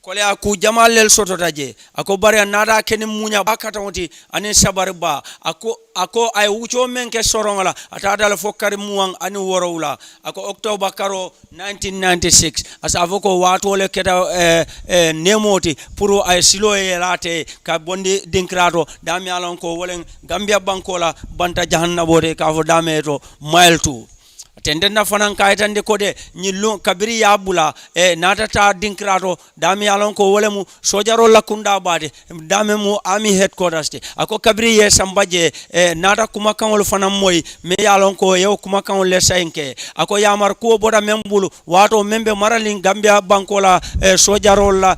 G: kole aku jamalel sototaje ako bari nada ken munya bakata woti anin sabar ba ako ay wucho men ke soronga ata dal fokari muang ani worowla ako october karo 1996 asavo ko wato le keda nemoti pour ay silo yelate ka bondi dinkrato dami alon ko wolen gambia bankola banta jahannabode ka fo dameto mile 2 tendena fanan kaytande kode nyillu kabiri ya bula natata dinkrato dami alon ko wolemu sojaro lakunda bade dame mu army headquarters te ako kabiri ye sambaje nata kuma kanol fanan moy me yalon ko yew kuma kanol le saynke ako yamar ko boda membulu wato membe maralin gambia bankola sojaro la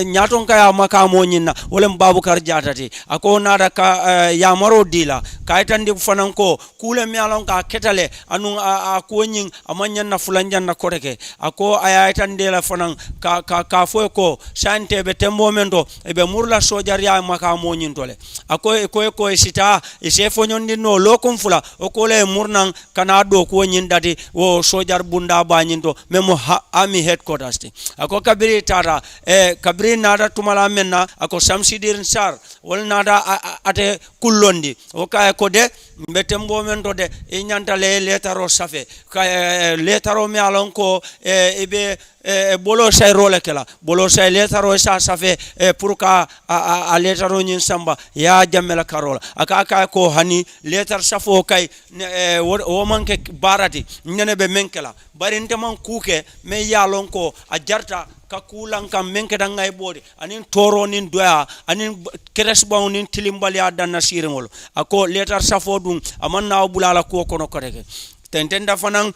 G: nyaton kaya makamo nyinna wolem babukar jatati ako nada ka yamaro dila kaytande fanan ko kule me yalon ka ketale anu ko nyin amanyan na fulanjan na koreke ako ayatan de la fanan ka fo ko sante be tembo mendo e be murla sojaria maka mo nyin tole ako ko sita e se fo nyondi no lokum fula o ko le murnan kana do ko nyin dati wo sojar bunda ba nyin to memo army headquarters te ako kabiri tara kabiri nada tumala menna ako samsidir sar wol nada ate kullondi o ka ko de be tembo mendo de e nyanta le letaro safe ka letaro mi alon ko ibe bolo say role kala bolo say letaro sa safe pour ka a letaro nyin samba ya jamela karola aka ko hani letar safo kay wo manke barati nene be menkela bari nteman kuke me yalon ko a jarta ka kulan kam menke dangay bodi anin toro nin doya anin keresbaw nin tilimbali adanna sirengol ako letar safo dum amanna bulala ko kono koreke tentenda fanan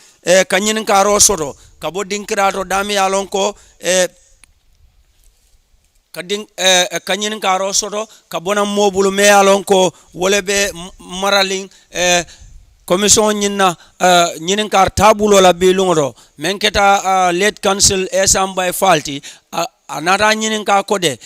G: kanyin karo soto kabo dinkrato dami yalon ko kadin kanyin karo soto kabona mobulu me yalon ko wolebe maralin commission nyina nyinin kar tabulo la bilungo men keta late council esamba falti anata nyinin ka kode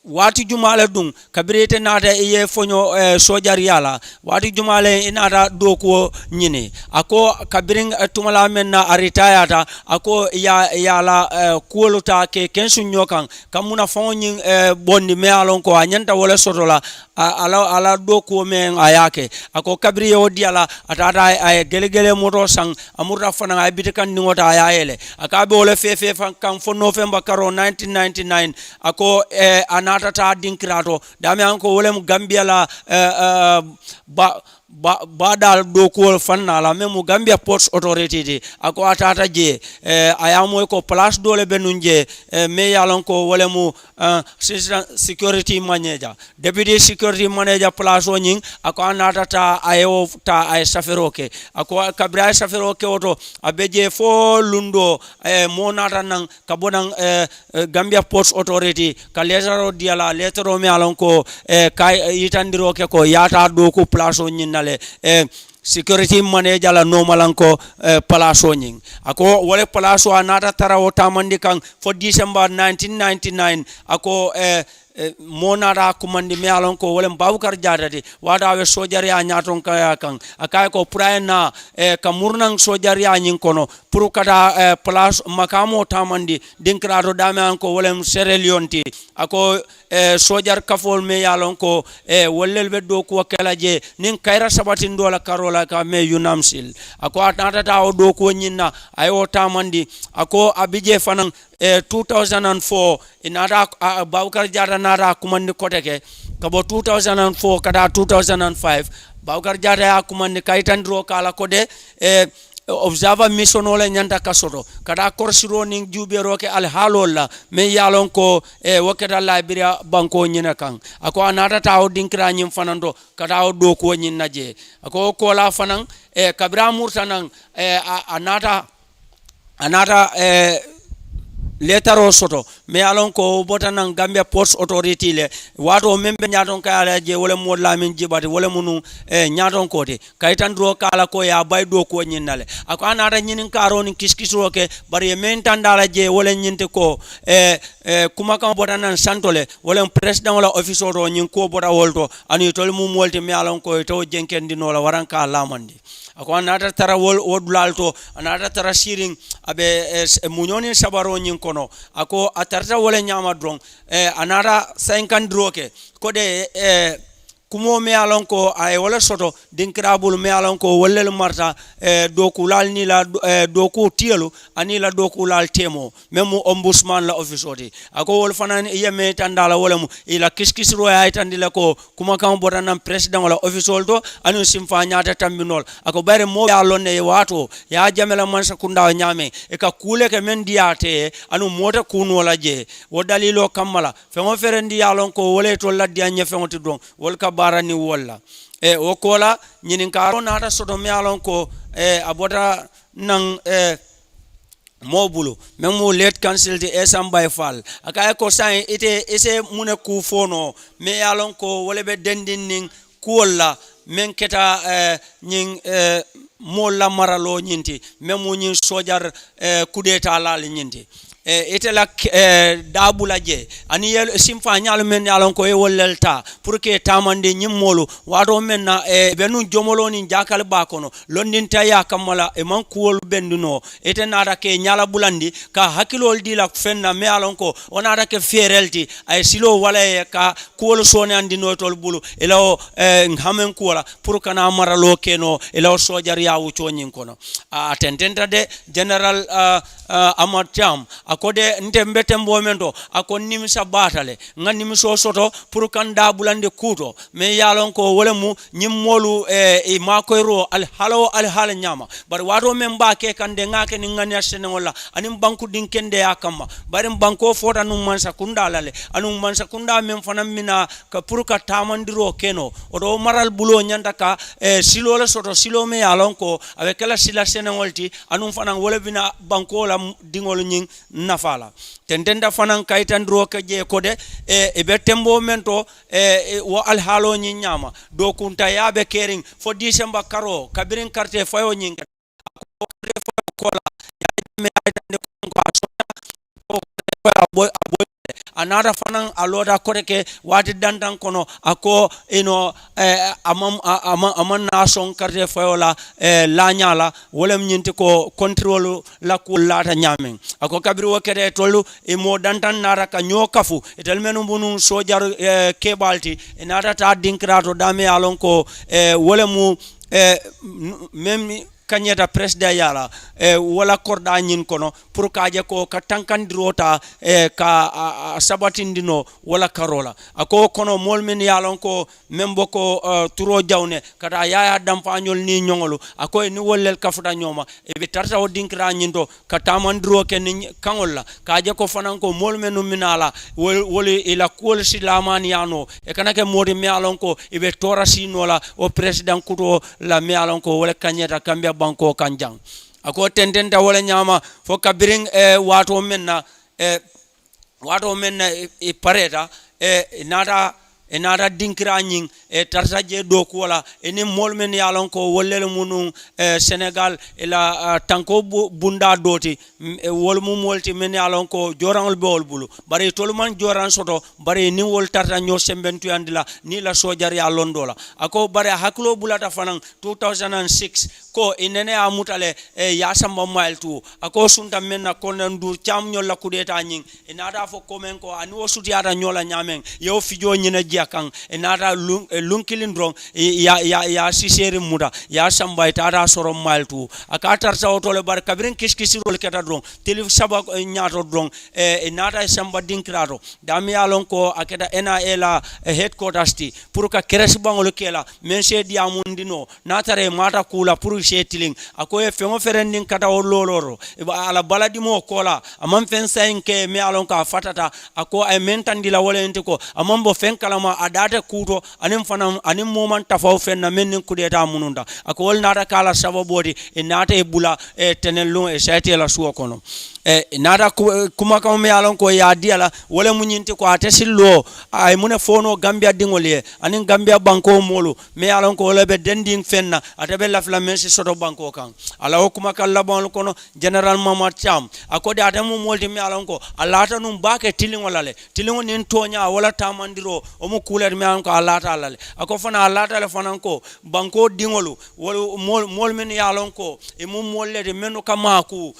G: wati jumale dum kabirete nata iye fonyo sojar yala wati jumale inata doko nyini ako kabiring tumala menna aritayata ako yala kuoluta ke kensu nyokan kamuna fonyin bondi me alon ko anyanta wala sotola ala doko men ayake ako kabiri odiala atata ay gelegele moto sang amurta fana ay bitikan ngota ayele akabe wala fefe kan fo November karo 1999 ako anata dinkrato dame anko wolem Gambia la badal dokol fanna la memu Gambia Ports Authority di ako atata je ayamo ko place dole benunje me yalon ko wolemu security manager deputy security manager place oning ako anata ayo ta ay saferoke ako kabra saferoke oto abeje fo lundo monata nan kabonan Gambia Ports Authority ka letero diala letero me yalon ko kay yitandiroke ko yata doku place oning security manager la normalanko palaso nying ako wale palaso anata tarawo tamandi kan for December 1999 ako monara kumandi me alon ko wolem Babukar Jadati wada we sojari a nyaton kaya kan akay ko praena kamurnan sojari a nyin kono pour kata place makamo tamandi dinkrado dame an ko wolem Sierra Leone ako sojar kafol me yalon ko wollel be do ko kala je nin kayra sabatin dola karola ka me yunamsil ako atata taw do ko nyinna ayo tamandi ako abije fanan 2004 inata Babukar Jada nara kumandi koteke kabo 2004 kada 2005 Babukar Jada ya kumandi kaitandro kala kode observer mission ole nyanda kasoto kada korsiro ning jubero ke al halolla me yalon ko wakata liberia banko nyina kan ako anata taw dinkra nyim fanando kada do ko nyina je ako ko la fanan kabra murtanan anata letaro soto me alon ko botanan Gambia Ports Authority le wato membe nyaton kala je wala modla min jibati wala munu nyaton kote kaytan dro kala ko ya bay do ko nyinale ako anata nyinin karoni kiskisro ke bari men tandala je wala nyinte ko kuma kam botanan santole wala president wala officer ro nyin ko bota wolto ani tol mu molti me alon ko to jenkendi no la waran ka lamandi ako anata tara wodlalto anata tara siring abe munyoni sabaro nyin kono ako atarta wala nyama drong anata 50 droke kode kumo me alon ko ay wala soto dinkrabul me alon ko wallel marta dokulal ni la doku tielu ani la dokulal temo memu ombudsman la office oti ako wol fanan yeme tandala wala mu ila kiskisro ay tandila ko kuma kam botanam president wala office olto anu simfa nyaata tambinol ako bare mo alon ne wato ya jamela man sakunda nyame e ka kule ke men diate anu mota kunu wala je wo dalilo kamala fengo ferendi alon ko wole to la dianya fengo tidon wol ka barani wala o kola nyinin karo nata soto me alon ko abota nan mobulu memu late council de esamba fall akay ko sai ite ese mune ku fono me alon ko wole be dendin ning kuola men keta nyin molla maralo nyinti memu nyin sojar kudeta lal nyinti itela dabula je ani simfa nyalu men yalon ko e wollelta pour que tamande nyimmolu wato men na benu jomolo ni jakal bakono londin taya kamala e man kuwol benduno ite nada ke nyala bulandi ka hakilol dila fenna me yalon ko onada ke ferelti ay silo wala ka kuwol sone andino tol bulu elaw ngamen kuwala pour kana maralo keno elaw sojar yawu chonyin kono atententa de general amatam akode ndembete mbomento akon nimisa batale nga nimiso soto pour kanda bulande kuto me yalon ko wala mu nyimmolu e makoyro al halo nyama bar wato men ba ke kande ngake ni ngani asene wala anim banku dinkende yakama bar banko fota num mansa kunda lale anum mansa kunda men fanam mina ka pour ka tamandiro keno odo maral bulo nyanda ka silo la soto silo me yalon ko avec la sila sene wolti anum fanan wala bina banko la dingol nyin nafala tendenda fanan kaytandro ke je kode e be tembo mento wo al halo nyi nyama do kunta yabe kering fo December karo kabirin carte fayo nyin ko la ya me aytande ko asota another fanan aloda koreke wati dandan kono ako amam nason carte fayola la nyala wolem nyinti ko control la ko lata nyamen ako kabiri wokede tolu e mo dandan nara ka nyokafu etel menu bunu sojar kebalti enata ta dinkrato dame alon ko wolemu même kanyeta presda yala wala korda nyin kono pour kaje ko ka tankandirota ka sabatindino wala karola ako kono molmen yalon ko membo ko turo jawne kata yaya dampanyol ni nyongolu ako ni wollel kafuta nyoma e be tarta o dinkra nyindo ka tamandiro ken kangolla kaje ko fanan ko molmen minala woli ila kol silamani yano e kanake modi mi yalon ko e be tora sinola o president kuto la mi yalon ko wala kanyeta kambia banko kanjang ako tendenta wala nyama fo kabiring wato menna e pareta nada dinkira nyin tarsaje do ko wala eni molmen yalon ko wollel munu Senegal ila tanko bunda doti wol mu molti men yalon ko jorangol bol bulu bari tolman joran soto bari ni wol tarta nyo sembentu andila ni la sojar ya londola ako bari haklo bulata fanan 2006 ko inene amutale ya samba mailtu ako sunta menna konen dur cham nyola kudeta nyin inada fo komen ko ani o sutiata nyola nyamen yo fijo nyina kan enata lunkilin drong ya siseri muda ya samba itara soro maltu akatar sa otole bar kabirin kiskisirol keta drong telif saba nyato drong enata samba dinkrato dami alon ko aketa ena ela headquarters ti pour ka keres bangol kela men se diamundino natare mata kula pour settling ako e fengo ferending kata o loloro ala baladi mo kola amam fen sainke me alon ka fatata ako ay mentandila wolente ko amam bo fen kalama adata kuto anim fanam anim moment tafaw fenna men kudeta mununda ako wol nata kala sababodi e nata e bula e tenello e sayte la suwa kono nada kuma kam me alon ko ya diala wala munyinti ko atesillo ay mune fono Gambia dingole anin Gambia banko molo me alon ko wala be dending fenna atabe la flamense soto banko kan ala o kuma kala bon kono general Mamad Cham akode atamu molti me alon ko alata num bake tilingo lale tilingo nin tonya wala tamandiro o mo kuler me alon ko alata lale ako fana alata le fana ko banko dingolu wala mol men yalon ko e mum mollede menu kamaku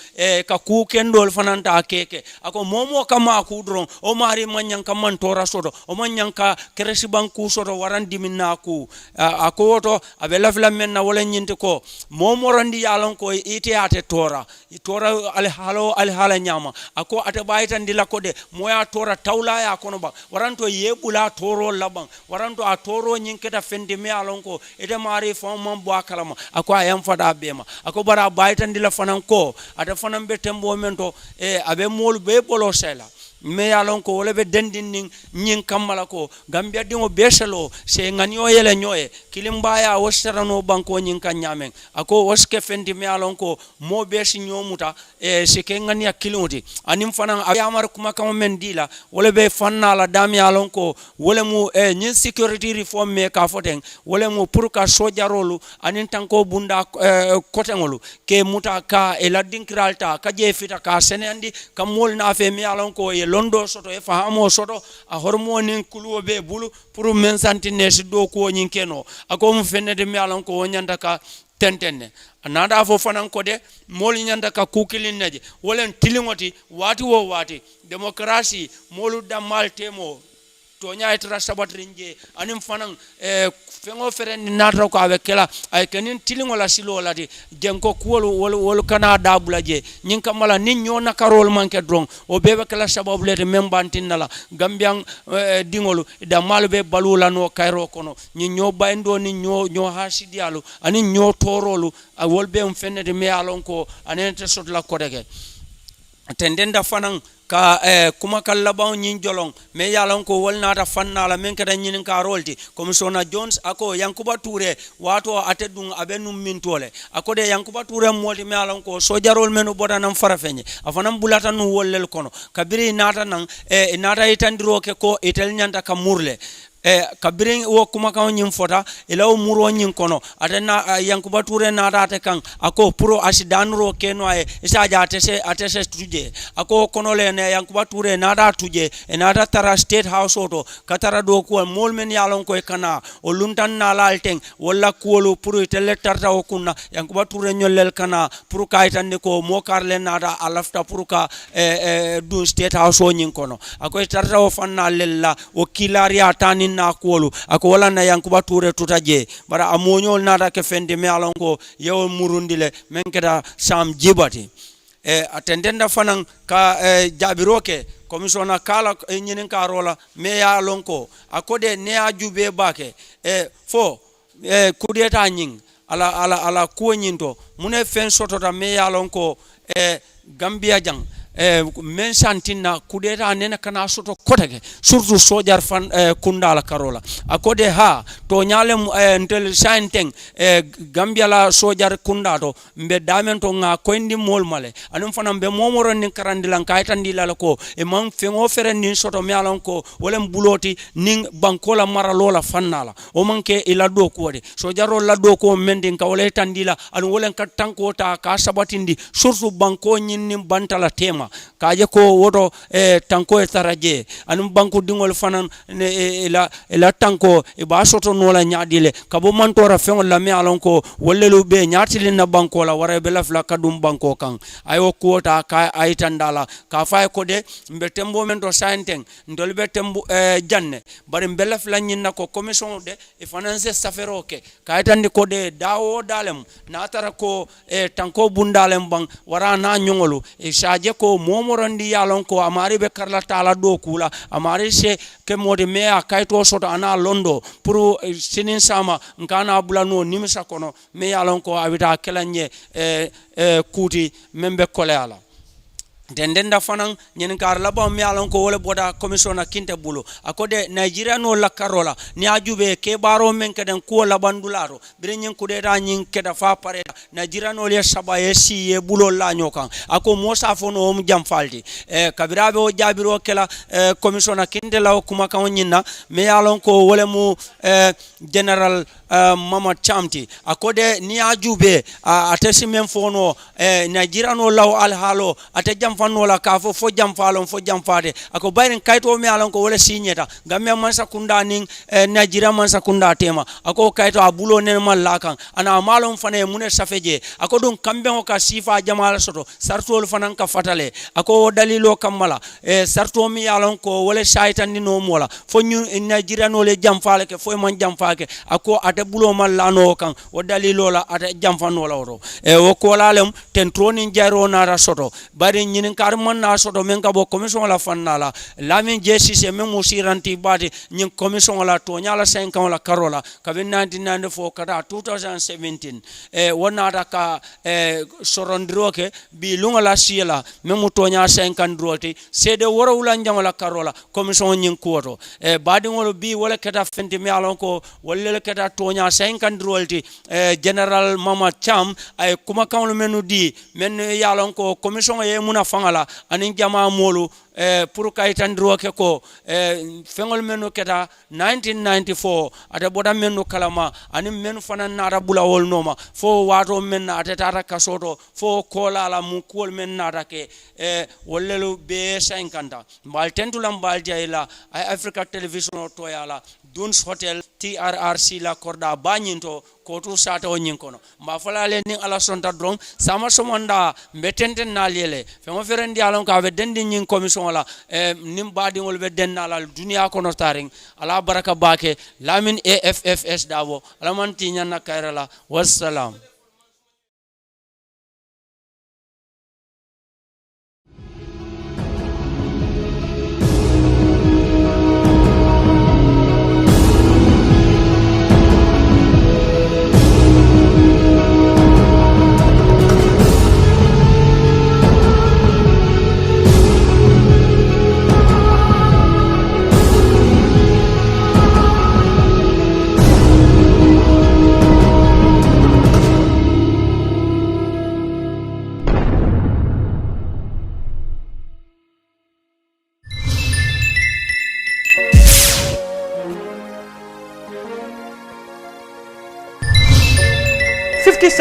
G: ka ku ken dol fananta keke ako momo kama ku dron o mari manyan kaman tora soto o manyan ka keresi banku soto waran diminna ku ako to abela flamen na wala nyinte ko momo randi yalon ko ite ate tora al hala nyama ako ate baytan dila ko de moya tora tawla ya kono ba waranto yebula toro laban waranto a toro nyinketa fendi me yalon ko ite mari fo man bo akalama ako ayam fada bema ako bara baytan dila fanan ko ate fanan be tembo men abe mol be bolo sela me yalon ko wala be dendin nin nyin kamala ko Gambia dingo beselo se nganyo yele nyoye kilimbaya wasarano banko nyin kanyamen ako waske fendi me yalon ko mo besi nyomuta se ke ngania kiloti anim fanan ayamar kuma kam men dila wala be fanna la dam yalon ko wala mu nyin security reform me ka foten wala mu pour ka sojarolu anin tanko bunda kotengolu ke muta ka la dinkralta ka je fita ka senandi ka mol na fe mi alon ko e londo soto e fahamo soto a hormone kuluwo be bulu pour men santine si do ko nyin keno ako mu fenede mi alon ko nyanda ka tentenne anada fo fanan ko de mol nyanda ka kukilin neje wolen tilingoti wati wo wati demokrasi molu damal temo to nyaitra sabatrinje anim fanan fengo feren natra ko avec kala ay kenin tilingo la silo la di denko wol kana dabula je nyin kamala nin nyo nakarol manke drong o bebe kala sababu le membantin nala gambian dingolu da malbe balula no kairo kono nyin nyo bayndo ni nyo hasidialu ani nyo torolu wol be fenede me alon ko anente sot la kodege tendenda fanan ka kuma kallabaw nyin jolong me yalan ko wolnata fannala men kada nyin ka rolti commissioner Jones ako Yankuba Toure wato atedun abenum mintole ako de Yankuba Toure moti me yalan ko sojarol menu bodanam farafenye afanam bulata nu wollel kono kabiri nata nan nata itandiro ke ko itel nyanta ka murle kabirin wo kuma kan nyin fota elaw muro nyin kono atena Yankuba Toure na date kan ako pro asidanro keno ay isaja atese tuje ako kono le ne Yankuba Toure na da tuje na da tara state house oto katara do ko molmen yalon ko kana o luntan na lalten walla kuolo pro tele tarta o kunna Yankuba Toure nyollel kana pro kaytande ko mo karle na da alafta pro ka du state house o nyin kono ako tarta o fanna lella o kilari atani na kuolu ako wala na Yankuba Toure tutaje bara amonyol nada ke fendi me alon ko yew murundile men keda sam jibati atendenda fanan ka jabiroke commissioner kala nyinin ka rola me ya alon ko akode ne ajube bake fo kudeta nyin ala kuonyinto mune fen sotota me ya alon ko Gambia jang men santina kudeta nena kana soto kotake surtout sojar fan kundala karola akode ha to nyalem ntel sainteng Gambia la sojar kundato mbe damen to nga koindi mol male anum fanam be momoron nin karandilan kaytandi la ko e man fengo feren nin soto mi alon ko wolem buloti nin bankola maralola fannala o manke ila do ko de sojaro la do ko mendin ka wole tandila an wolen ka tanko ta ka sabatindi surtout banko nyin nin bantala tema kaje ko woto tanko e taraje anum banku dingol fanan ila tanko e ba soto no la nyaadile kabo mantora fengol la mi alon ko wollelu be nyaatile na banko la wara be la fla kadum banko kan ayo kuota ka aytandala ka fay ko de mbe tembo men to sainteng ndol be tembo janne bari mbela fla nyinna ko commission de e finance safero ke ka aytandi ko de dawo dalem na tara ko tanko bundalem bang wara na nyongolu e saje ko momorandi yalon ko amari be karla tala do kula amari se ke modi me akayto soto ana londo pour sinin sama ngana bulano nimisa kono me yalon ko awita kelanye kuti membe koleala dendenda fanan nyen kar laba mi alon ko wala boda commissioner kinte bulu akode Nigeria no la karola ni ajube ke baro men keden ko la bandularo bire nyen ko de da nyin keda fa pare Nigeria no le saba yesi ye bulo la nyokan ako mosa fono om jam falti kabirabe o jabiro kala commissioner kinte law kuma kan nyinna mi alon ko wala mu general mama chamti akode ni ajube atesi men fono Nigeria no law al halo ate jam fannola ka fo jam falon fo jam fade ako bayren kayto mi alon ko wala signeta gamme man sakunda nin Nigeria man sakunda tema ako kayto abulo nen mal lakan ana malon fane mune safeje ako dum kambe o ka sifa jamal soto sartol fanan ka fatale ako dalilo kamala sarto mi alon ko wala shaytan ni no mola fo ñu Nigeria no le jam fale ke fo man jam faake ako ate bulo mal lano kan o dalilo la ate jam fanola oto o ko lalem ten troni jaro na ra soto bari ñinin kar man na soto men ka bo commission la fannala lamin jesise men musiranti bati ñin commission la to nyala 5 ans la karola ka 1994 kata 2017 wonata ka sorondroke bi lunga la siela men mu to nya 50 droti sede woro wula njamala karola commission ñin kuoto badi ngolo bi wala kata fenti mi alon ko wala kata to nya 50 droti general mama cham ay kuma kawlu menu di men yalon ko commission ye muna fangala anin jama molu pour kayitandiro ke ko fengol menu keta 1994 ata boda menu kalama ani menu fana nata bulawol noma fo wato men ata tata kasoto fo kola la mu kol men nata ke wollelu be 50 mbal tentulam mbal jayla ay Africa Television to yala Duns Hotel TRRC la korda banyinto ko tu sata o nyinkono mba fala le ni ala sonta drom sama somonda mbetenten na lele femo ferendi alon ka be dendi nyin commission la nim badi ngol be denna la dunia kono taring ala baraka bake lamin AFFS dabo ala man tinya na kairala wassalam.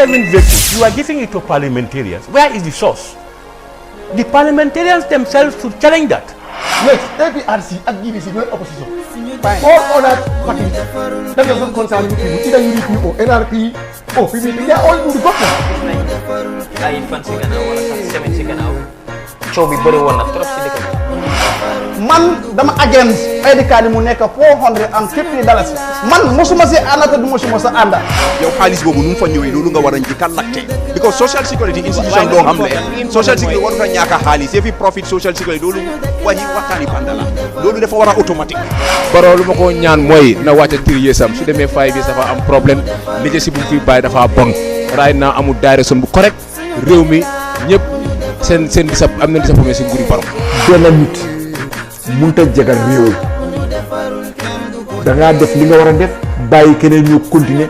H: Vehicles, you are giving it to parliamentarians. Where is the source? The parliamentarians themselves should challenge that.
I: Yes, APRC and GBC no opposition. All other parties that doesn't concern you people, either UDP or NRP or PPP, they are all in the government.
J: Ay fancy ka na wala sa 70 ka na. So bi bari won na trop ci dëkk bi.
I: Man dama against edikani mu nekk $450. Man musuma si anata du musuma sa anda.
K: Yow xaalis boobu nu mu fa ñëwee loolu nga war a njëkk a laajte because social security institution doo xam ne social security waru fa ñàkk a xaalis yëfi profit social security loolu waxi waxtaani banda la loolu dafa war a automatique.
L: Baro lu ma ko ñaan mooy na wàcce 3 years am su demee 5 years dafa am problème leadership bu fi bàyyi dafa bon right now amul direction bu correct réew mi ñëpp seen am na disappointment si nguuri Baro.
I: Benn nit mënut a jagal réew da ngaa def li nga war a def bàyyi keneen ñu continuer